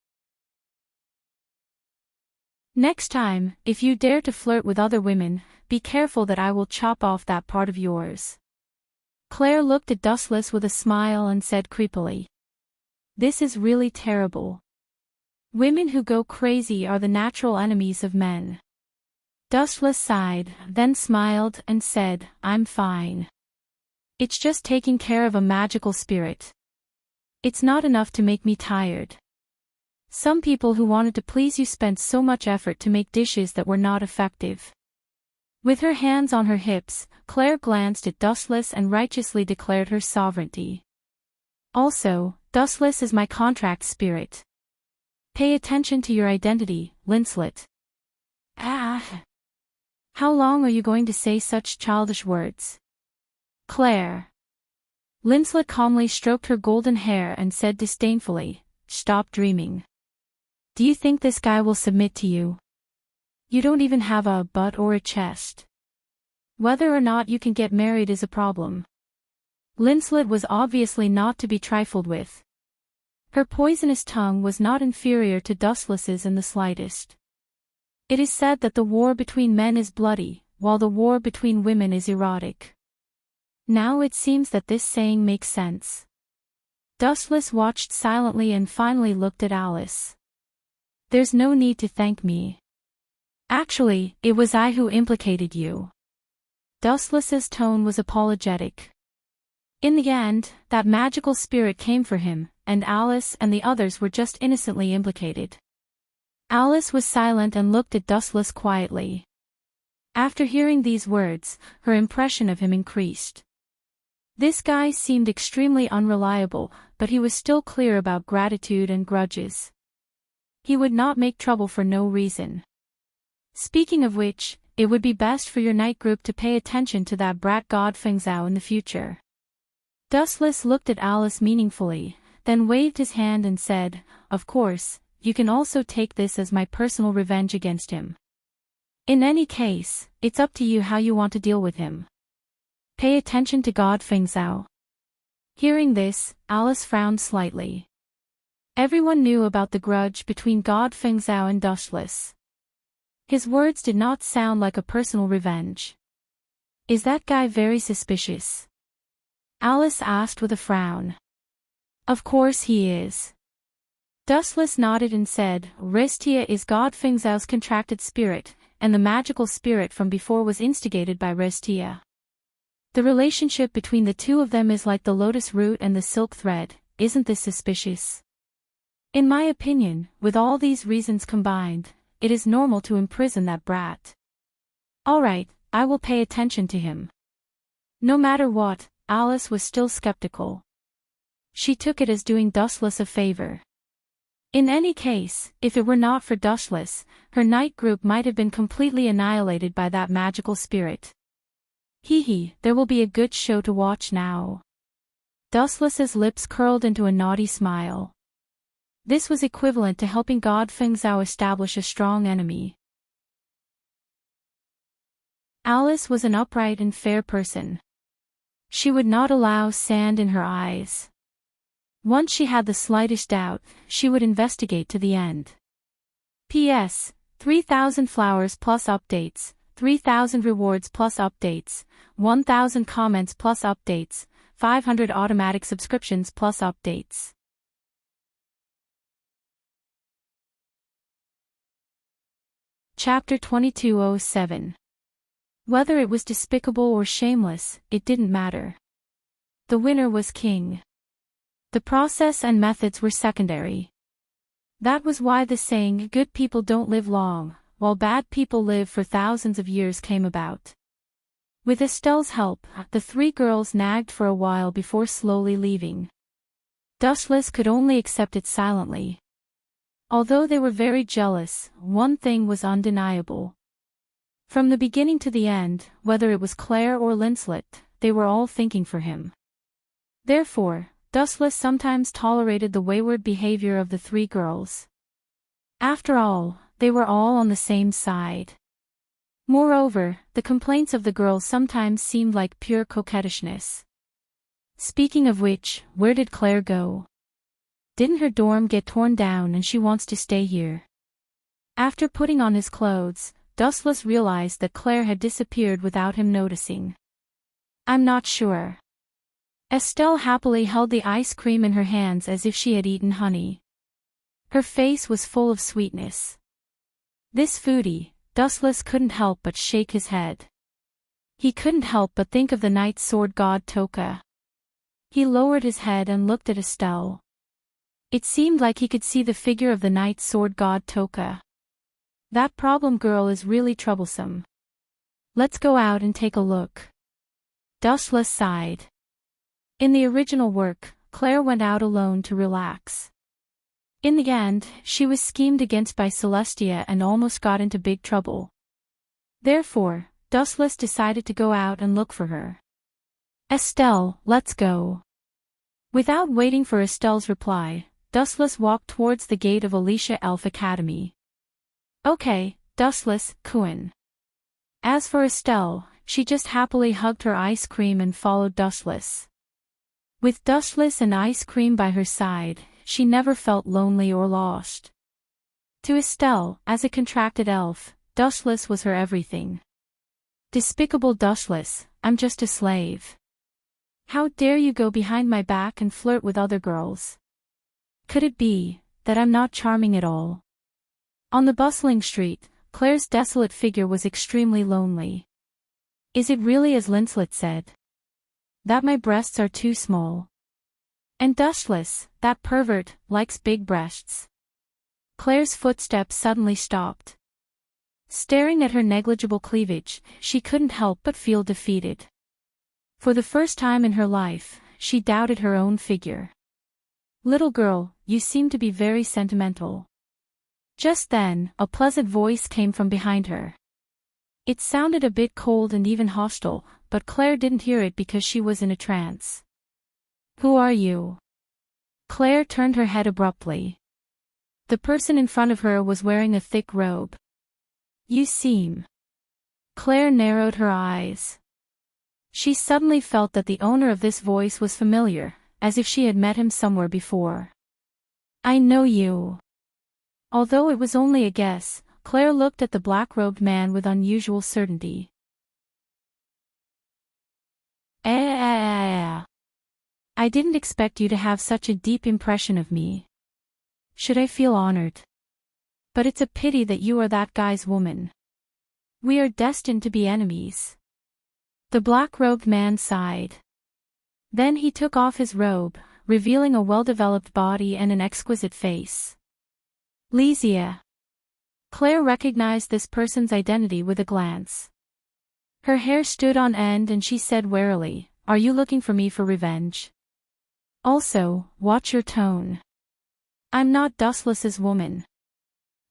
Next time, if you dare to flirt with other women, be careful that I will chop off that part of yours. Claire looked at Dustless with a smile and said creepily. This is really terrible. Women who go crazy are the natural enemies of men. Dustless sighed, then smiled and said, I'm fine. It's just taking care of a magical spirit. It's not enough to make me tired. Some people who wanted to please you spent so much effort to make dishes that were not effective. With her hands on her hips, Claire glanced at Dustless and righteously declared her sovereignty. Also, Dustless is my contract spirit. Pay attention to your identity, Linslet. How long are you going to say such childish words? Claire. Linslet calmly stroked her golden hair and said disdainfully, Stop dreaming. Do you think this guy will submit to you? You don't even have a butt or a chest. Whether or not you can get married is a problem. Linslet was obviously not to be trifled with. Her poisonous tongue was not inferior to Dustless's in the slightest. It is said that the war between men is bloody, while the war between women is erotic. Now it seems that this saying makes sense. Dustless watched silently and finally looked at Alice. There's no need to thank me. Actually, it was I who implicated you. Dustless's tone was apologetic. In the end, that magical spirit came for him, and Alice and the others were just innocently implicated. Alice was silent and looked at Dustless quietly. After hearing these words, her impression of him increased. This guy seemed extremely unreliable, but he was still clear about gratitude and grudges. He would not make trouble for no reason. Speaking of which, it would be best for your night group to pay attention to that brat god Fengzhao in the future. Dustless looked at Alice meaningfully, then waved his hand and said, Of course, you can also take this as my personal revenge against him. In any case, it's up to you how you want to deal with him. Pay attention to God Fengzhao. Hearing this, Alice frowned slightly. Everyone knew about the grudge between God Fengzhao and Dustless. His words did not sound like a personal revenge. Is that guy very suspicious? Alice asked with a frown. Of course he is. Dustless nodded and said, Restia is God Fengzhao's contracted spirit, and the magical spirit from before was instigated by Restia. The relationship between the two of them is like the lotus root and the silk thread. Isn't this suspicious? In my opinion, with all these reasons combined, it is normal to imprison that brat. Alright, I will pay attention to him. No matter what, Alice was still skeptical. She took it as doing Dustless a favor. In any case, if it were not for Dustless, her night group might have been completely annihilated by that magical spirit. There will be a good show to watch now. Dustless's lips curled into a naughty smile. This was equivalent to helping God Fengzhao establish a strong enemy. Alice was an upright and fair person. She would not allow sand in her eyes. Once she had the slightest doubt, she would investigate to the end. P.S. 3,000 flowers plus updates, 3,000 rewards plus updates, 1,000 comments plus updates, 500 automatic subscriptions plus updates. Chapter 2207. Whether it was despicable or shameless, it didn't matter. The winner was king. The process and methods were secondary. That was why the saying, "good people don't live long, while bad people live for thousands of years" came about. With Estelle's help, the three girls nagged for a while before slowly leaving. Dustless could only accept it silently. Although they were very jealous, one thing was undeniable. From the beginning to the end, whether it was Claire or Lincelet, they were all thinking for him. Therefore, Dustless sometimes tolerated the wayward behavior of the three girls. After all, they were all on the same side. Moreover, the complaints of the girls sometimes seemed like pure coquettishness. Speaking of which, where did Claire go? Didn't her dorm get torn down and she wants to stay here? After putting on his clothes, Dustless realized that Claire had disappeared without him noticing. I'm not sure. Estelle happily held the ice cream in her hands as if she had eaten honey. Her face was full of sweetness. This foodie, Dustless couldn't help but shake his head. He couldn't help but think of the night sword god Toka. He lowered his head and looked at Estelle. It seemed like he could see the figure of the night sword god Toka. That problem girl is really troublesome. Let's go out and take a look. Dustless sighed. In the original work, Claire went out alone to relax. In the end, she was schemed against by Celestia and almost got into big trouble. Therefore, Dustless decided to go out and look for her. Estelle, let's go. Without waiting for Estelle's reply, Dustless walked towards the gate of Alicia Elf Academy. Okay, Dustless, Kuin. As for Estelle, she just happily hugged her ice cream and followed Dustless. With Dustless and ice cream by her side, she never felt lonely or lost. To Estelle, as a contracted elf, Dustless was her everything. Despicable Dustless, I'm just a slave. How dare you go behind my back and flirt with other girls? Could it be that I'm not charming at all? On the bustling street, Claire's desolate figure was extremely lonely. Is it really as Lincelet said? That my breasts are too small? And Dustless, that pervert, likes big breasts. Claire's footsteps suddenly stopped. Staring at her negligible cleavage, she couldn't help but feel defeated. For the first time in her life, she doubted her own figure. Little girl, you seem to be very sentimental. Just then, a pleasant voice came from behind her. It sounded a bit cold and even hostile, but Claire didn't hear it because she was in a trance. Who are you? Claire turned her head abruptly. The person in front of her was wearing a thick robe. You seem. Claire narrowed her eyes. She suddenly felt that the owner of this voice was familiar, as if she had met him somewhere before. I know you. Although it was only a guess, Claire looked at the black-robed man with unusual certainty. I didn't expect you to have such a deep impression of me. Should I feel honored? But it's a pity that you are that guy's woman. We are destined to be enemies. The black-robed man sighed. Then he took off his robe, revealing a well-developed body and an exquisite face. Lysia. Claire recognized this person's identity with a glance. Her hair stood on end and she said warily, Are you looking for me for revenge? Also, watch your tone. I'm not Dustless's woman.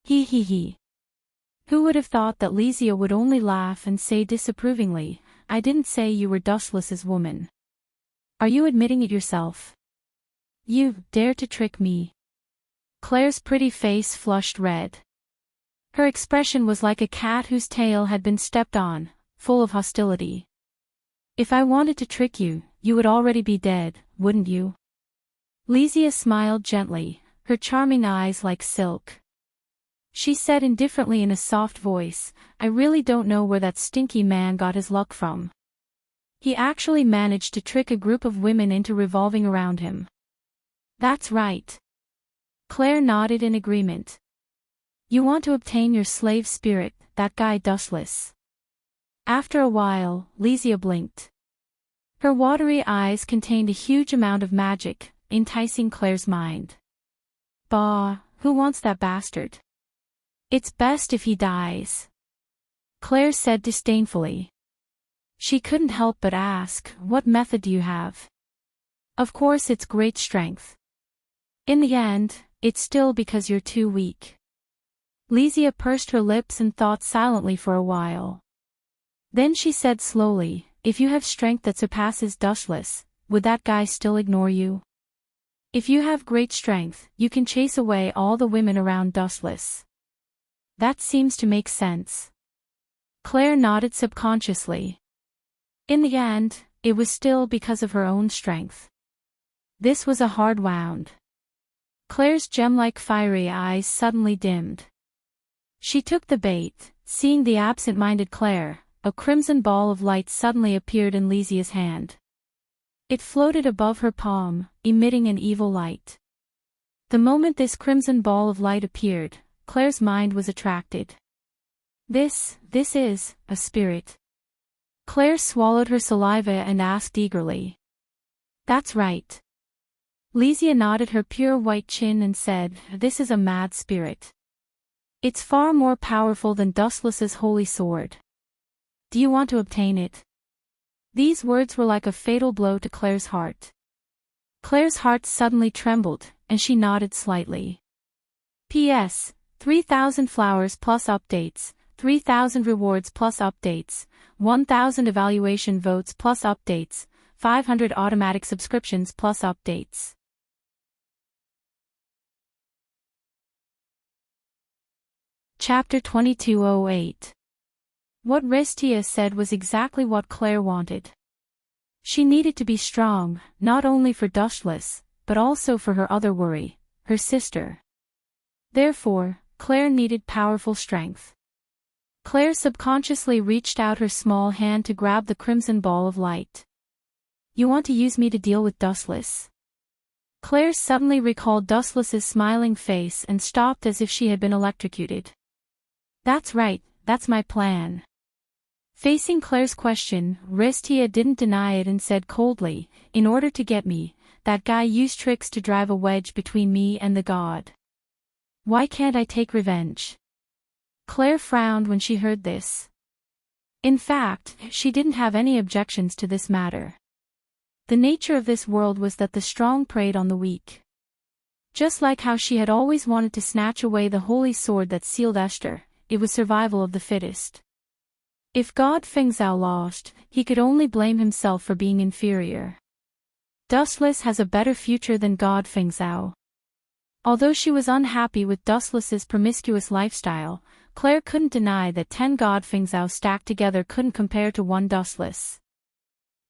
He. Who would have thought that Lysia would only laugh and say disapprovingly, I didn't say you were Dustless's woman. Are you admitting it yourself? You dare to trick me? Claire's pretty face flushed red. Her expression was like a cat whose tail had been stepped on, full of hostility. If I wanted to trick you, you would already be dead, wouldn't you? Lysia smiled gently, her charming eyes like silk. She said indifferently in a soft voice, I really don't know where that stinky man got his luck from. He actually managed to trick a group of women into revolving around him. That's right. Claire nodded in agreement. You want to obtain your slave spirit, that guy dustless. After a while, Lysia blinked. Her watery eyes contained a huge amount of magic, enticing Claire's mind. Bah, who wants that bastard? It's best if he dies. Claire said disdainfully. She couldn't help but ask, what method do you have? Of course it's great strength. In the end, it's still because you're too weak. Lysia pursed her lips and thought silently for a while. Then she said slowly, if you have strength that surpasses dustless, would that guy still ignore you? If you have great strength, you can chase away all the women around dustless. That seems to make sense. Claire nodded subconsciously. In the end, it was still because of her own strength. This was a hard wound. Claire's gem-like fiery eyes suddenly dimmed. She took the bait, seeing the absent-minded Claire, a crimson ball of light suddenly appeared in Lysia's hand. It floated above her palm, emitting an evil light. The moment this crimson ball of light appeared, Claire's mind was attracted. This is a spirit. Claire swallowed her saliva and asked eagerly. That's right. Lysia nodded her pure white chin and said, this is a mad spirit. It's far more powerful than Dustless's holy sword. Do you want to obtain it? These words were like a fatal blow to Claire's heart. Claire's heart suddenly trembled, and she nodded slightly. P.S. 3,000 flowers plus updates, 3,000 rewards plus updates, 1,000 evaluation votes plus updates, 500 automatic subscriptions plus updates. Chapter 2208. What Restia said was exactly what Claire wanted. She needed to be strong, not only for Dustless, but also for her other worry, her sister. Therefore, Claire needed powerful strength. Claire subconsciously reached out her small hand to grab the crimson ball of light. You want to use me to deal with Dustless? Claire suddenly recalled Dustless's smiling face and stopped as if she had been electrocuted. That's right, that's my plan. Facing Claire's question, Restia didn't deny it and said coldly, in order to get me, that guy used tricks to drive a wedge between me and the god. Why can't I take revenge? Claire frowned when she heard this. In fact, she didn't have any objections to this matter. The nature of this world was that the strong preyed on the weak. Just like how she had always wanted to snatch away the holy sword that sealed Esther, it was survival of the fittest. If God Fengzhou lost, he could only blame himself for being inferior. Dustless has a better future than God Fengzhou. Although she was unhappy with Dustless's promiscuous lifestyle, Claire couldn't deny that 10 God Fengzhou stacked together couldn't compare to one Dustless.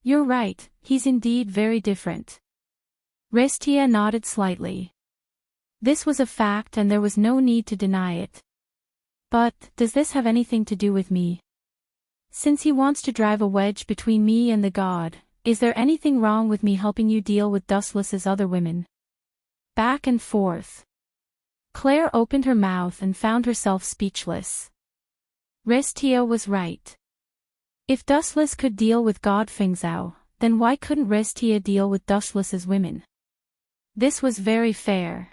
You're right, he's indeed very different. Restia nodded slightly. This was a fact and there was no need to deny it. But, does this have anything to do with me? Since he wants to drive a wedge between me and the god, is there anything wrong with me helping you deal with Dustless's other women? Back and forth. Claire opened her mouth and found herself speechless. Restia was right. If Dustless could deal with God Fengzhou, then why couldn't Restia deal with Dustless's women? This was very fair.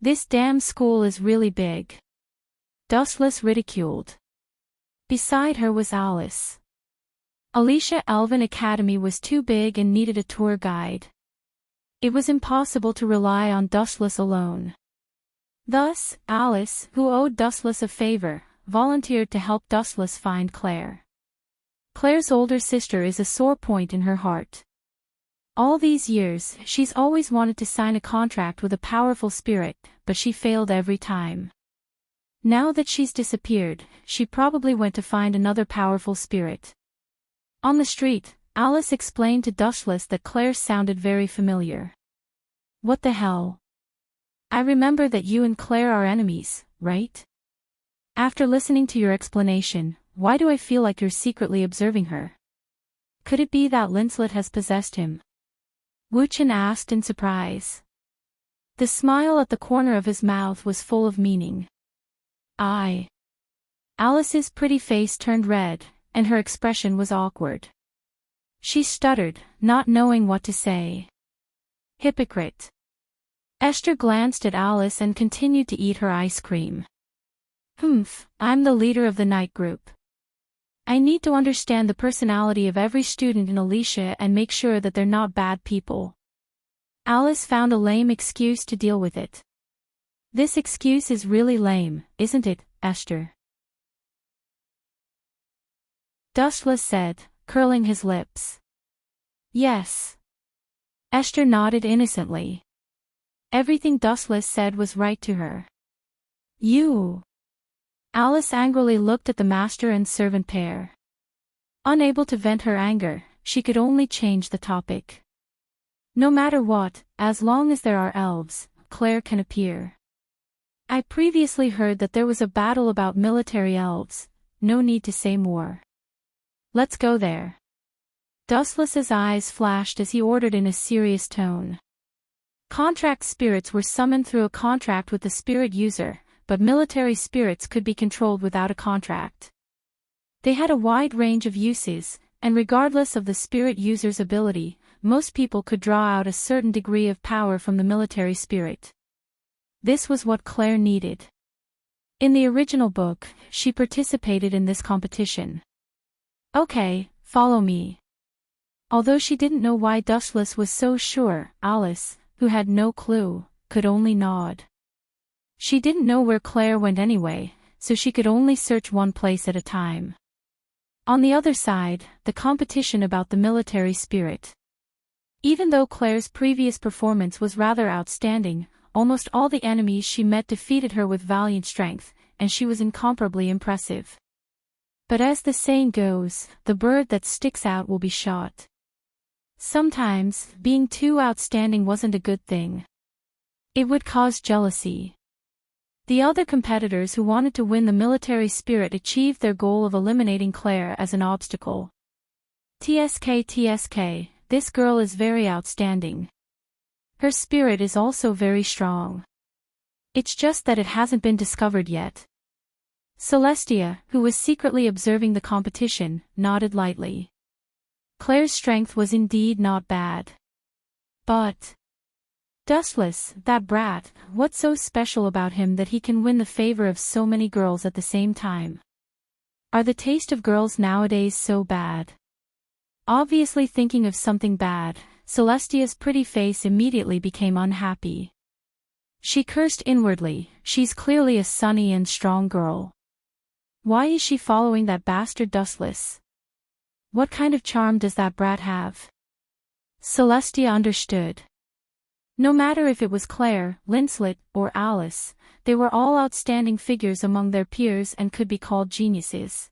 This damn school is really big. Dustless ridiculed. Beside her was Alice. Alicia Elven Academy was too big and needed a tour guide. It was impossible to rely on Dustless alone. Thus, Alice, who owed Dustless a favor, volunteered to help Dustless find Claire. Claire's older sister is a sore point in her heart. All these years, she's always wanted to sign a contract with a powerful spirit, but she failed every time. Now that she's disappeared, she probably went to find another powerful spirit. On the street, Alice explained to Dustless that Claire sounded very familiar. What the hell? I remember that you and Claire are enemies, right? After listening to your explanation, why do I feel like you're secretly observing her? Could it be that Linslet has possessed him? Wu Chen asked in surprise. The smile at the corner of his mouth was full of meaning. Alice's pretty face turned red, and her expression was awkward. She stuttered, not knowing what to say. Hypocrite. Esther glanced at Alice and continued to eat her ice cream. I'm the leader of the night group. I need to understand the personality of every student in Alicia and make sure that they're not bad people. Alice found a lame excuse to deal with it. This excuse is really lame, isn't it, Esther? Dustless said, curling his lips. Yes. Esther nodded innocently. Everything Dustless said was right to her. You. Alice angrily looked at the master and servant pair. Unable to vent her anger, she could only change the topic. No matter what, as long as there are elves, Claire can appear. I previously heard that there was a battle about military elves, no need to say more. Let's go there. Dustless's eyes flashed as he ordered in a serious tone. Contract spirits were summoned through a contract with the spirit user, but military spirits could be controlled without a contract. They had a wide range of uses, and regardless of the spirit user's ability, most people could draw out a certain degree of power from the military spirit. This was what Claire needed. In the original book, she participated in this competition. Okay, follow me. Although she didn't know why Dustless was so sure, Alice, who had no clue, could only nod. She didn't know where Claire went anyway, so she could only search one place at a time. On the other side, the competition about the military spirit. Even though Claire's previous performance was rather outstanding, almost all the enemies she met defeated her with valiant strength, and she was incomparably impressive. But as the saying goes, the bird that sticks out will be shot. Sometimes, being too outstanding wasn't a good thing. It would cause jealousy. The other competitors who wanted to win the military spirit achieved their goal of eliminating Claire as an obstacle. TSK, this girl is very outstanding. Her spirit is also very strong. It's just that it hasn't been discovered yet. Celestia, who was secretly observing the competition, nodded lightly. Claire's strength was indeed not bad. But Dustless, that brat, what's so special about him that he can win the favor of so many girls at the same time? Are the taste of girls nowadays so bad? Obviously thinking of something bad, Celestia's pretty face immediately became unhappy. She cursed inwardly, she's clearly a sunny and strong girl. Why is she following that bastard Dustless? What kind of charm does that brat have? Celestia understood. No matter if it was Claire, Linslet, or Alice, they were all outstanding figures among their peers and could be called geniuses.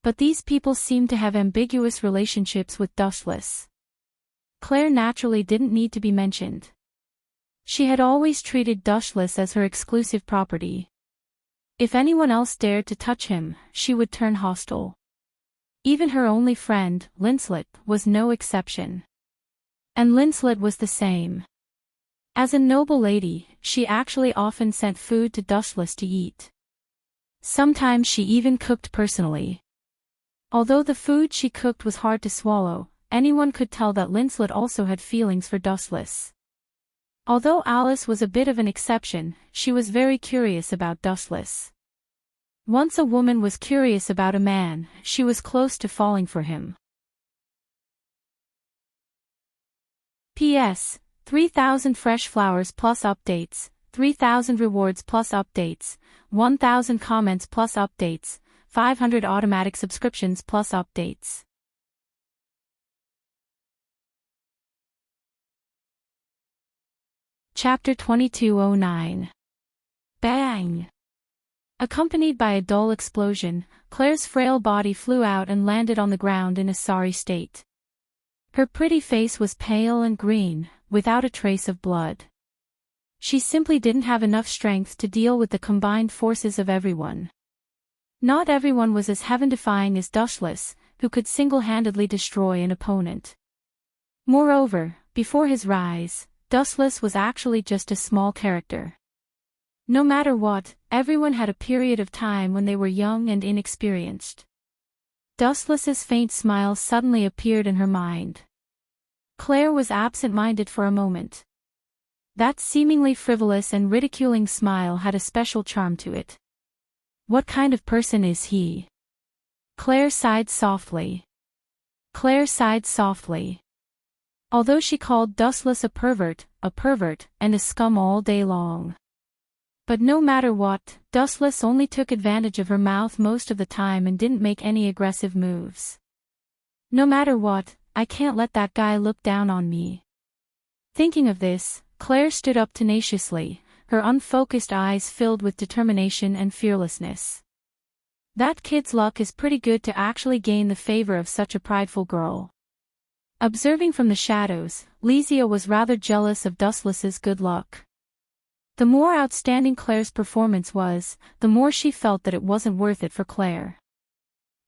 But these people seemed to have ambiguous relationships with Dustless. Claire naturally didn't need to be mentioned. She had always treated Dustless as her exclusive property. If anyone else dared to touch him, she would turn hostile. Even her only friend, Linslet, was no exception. And Linslet was the same. As a noble lady, she actually often sent food to Dustless to eat. Sometimes she even cooked personally. Although the food she cooked was hard to swallow, anyone could tell that Linslet also had feelings for Dustless. Although Alice was a bit of an exception, she was very curious about Dustless. Once a woman was curious about a man, she was close to falling for him. P.S. 3,000 fresh flowers plus updates, 3,000 rewards plus updates, 1,000 comments plus updates, 500 automatic subscriptions plus updates. Chapter 2209. Bang! Accompanied by a dull explosion, Claire's frail body flew out and landed on the ground in a sorry state. Her pretty face was pale and green, without a trace of blood. She simply didn't have enough strength to deal with the combined forces of everyone. Not everyone was as heaven-defying as Dushless, who could single-handedly destroy an opponent. Moreover, before his rise, Dustless was actually just a small character. No matter what, everyone had a period of time when they were young and inexperienced. Dustless's faint smile suddenly appeared in her mind. Claire was absent-minded for a moment. That seemingly frivolous and ridiculing smile had a special charm to it. What kind of person is he? Claire sighed softly. Although she called Dustless a pervert, and a scum all day long. But no matter what, Dustless only took advantage of her mouth most of the time and didn't make any aggressive moves. No matter what, I can't let that guy look down on me. Thinking of this, Claire stood up tenaciously, her unfocused eyes filled with determination and fearlessness. That kid's luck is pretty good to actually gain the favor of such a prideful girl. Observing from the shadows, Lysia was rather jealous of Dustless's good luck. The more outstanding Claire's performance was, the more she felt that it wasn't worth it for Claire.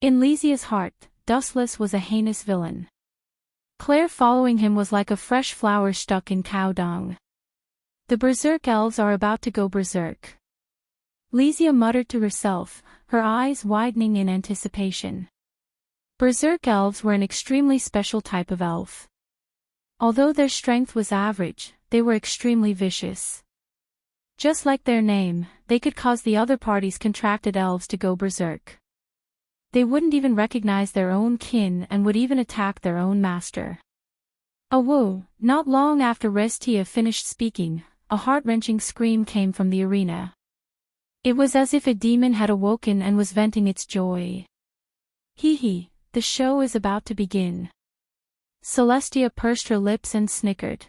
In Lysia's heart, Dustless was a heinous villain. Claire following him was like a fresh flower stuck in cow dung. The berserk elves are about to go berserk. Lysia muttered to herself, her eyes widening in anticipation. Berserk elves were an extremely special type of elf. Although their strength was average, they were extremely vicious. Just like their name, they could cause the other party's contracted elves to go berserk. They wouldn't even recognize their own kin and would even attack their own master. Whoa! Not long after Restia finished speaking, a heart-wrenching scream came from the arena. It was as if a demon had awoken and was venting its joy. Hee, the show is about to begin. Celestia pursed her lips and snickered.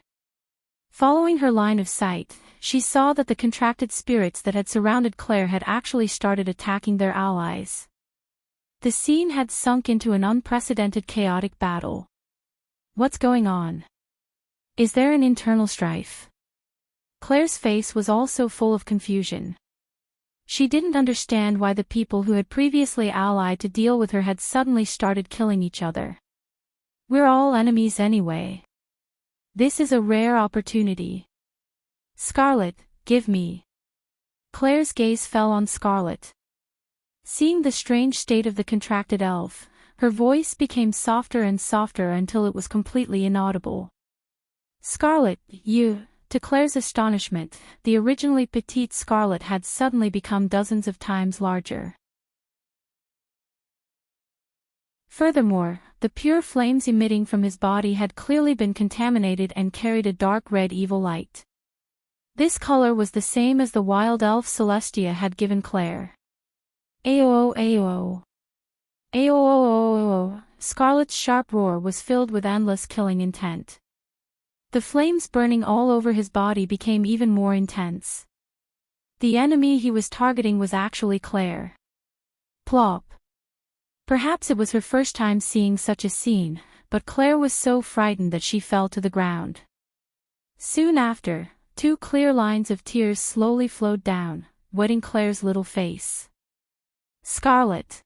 Following her line of sight, she saw that the contracted spirits that had surrounded Claire had actually started attacking their allies. The scene had sunk into an unprecedented chaotic battle. What's going on? Is there an internal strife? Claire's face was also full of confusion. She didn't understand why the people who had previously allied to deal with her had suddenly started killing each other. We're all enemies anyway. This is a rare opportunity. Scarlet, give me. Claire's gaze fell on Scarlet. Seeing the strange state of the contracted elf, her voice became softer and softer until it was completely inaudible. Scarlet, you... To Claire's astonishment, the originally petite Scarlet had suddenly become dozens of times larger. Furthermore, the pure flames emitting from his body had clearly been contaminated and carried a dark red evil light. This color was the same as the wild elf Celestia had given Claire. Aoo. Scarlet's sharp roar was filled with endless killing intent. The flames burning all over his body became even more intense. The enemy he was targeting was actually Claire. Plop. Perhaps it was her first time seeing such a scene, but Claire was so frightened that she fell to the ground. Soon after, 2 clear lines of tears slowly flowed down, wetting Claire's little face. Scarlet.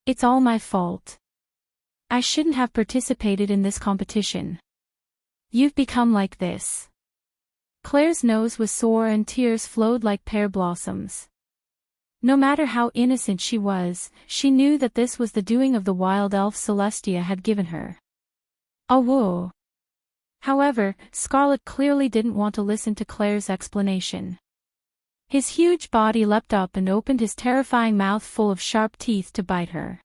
It's all my fault. I shouldn't have participated in this competition. You've become like this. Claire's nose was sore and tears flowed like pear blossoms. No matter how innocent she was, she knew that this was the doing of the wild elf Celestia had given her. Whoa. However, Scarlet clearly didn't want to listen to Claire's explanation. His huge body leapt up and opened his terrifying mouth full of sharp teeth to bite her.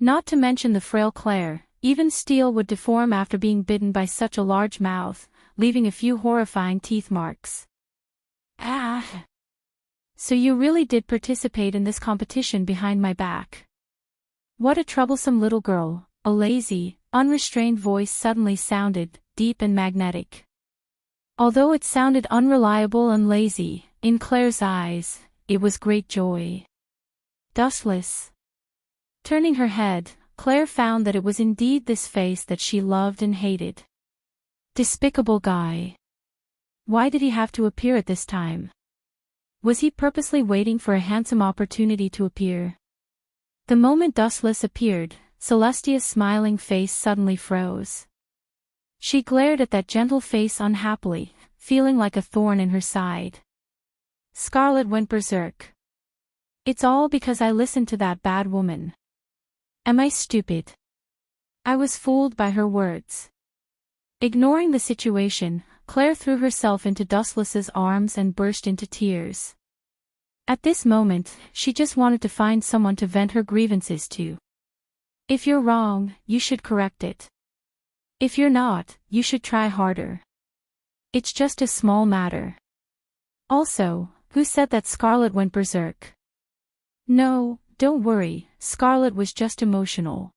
Not to mention the frail Claire, even steel would deform after being bitten by such a large mouth, leaving a few horrifying teeth marks. Ah! So you really did participate in this competition behind my back. What a troublesome little girl, a lazy, unrestrained voice suddenly sounded, deep and magnetic. Although it sounded unreliable and lazy, in Claire's eyes, it was great joy. Dustless. Turning her head, Claire found that it was indeed this face that she loved and hated. Despicable guy. Why did he have to appear at this time? Was he purposely waiting for a handsome opportunity to appear? The moment Dustless appeared, Celestia's smiling face suddenly froze. She glared at that gentle face unhappily, feeling like a thorn in her side. Scarlet went berserk. It's all because I listened to that bad woman. Am I stupid? I was fooled by her words. Ignoring the situation, Claire threw herself into Dustless's arms and burst into tears. At this moment, she just wanted to find someone to vent her grievances to. If you're wrong, you should correct it. If you're not, you should try harder. It's just a small matter. Also, who said that Scarlet went berserk? No, don't worry, Scarlet was just emotional.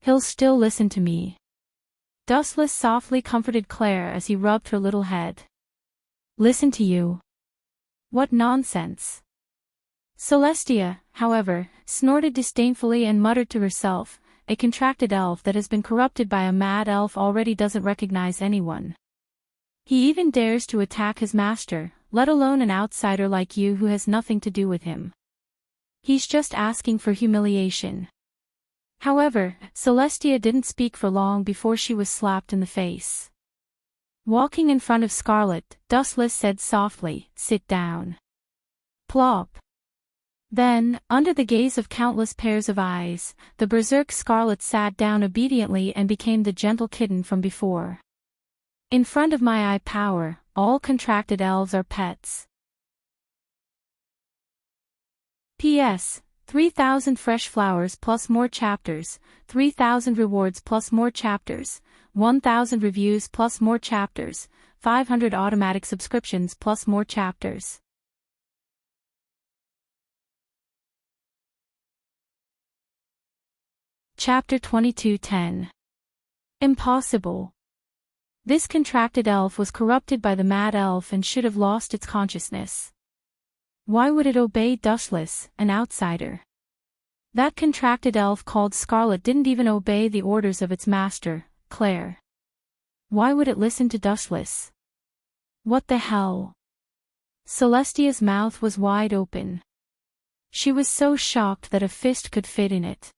He'll still listen to me. Dustless softly comforted Claire as he rubbed her little head. Listen to you? What nonsense. Celestia, however, snorted disdainfully and muttered to herself, a contracted elf that has been corrupted by a mad elf already doesn't recognize anyone. He even dares to attack his master, let alone an outsider like you who has nothing to do with him. He's just asking for humiliation. However, Celestia didn't speak for long before she was slapped in the face. Walking in front of Scarlet, Dustless said softly, "Sit down." Plop. Then, under the gaze of countless pairs of eyes, the berserk Scarlet sat down obediently and became the gentle kitten from before. In front of my eye power, all contracted elves are pets. P.S. 3,000 fresh flowers plus more chapters, 3,000 rewards plus more chapters, 1,000 reviews plus more chapters, 500 automatic subscriptions plus more chapters. Chapter 22:10. Impossible. This contracted elf was corrupted by the mad elf and should have lost its consciousness. Why would it obey Dustless, an outsider? That contracted elf called Scarlet didn't even obey the orders of its master, Claire. Why would it listen to Dustless? What the hell? Celestia's mouth was wide open. She was so shocked that a fist could fit in it.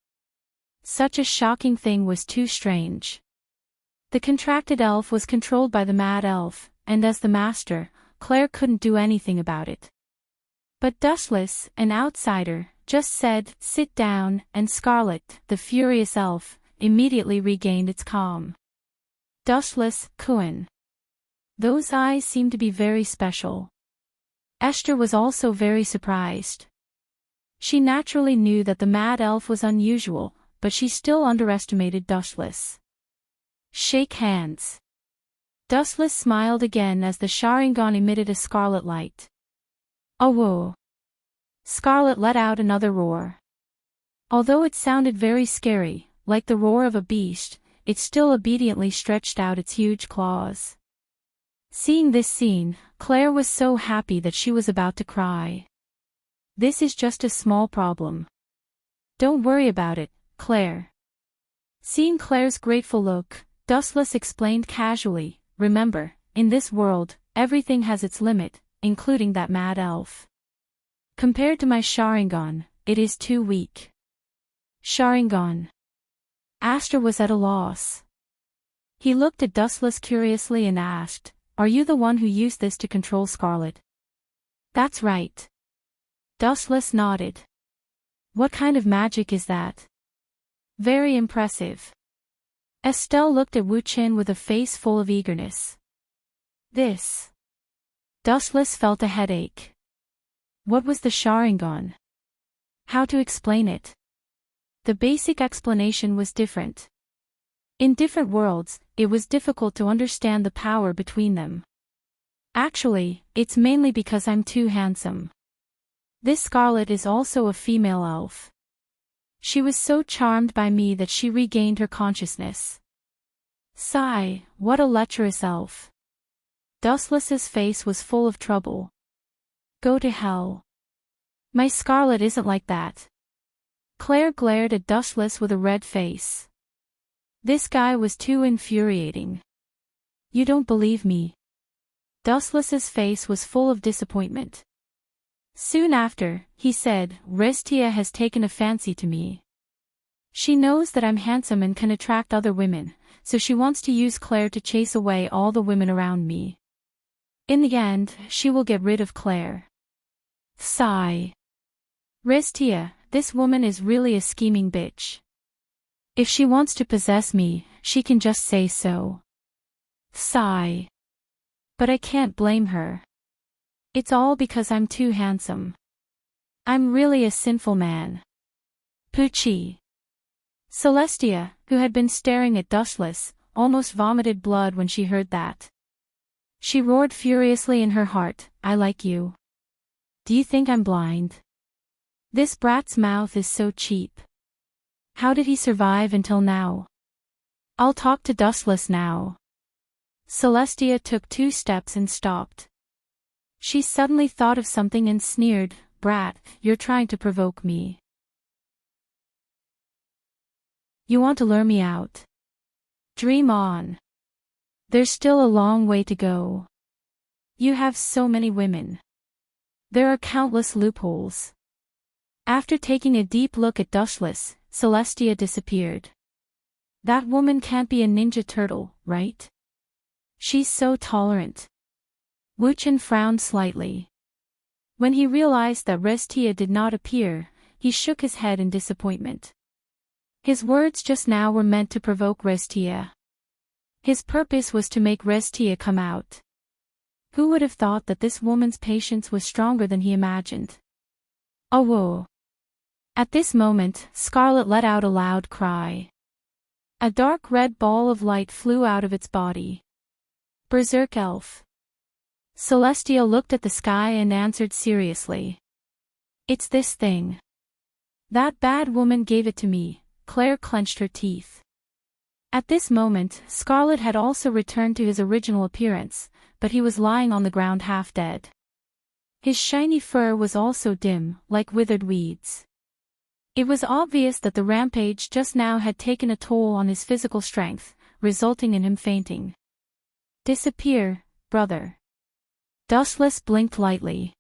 Such a shocking thing was too strange. The contracted elf was controlled by the mad elf, and as the master, Claire couldn't do anything about it. But Dustless, an outsider, just said, "Sit down," and Scarlet, the furious elf, immediately regained its calm. Dustless, Kuan. Those eyes seemed to be very special. Esther was also very surprised. She naturally knew that the mad elf was unusual, but she still underestimated Dustless. Shake hands. Dustless smiled again as the Sharingan emitted a scarlet light. Oh whoa. Scarlet let out another roar. Although it sounded very scary, like the roar of a beast, it still obediently stretched out its huge claws. Seeing this scene, Claire was so happy that she was about to cry. This is just a small problem. Don't worry about it, Claire. Seeing Claire's grateful look, Dustless explained casually, "Remember, in this world, everything has its limit, including that mad elf. Compared to my Sharingan, it is too weak." Sharingan. Aster was at a loss. He looked at Dustless curiously and asked, "Are you the one who used this to control Scarlet?" "That's right." Dustless nodded. "What kind of magic is that?" "Very impressive." Estelle looked at Wu Qin with a face full of eagerness. "This." Dustless felt a headache. What was the Sharingan? How to explain it? The basic explanation was different. In different worlds, it was difficult to understand the power between them. Actually, it's mainly because I'm too handsome. This Scarlet is also a female elf. She was so charmed by me that she regained her consciousness. Sigh, what a lecherous elf. Dustless's face was full of trouble. Go to hell. My Scarlet isn't like that. Claire glared at Dustless with a red face. This guy was too infuriating. You don't believe me. Dustless's face was full of disappointment. Soon after, he said, Restia has taken a fancy to me. She knows that I'm handsome and can attract other women, so she wants to use Claire to chase away all the women around me. In the end, she will get rid of Claire. Sigh. Restia, this woman is really a scheming bitch. If she wants to possess me, she can just say so. Sigh. But I can't blame her. It's all because I'm too handsome. I'm really a sinful man. Poochie. Celestia, who had been staring at Dustless, almost vomited blood when she heard that. She roared furiously in her heart, I like you. Do you think I'm blind? This brat's mouth is so cheap. How did he survive until now? I'll talk to Dustless now. Celestia took 2 steps and stopped. She suddenly thought of something and sneered, Brat, you're trying to provoke me. You want to lure me out? Dream on. There's still a long way to go. You have so many women. There are countless loopholes. After taking a deep look at Dustless, Celestia disappeared. That woman can't be a ninja turtle, right? She's so tolerant. Wuchen frowned slightly. When he realized that Restia did not appear, he shook his head in disappointment. His words just now were meant to provoke Restia. His purpose was to make Restia come out. Who would have thought that this woman's patience was stronger than he imagined? Oh whoa. At this moment, Scarlet let out a loud cry. A dark red ball of light flew out of its body. Berserk elf. Celestia looked at the sky and answered seriously. It's this thing. That bad woman gave it to me. Claire clenched her teeth. At this moment, Scarlet had also returned to his original appearance, but he was lying on the ground half dead. His shiny fur was also dim, like withered weeds. It was obvious that the rampage just now had taken a toll on his physical strength, resulting in him fainting. Disappear, brother. Dustless blinked lightly.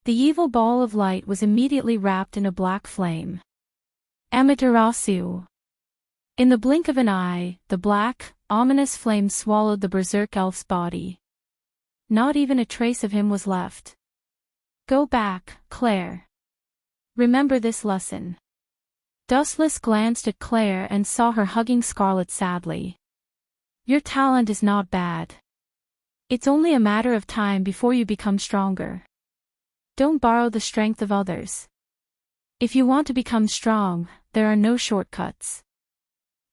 The evil ball of light was immediately wrapped in a black flame. Amaterasu. In the blink of an eye, the black, ominous flame swallowed the berserk elf's body. Not even a trace of him was left. Go back, Claire. Remember this lesson. Dustless glanced at Claire and saw her hugging Scarlet sadly. Your talent is not bad. It's only a matter of time before you become stronger. Don't borrow the strength of others. If you want to become strong, there are no shortcuts.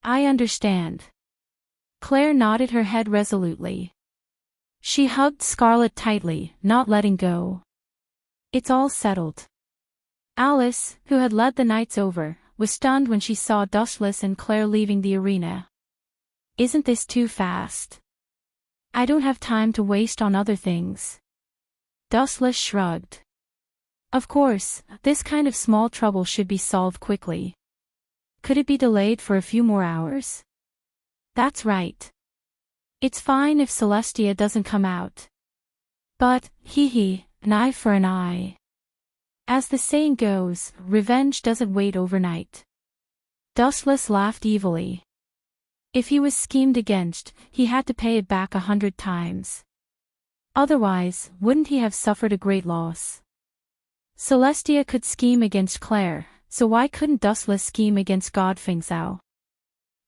I understand. Claire nodded her head resolutely. She hugged Scarlet tightly, not letting go. It's all settled. Alice, who had led the knights over, was stunned when she saw Dustless and Claire leaving the arena. Isn't this too fast? I don't have time to waste on other things. Dustless shrugged. Of course, this kind of small trouble should be solved quickly. Could it be delayed for a few more hours? That's right. It's fine if Celestia doesn't come out. But, an eye for an eye. As the saying goes, revenge doesn't wait overnight. Dustless laughed evilly. If he was schemed against, he had to pay it back 100 times. Otherwise, wouldn't he have suffered a great loss? Celestia could scheme against Claire, so why couldn't Dustless scheme against Godfengzhao?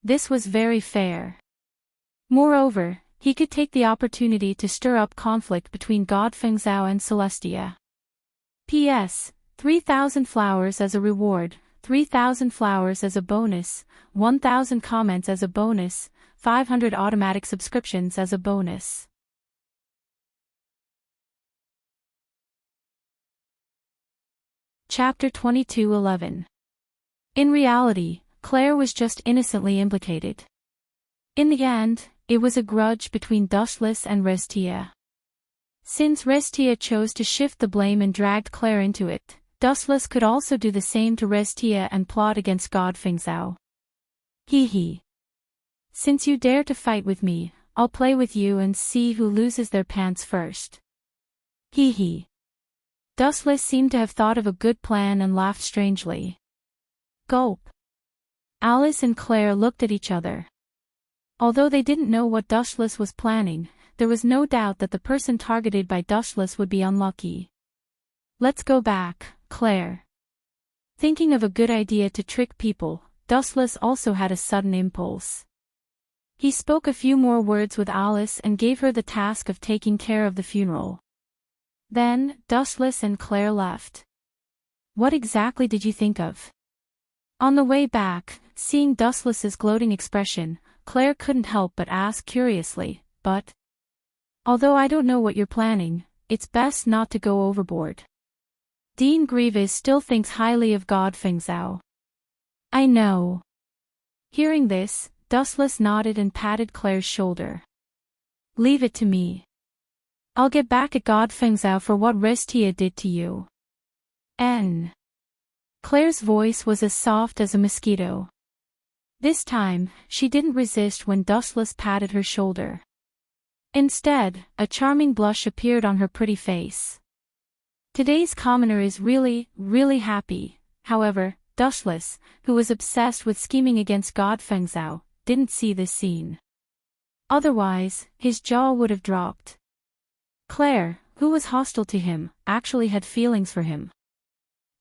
This was very fair. Moreover, he could take the opportunity to stir up conflict between Godfengzhao and Celestia. P.S. 3,000 flowers as a reward, 3,000 flowers as a bonus, 1,000 comments as a bonus, 500 automatic subscriptions as a bonus. Chapter 22:11. In reality, Claire was just innocently implicated. In the end, it was a grudge between Dustless and Restia. Since Restia chose to shift the blame and dragged Claire into it, Dustless could also do the same to Restia and plot against God Fengzhou. Hee. Since you dare to fight with me, I'll play with you and see who loses their pants first. Hee. Dustless seemed to have thought of a good plan and laughed strangely. Gulp. Alice and Claire looked at each other. Although they didn't know what Dustless was planning, there was no doubt that the person targeted by Dustless would be unlucky. Let's go back, Claire. Thinking of a good idea to trick people, Dustless also had a sudden impulse. He spoke a few more words with Alice and gave her the task of taking care of the funeral. Then, Dustless and Claire left. What exactly did you think of? On the way back, seeing Dustless's gloating expression, Claire couldn't help but ask curiously, but... Although I don't know what you're planning, it's best not to go overboard. Dean Grievous still thinks highly of God Fengzhou. I know. Hearing this, Dustless nodded and patted Claire's shoulder. Leave it to me. I'll get back at God Fengzhou for what Restia did to you. Claire's voice was as soft as a mosquito. This time, she didn't resist when Dustless patted her shoulder. Instead, a charming blush appeared on her pretty face. Today's commoner is really, really happy. However, Dustless, who was obsessed with scheming against God Fengzhou, didn't see this scene. Otherwise, his jaw would have dropped. Claire, who was hostile to him, actually had feelings for him.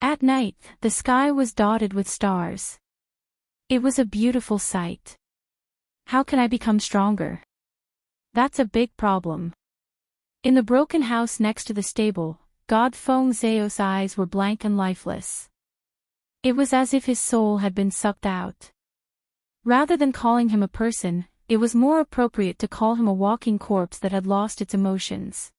At night, the sky was dotted with stars. It was a beautiful sight. How can I become stronger? That's a big problem. In the broken house next to the stable, God Fengzhou's eyes were blank and lifeless. It was as if his soul had been sucked out. Rather than calling him a person, it was more appropriate to call him a walking corpse that had lost its emotions.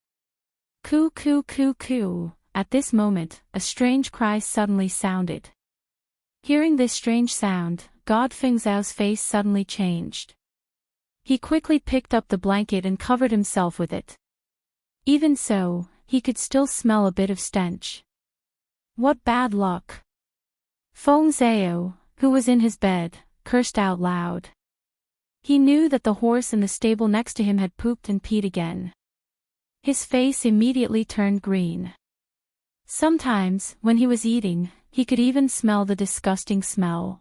Coo coo coo coo. At this moment, a strange cry suddenly sounded. Hearing this strange sound, God Fengzhou's face suddenly changed. He quickly picked up the blanket and covered himself with it. Even so, he could still smell a bit of stench. What bad luck! Fengzhou, who was in his bed, cursed out loud. He knew that the horse in the stable next to him had pooped and peed again. His face immediately turned green. Sometimes, when he was eating, he could even smell the disgusting smell.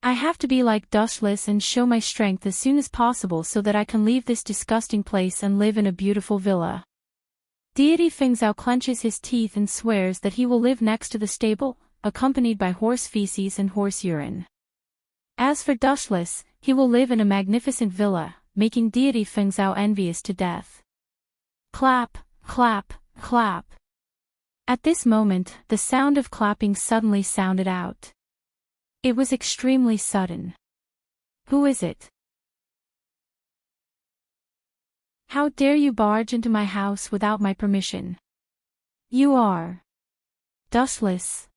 I have to be like Dustless and show my strength as soon as possible so that I can leave this disgusting place and live in a beautiful villa. Deity Fengzhou clenches his teeth and swears that he will live next to the stable, accompanied by horse feces and horse urine. As for Dustless, he will live in a magnificent villa, making Deity Fengzhou envious to death. Clap, clap, clap. At this moment, the sound of clapping suddenly sounded out. It was extremely sudden. Who is it? How dare you barge into my house without my permission? You are Dustless.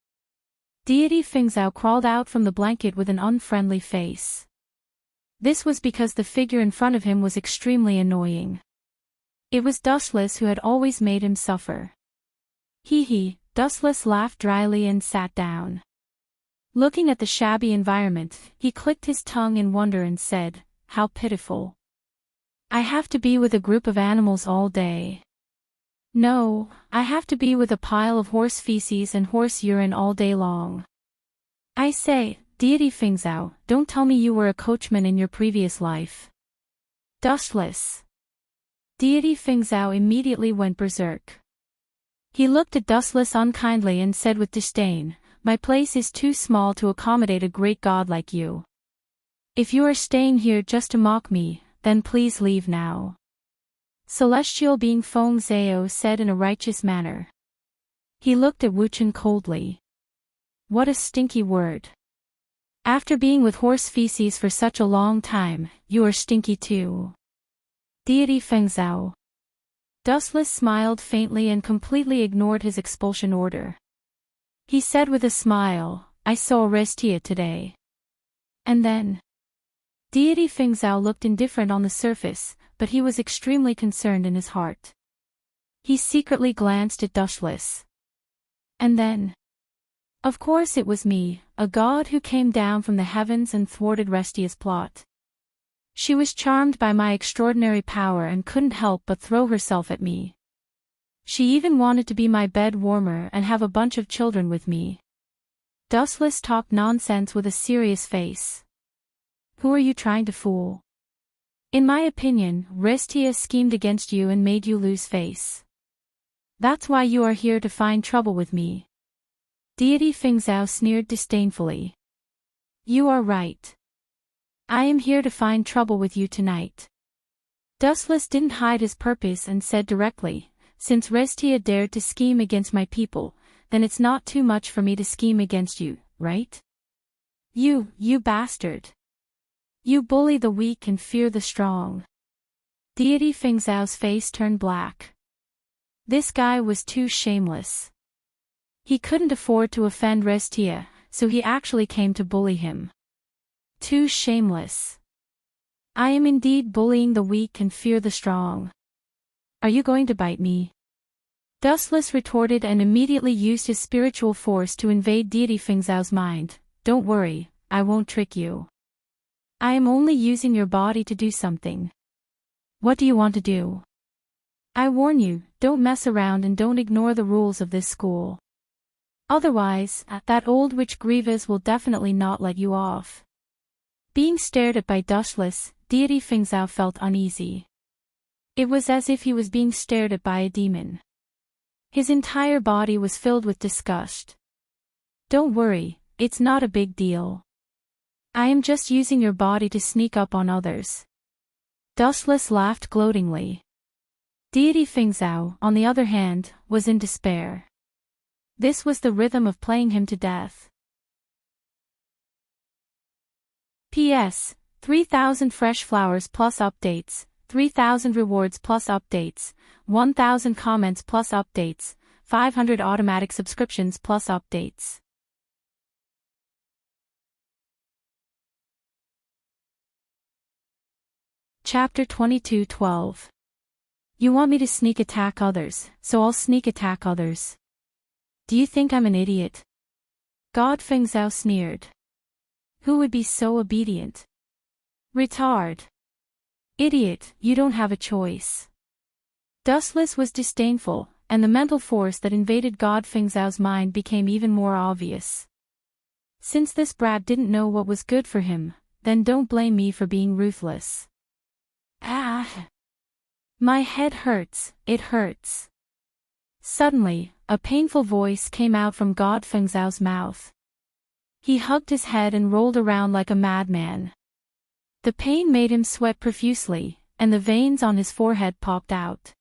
Deity Fengzhou crawled out from the blanket with an unfriendly face. This was because the figure in front of him was extremely annoying. It was Dustless who had always made him suffer. Hee. Dustless laughed dryly and sat down. Looking at the shabby environment, he clicked his tongue in wonder and said, "How pitiful. I have to be with a group of animals all day. No, I have to be with a pile of horse feces and horse urine all day long. I say, Deity Fengzhou, don't tell me you were a coachman in your previous life." Dustless. Deity Fengzhou immediately went berserk. He looked at Dustless unkindly and said with disdain, "My place is too small to accommodate a great god like you. If you are staying here just to mock me, then please leave now." Celestial being Fengzhou said in a righteous manner. He looked at Wuchen coldly. What a stinky word. After being with horse feces for such a long time, you are stinky too. Deity Fengzhou. Dustless smiled faintly and completely ignored his expulsion order. He said with a smile, "I saw Restia today." And then? Deity Fengzhou looked indifferent on the surface, but he was extremely concerned in his heart. He secretly glanced at Dustless. And then, of course it was me, a god who came down from the heavens and thwarted Restia's plot. She was charmed by my extraordinary power and couldn't help but throw herself at me. She even wanted to be my bed warmer and have a bunch of children with me. Dustless talked nonsense with a serious face. Who are you trying to fool? In my opinion, Restia schemed against you and made you lose face. That's why you are here to find trouble with me. Deity Fingzhou sneered disdainfully. You are right. I am here to find trouble with you tonight. Dustless didn't hide his purpose and said directly, since Restia dared to scheme against my people, then it's not too much for me to scheme against you, right? You bastard. You bully the weak and fear the strong. Deity Fingzhou's face turned black. This guy was too shameless. He couldn't afford to offend Restia, so he actually came to bully him. Too shameless. I am indeed bullying the weak and fear the strong. Are you going to bite me? Dustless retorted and immediately used his spiritual force to invade Deity Fingzhou's mind. Don't worry, I won't trick you. I am only using your body to do something. What do you want to do? I warn you, don't mess around and don't ignore the rules of this school. Otherwise, that old witch Grievous will definitely not let you off. Being stared at by Dustless, Deity Fingzhou felt uneasy. It was as if he was being stared at by a demon. His entire body was filled with disgust. Don't worry, it's not a big deal. I am just using your body to sneak up on others. Dustless laughed gloatingly. Deity Fingzhou, on the other hand, was in despair. This was the rhythm of playing him to death. P.S. 3,000 fresh flowers plus updates, 3,000 rewards plus updates, 1,000 comments plus updates, 500 automatic subscriptions plus updates. Chapter 22:12. You want me to sneak attack others, so I'll sneak attack others. Do you think I'm an idiot? God Fingzhou sneered. Who would be so obedient? Retard. Idiot, you don't have a choice. Dustless was disdainful, and the mental force that invaded God Fingzhou's mind became even more obvious. Since this brat didn't know what was good for him, then don't blame me for being ruthless. Ah! My head hurts, it hurts. Suddenly, a painful voice came out from God Fingzhou's mouth. He hugged his head and rolled around like a madman. The pain made him sweat profusely, and the veins on his forehead popped out.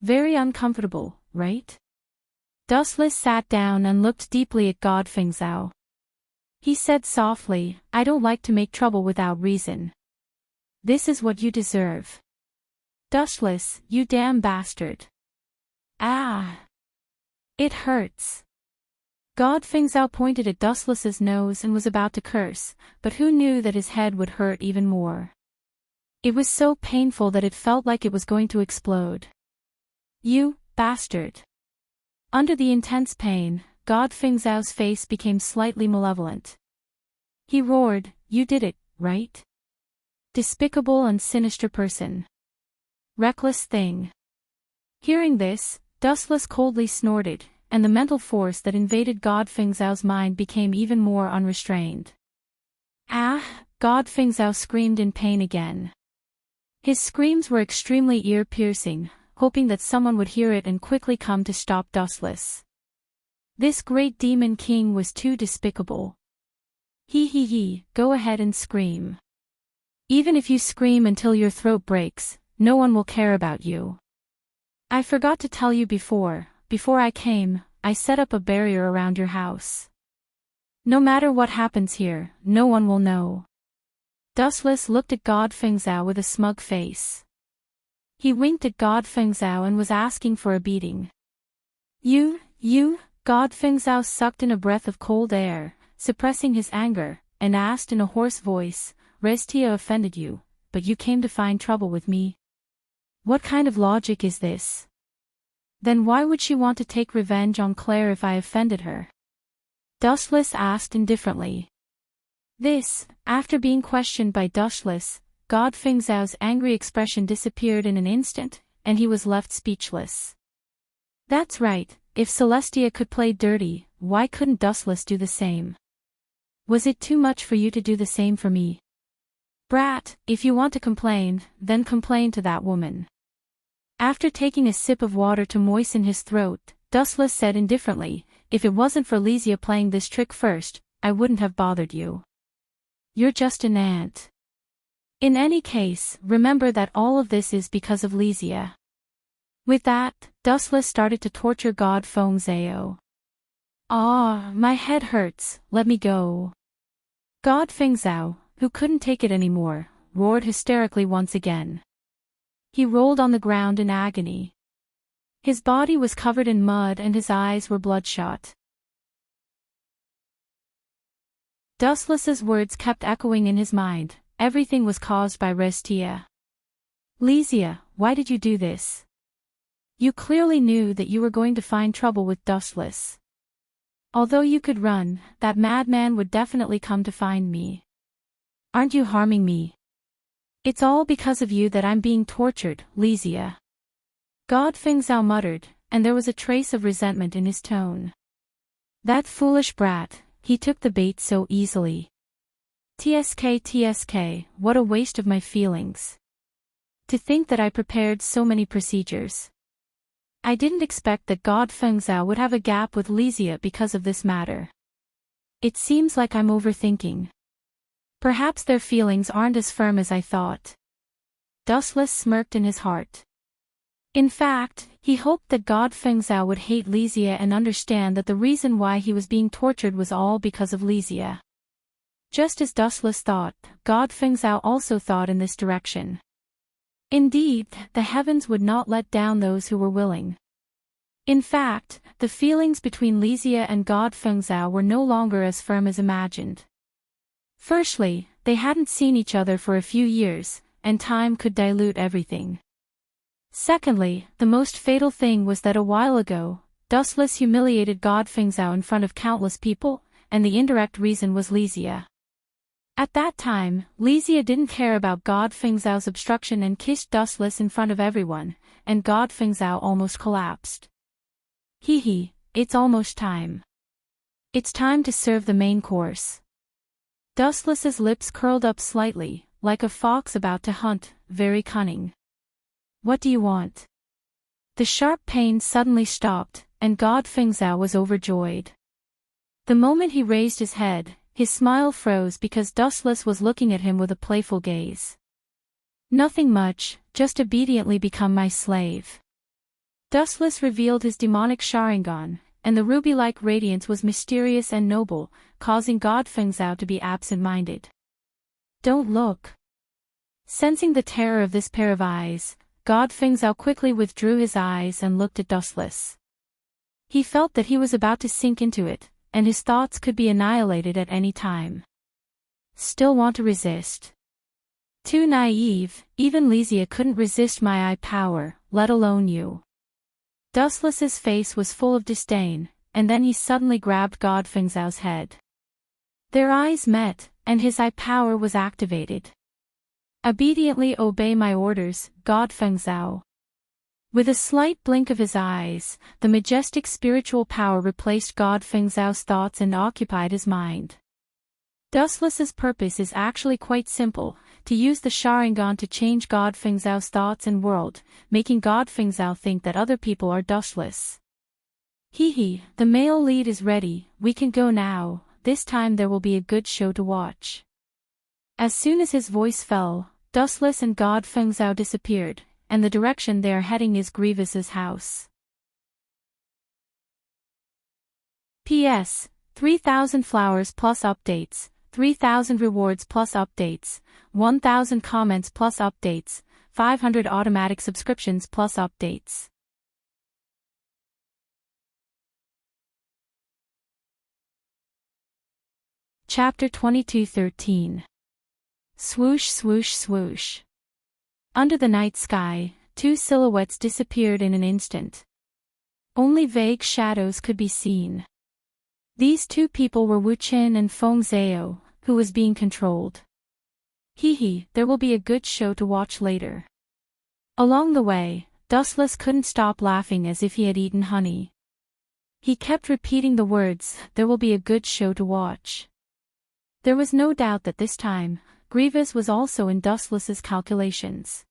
Very uncomfortable, right? Dustless sat down and looked deeply at God Fingzhou. He said softly, I don't like to make trouble without reason. This is what you deserve. Dustless, you damn bastard. Ah! It hurts. God Fingzhou pointed at Dustless's nose and was about to curse, but who knew that his head would hurt even more. It was so painful that it felt like it was going to explode. You bastard. Under the intense pain, God Fingzhou's face became slightly malevolent. He roared, you did it, right? Despicable and sinister person. Reckless thing. Hearing this, Dustless coldly snorted, and the mental force that invaded God Fingzhou's mind became even more unrestrained. Ah! God Fingzhou screamed in pain again. His screams were extremely ear-piercing, hoping that someone would hear it and quickly come to stop Dustless. This great demon king was too despicable. He, go ahead and scream. Even if you scream until your throat breaks, no one will care about you. I forgot to tell you before I came, I set up a barrier around your house. No matter what happens here, no one will know. Dustless looked at God Fingzhou with a smug face. He winked at God Fingzhou and was asking for a beating. You, God Fingzhou sucked in a breath of cold air, suppressing his anger, and asked in a hoarse voice, Restia offended you, but you came to find trouble with me? What kind of logic is this? Then why would she want to take revenge on Claire if I offended her? Dustless asked indifferently. This, after being questioned by Dustless, God Feng Zhao's angry expression disappeared in an instant, and he was left speechless. That's right, if Celestia could play dirty, why couldn't Dustless do the same? Was it too much for you to do the same for me? Brat, if you want to complain, then complain to that woman. After taking a sip of water to moisten his throat, Dustless said indifferently, if it wasn't for Lysia playing this trick first, I wouldn't have bothered you. You're just an ant. In any case, remember that all of this is because of Lysia. With that, Dustless started to torture God Feng Zhao. Ah, my head hurts, let me go. God Feng Zhao, who couldn't take it anymore, roared hysterically once again. He rolled on the ground in agony. His body was covered in mud and his eyes were bloodshot. Dustless's words kept echoing in his mind, everything was caused by Restia. Lysia, why did you do this? You clearly knew that you were going to find trouble with Dustless. Although you could run, that madman would definitely come to find me. Aren't you harming me? It's all because of you that I'm being tortured, Lysia. God Feng Zhao muttered, and there was a trace of resentment in his tone. That foolish brat, he took the bait so easily. TSK, what a waste of my feelings. To think that I prepared so many procedures. I didn't expect that God Feng Zhao would have a gap with Lysia because of this matter. It seems like I'm overthinking. Perhaps their feelings aren't as firm as I thought. Dustless smirked in his heart. In fact, he hoped that God Feng Zhao would hate Lysia and understand that the reason why he was being tortured was all because of Lysia. Just as Dustless thought, God Feng Zhao also thought in this direction. Indeed, the heavens would not let down those who were willing. In fact, the feelings between Lysia and God Feng Zhao were no longer as firm as imagined. Firstly, they hadn't seen each other for a few years, and time could dilute everything. Secondly, the most fatal thing was that a while ago, Dustless humiliated God Feng Zhao in front of countless people, and the indirect reason was Lysia. At that time, Lysia didn't care about God Feng Zhao's obstruction and kissed Dustless in front of everyone, and God Feng Zhao almost collapsed. It's almost time. It's time to serve the main course. Dustless's lips curled up slightly, like a fox about to hunt, very cunning. What do you want? The sharp pain suddenly stopped, and God Feng Zhao was overjoyed. The moment he raised his head, his smile froze because Dustless was looking at him with a playful gaze. Nothing much, just obediently become my slave. Dustless revealed his demonic Sharingan, and the ruby-like radiance was mysterious and noble, causing God Feng Zhao to be absent-minded. Don't look. Sensing the terror of this pair of eyes, God Feng Zhao quickly withdrew his eyes and looked at Dustless. He felt that he was about to sink into it, and his thoughts could be annihilated at any time. Still want to resist? Too naive, even Lysia couldn't resist my eye power, let alone you. Dustless's face was full of disdain, and then he suddenly grabbed God Feng Zhao's head. Their eyes met, and his eye power was activated. Obediently obey my orders, God Feng Zhao. With a slight blink of his eyes, the majestic spiritual power replaced God Feng Zhao's thoughts and occupied his mind. Dustless's purpose is actually quite simple, to use the Sharingan to change God Feng Zhao's thoughts and world, making God Feng Zhao think that other people are Dustless. The male lead is ready, we can go now, this time there will be a good show to watch. As soon as his voice fell, Dustless and God Feng Zhao disappeared, and the direction they are heading is Grievous's house. P.S. 3,000 flowers plus updates, 3,000 rewards plus updates, 1,000 comments plus updates, 500 automatic subscriptions plus updates. Chapter 22:13. Swoosh swoosh swoosh. Under the night sky, two silhouettes disappeared in an instant. Only vague shadows could be seen. These two people were Wu Qin and Feng Zhao, who was being controlled. There will be a good show to watch later. Along the way, Dustless couldn't stop laughing as if he had eaten honey. He kept repeating the words, there will be a good show to watch. There was no doubt that this time, Grievous was also in Dustless's calculations.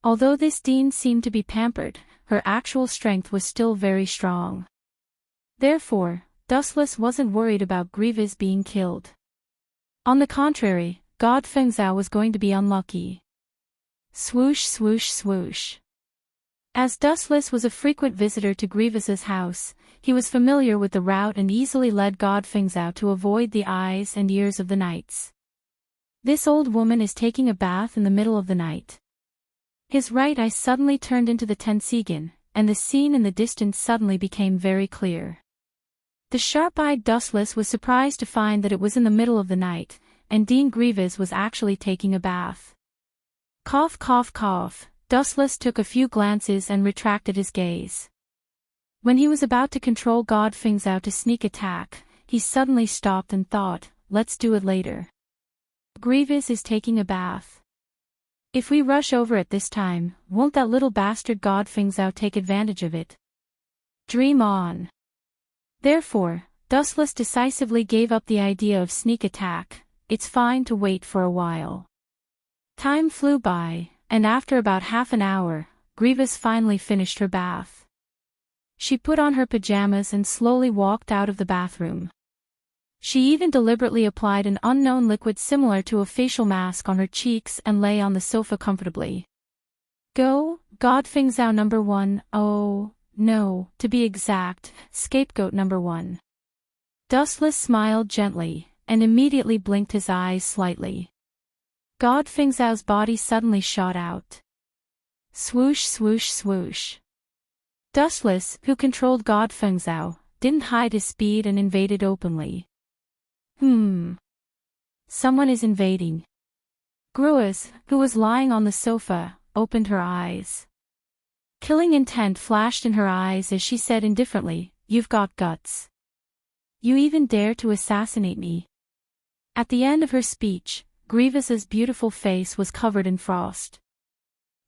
Although this Dean seemed to be pampered, her actual strength was still very strong. Therefore, Dustless wasn't worried about Grievous being killed. On the contrary, God Fengzhou was going to be unlucky. Swoosh swoosh swoosh. As Dustless was a frequent visitor to Grievous's house, he was familiar with the route and easily led God Fengzhou to avoid the eyes and ears of the knights. This old woman is taking a bath in the middle of the night. His right eye suddenly turned into the Tensigan, and the scene in the distance suddenly became very clear. The sharp-eyed Dustless was surprised to find that it was in the middle of the night, and Dean Grievous was actually taking a bath. Cough cough cough, Dustless took a few glances and retracted his gaze. When he was about to control God Fengzhou to sneak attack, he suddenly stopped and thought, let's do it later. Grievous is taking a bath. If we rush over at this time, won't that little bastard God Fengzhou take advantage of it? Dream on. Therefore, Dustless decisively gave up the idea of sneak attack. It's fine to wait for a while. Time flew by, and after about half an hour, Grievous finally finished her bath. She put on her pajamas and slowly walked out of the bathroom. She even deliberately applied an unknown liquid similar to a facial mask on her cheeks and lay on the sofa comfortably. Go, God Fengzhou number 1, oh, no, to be exact, scapegoat number 1. Dustless smiled gently, and immediately blinked his eyes slightly. God Fengzhou's body suddenly shot out. Swoosh swoosh swoosh. Dustless, who controlled God Fengzhou, didn't hide his speed and invaded openly. Someone is invading. Gruas, who was lying on the sofa, opened her eyes. Killing intent flashed in her eyes as she said indifferently, "You've got guts. You even dare to assassinate me." At the end of her speech, Grievous's beautiful face was covered in frost.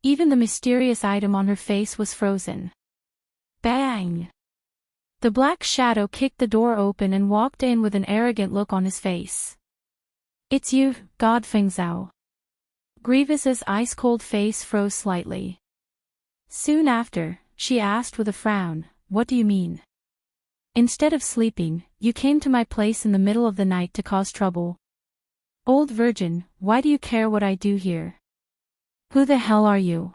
Even the mysterious item on her face was frozen. Bang! The black shadow kicked the door open and walked in with an arrogant look on his face. "It's you, God Fengzhou." Grievous's ice-cold face froze slightly. Soon after, she asked with a frown, "What do you mean? Instead of sleeping, you came to my place in the middle of the night to cause trouble. Old virgin, why do you care what I do here? Who the hell are you?"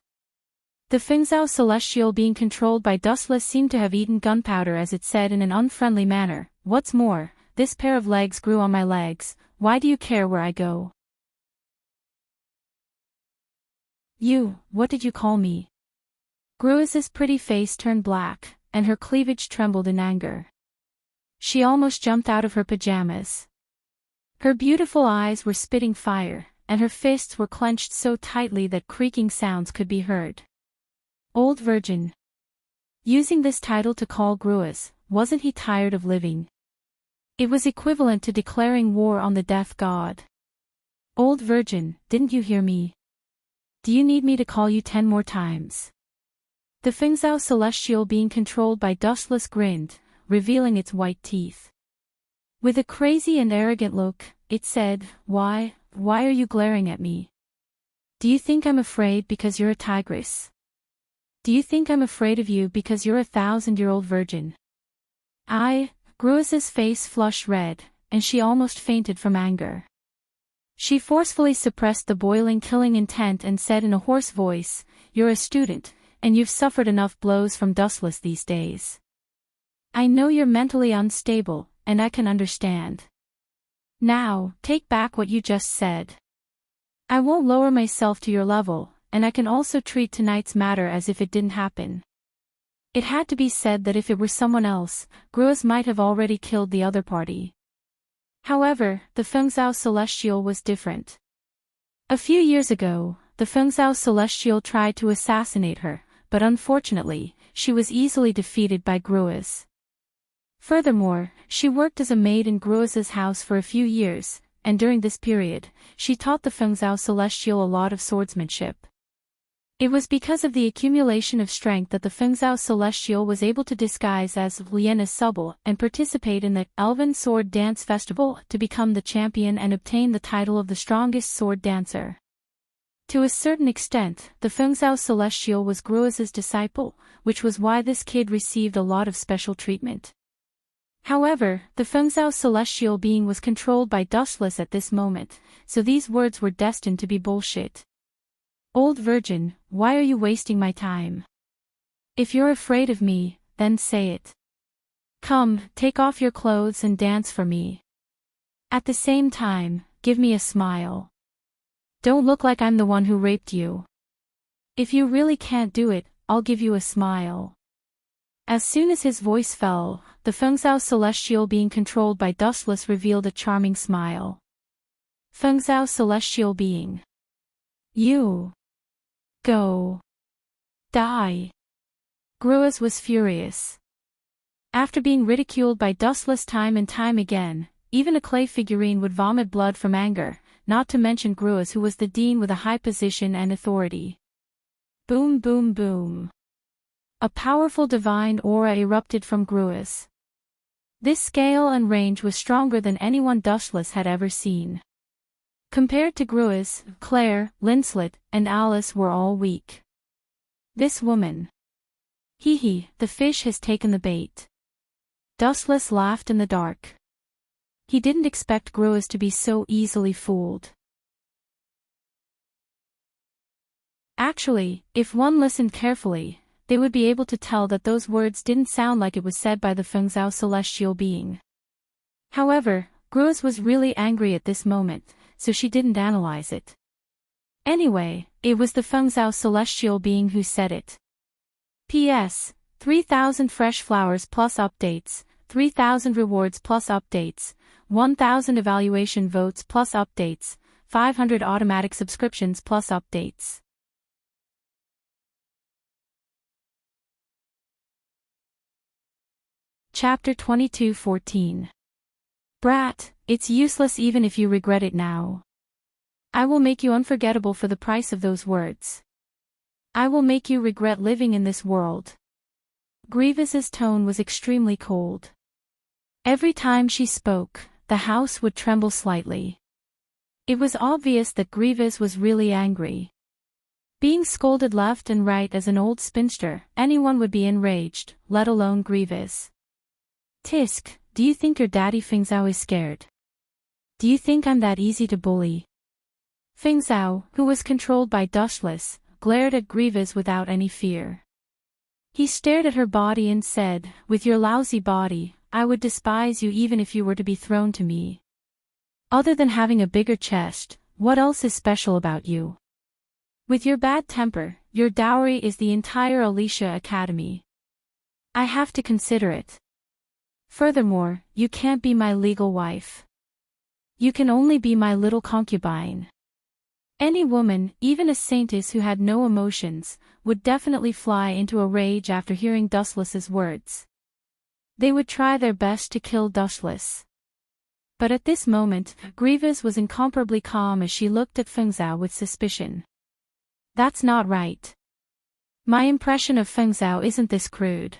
The Fengzhou celestial being controlled by Dustless seemed to have eaten gunpowder as it said in an unfriendly manner, "What's more, this pair of legs grew on my legs, why do you care where I go?" "You, what did you call me?" Gruas's pretty face turned black, and her cleavage trembled in anger. She almost jumped out of her pajamas. Her beautiful eyes were spitting fire, and her fists were clenched so tightly that creaking sounds could be heard. Old virgin. Using this title to call Gruas, wasn't he tired of living? It was equivalent to declaring war on the death god. Old virgin, didn't you hear me? Do you need me to call you 10 more times? The Fengzhou celestial being controlled by Dustless grinned, revealing its white teeth. With a crazy and arrogant look, it said, why are you glaring at me? Do you think I'm afraid because you're a tigress? Do you think I'm afraid of you because you're a 1,000-year-old virgin? Gruas's face flushed red, and she almost fainted from anger. She forcefully suppressed the boiling killing intent and said in a hoarse voice, "You're a student, and you've suffered enough blows from Dustless these days. I know you're mentally unstable, and I can understand. Now, take back what you just said. I won't lower myself to your level, and I can also treat tonight's matter as if it didn't happen." It had to be said that if it were someone else, Gruas might have already killed the other party. However, the Fengzhou celestial was different. A few years ago, the Fengzhou celestial tried to assassinate her, but unfortunately, she was easily defeated by Gruas. Furthermore, she worked as a maid in Gruas's house for a few years, and during this period, she taught the Fengzhou Celestial a lot of swordsmanship. It was because of the accumulation of strength that the Fengzhou Celestial was able to disguise as Liena Subble and participate in the Elven Sword Dance Festival to become the champion and obtain the title of the strongest sword dancer. To a certain extent, the Fengzhou Celestial was Gruas's disciple, which was why this kid received a lot of special treatment. However, the Fengzhou Celestial being was controlled by Dustless at this moment, so these words were destined to be bullshit. Old virgin, why are you wasting my time? If you're afraid of me, then say it. Come, take off your clothes and dance for me. At the same time, give me a smile. Don't look like I'm the one who raped you. If you really can't do it, I'll give you a smile. As soon as his voice fell, the Fengzhou Celestial being controlled by Dustless revealed a charming smile. Fengzhou Celestial being. You. Go. Die. Gruas was furious. After being ridiculed by Dustless time and time again, even a clay figurine would vomit blood from anger, not to mention Gruas, who was the dean with a high position and authority. Boom boom boom. A powerful divine aura erupted from Gruas. This scale and range was stronger than anyone Dustless had ever seen. Compared to Gruas, Claire, Linslet, and Alice were all weak. This woman. Hee, the fish has taken the bait. Dustless laughed in the dark. He didn't expect Gruas to be so easily fooled. Actually, if one listened carefully, they would be able to tell that those words didn't sound like it was said by the Fengzhou Celestial being. However, Gruas was really angry at this moment, so she didn't analyze it. Anyway, it was the Fengzhou Celestial being who said it. P.S. 3,000 fresh flowers plus updates, 3,000 rewards plus updates, 1,000 evaluation votes plus updates, 500 automatic subscriptions plus updates. Chapter 22:14. Brat, it's useless even if you regret it now. I will make you unforgettable for the price of those words. I will make you regret living in this world. Grievous's tone was extremely cold. Every time she spoke, the house would tremble slightly. It was obvious that Grievous was really angry. Being scolded left and right as an old spinster, anyone would be enraged, let alone Grievous. Tisk, do you think your daddy Fengzhou is scared? Do you think I'm that easy to bully? Fengzhou, who was controlled by Dustless, glared at Grievous without any fear. He stared at her body and said, with your lousy body, I would despise you even if you were to be thrown to me. Other than having a bigger chest, what else is special about you? With your bad temper, your dowry is the entire Alicia Academy. I have to consider it. Furthermore, you can't be my legal wife. You can only be my little concubine. Any woman, even a saintess who had no emotions, would definitely fly into a rage after hearing Dustless's words. They would try their best to kill Dustless. But at this moment, Grievous was incomparably calm as she looked at Fengzhou with suspicion. That's not right. My impression of Fengzhou isn't this crude.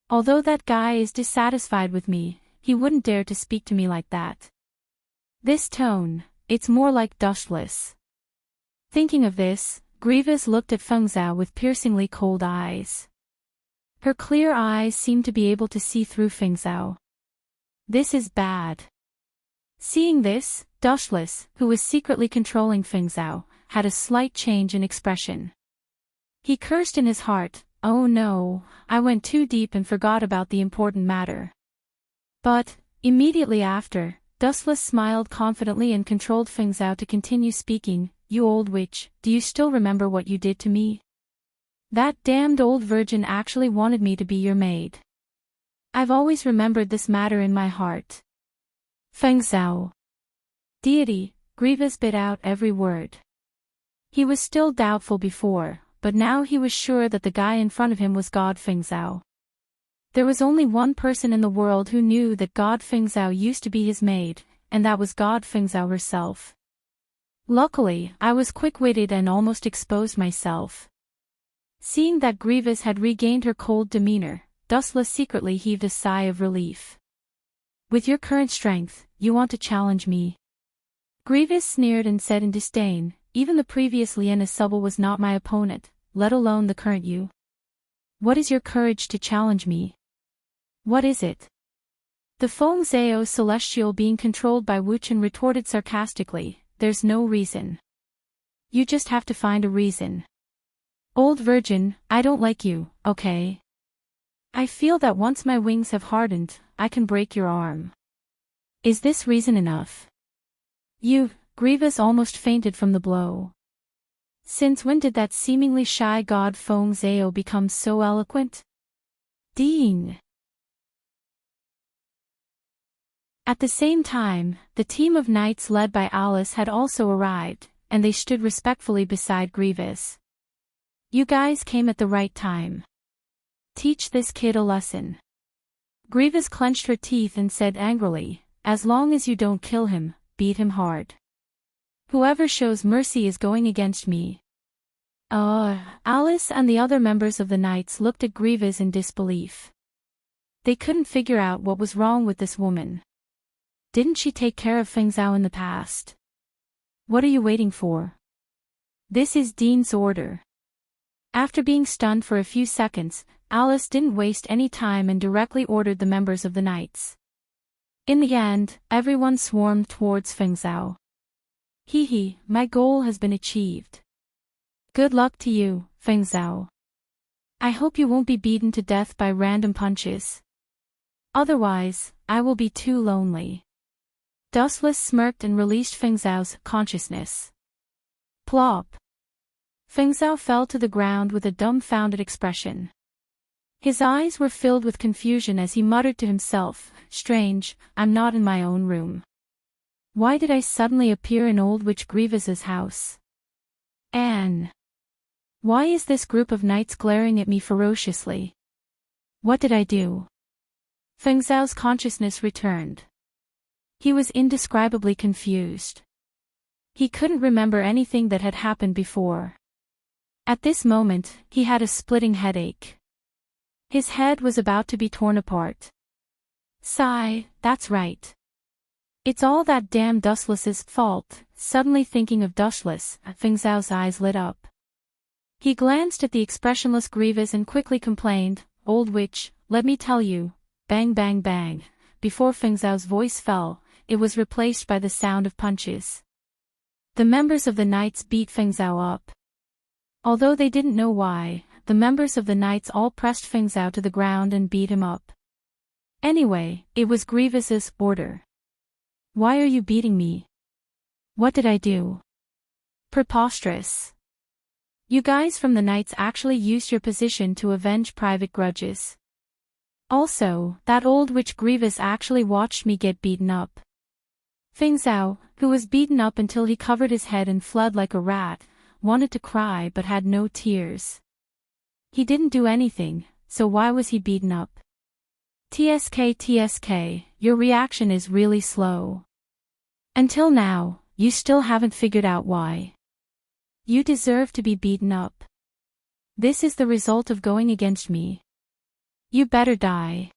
Although that guy is dissatisfied with me, he wouldn't dare to speak to me like that. This tone, it's more like Dustless. Thinking of this, Grievous looked at Fengzhou with piercingly cold eyes. Her clear eyes seemed to be able to see through Fengzhou. This is bad. Seeing this, Dustless, who was secretly controlling Fengzhou, had a slight change in expression. He cursed in his heart, oh no, I went too deep and forgot about the important matter. But, immediately after, Dustless smiled confidently and controlled Fengzhou to continue speaking, you old witch, do you still remember what you did to me? That damned old virgin actually wanted me to be your maid. I've always remembered this matter in my heart. Fengzhou. Deity, Grievous bit out every word. He was still doubtful before, but now he was sure that the guy in front of him was God Fengzhao. There was only one person in the world who knew that God Fengzhao used to be his maid, and that was God Fengzhao herself. Luckily, I was quick-witted and almost exposed myself. Seeing that Grievous had regained her cold demeanor, Dustless secretly heaved a sigh of relief. With your current strength, you want to challenge me? Grievous sneered and said in disdain, even the previous Liena Subble was not my opponent, let alone the current you. What is your courage to challenge me? What is it? The Feng Zhao celestial being controlled by Wuchen retorted sarcastically, there's no reason. You just have to find a reason. Old virgin, I don't like you, okay? I feel that once my wings have hardened, I can break your arm. Is this reason enough? Grievous almost fainted from the blow. Since when did that seemingly shy god Feng Zhao become so eloquent? Ding! At the same time, the team of knights led by Alice had also arrived, and they stood respectfully beside Grievous. You guys came at the right time. Teach this kid a lesson. Grievous clenched her teeth and said angrily, as long as you don't kill him, beat him hard. Whoever shows mercy is going against me. Alice and the other members of the knights looked at Grievous in disbelief. They couldn't figure out what was wrong with this woman. Didn't she take care of Fengzhao in the past? What are you waiting for? This is Dean's order. After being stunned for a few seconds, Alice didn't waste any time and directly ordered the members of the knights. In the end, everyone swarmed towards Fengzhao. Hee, my goal has been achieved. Good luck to you, Fengzhao. I hope you won't be beaten to death by random punches. Otherwise, I will be too lonely. Dustless smirked and released Fengzhao's consciousness. Plop. Fengzhao fell to the ground with a dumbfounded expression. His eyes were filled with confusion as he muttered to himself, strange, I'm not in my own room. Why did I suddenly appear in old witch Grievous's house? Anne. Why is this group of knights glaring at me ferociously? What did I do? Fengzhao's consciousness returned. He was indescribably confused. He couldn't remember anything that had happened before. At this moment, he had a splitting headache. His head was about to be torn apart. Sigh, that's right. It's all that damn Dustless's fault. Suddenly thinking of Dustless, Fengzhao's eyes lit up. He glanced at the expressionless Grievous and quickly complained, Old witch, let me tell you, bang bang bang. Before Fengzhao's voice fell, it was replaced by the sound of punches. The members of the knights beat Fengzhao up. Although they didn't know why, the members of the knights all pressed Fengzhao to the ground and beat him up. Anyway, it was Grievous's order. Why are you beating me? What did I do? Preposterous. You guys from the knights actually used your position to avenge private grudges. Also, that old witch Grievous actually watched me get beaten up. Fengzhao, who was beaten up until he covered his head and fled like a rat, wanted to cry but had no tears. He didn't do anything, so why was he beaten up? TSK, your reaction is really slow. Until now, you still haven't figured out why. You deserve to be beaten up. This is the result of going against me. You better die.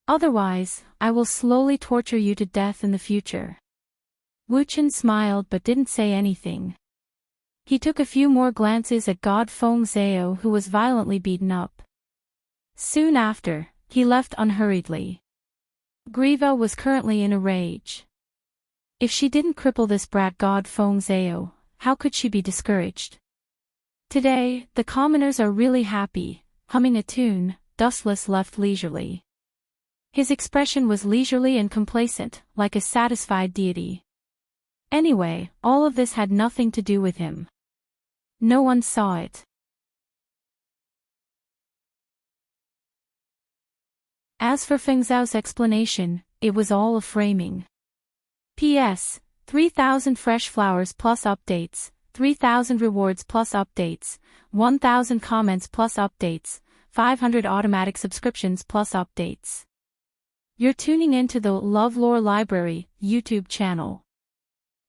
Otherwise, I will slowly torture you to death in the future. Wuchen smiled but didn't say anything. He took a few more glances at God Feng Zhao who was violently beaten up. Soon after, he left unhurriedly. Grieva was currently in a rage. If she didn't cripple this brat God Feng Zhao, how could she be discouraged? Today, the commoners are really happy. Humming a tune, Dustless left leisurely. His expression was leisurely and complacent, like a satisfied deity. Anyway, all of this had nothing to do with him. No one saw it. As for Fengzhao's explanation, it was all a framing. P.S. 3,000 fresh flowers plus updates. 3,000 rewards plus updates, 1,000 comments plus updates, 500 automatic subscriptions plus updates. You're tuning into the LoveLore Library YouTube channel.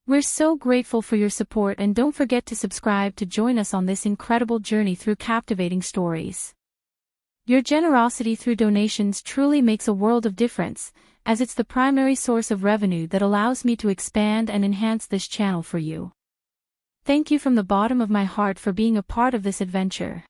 We're so grateful for your support, and don't forget to subscribe to join us on this incredible journey through captivating stories. Your generosity through donations truly makes a world of difference, as it's the primary source of revenue that allows me to expand and enhance this channel for you. Thank you from the bottom of my heart for being a part of this adventure.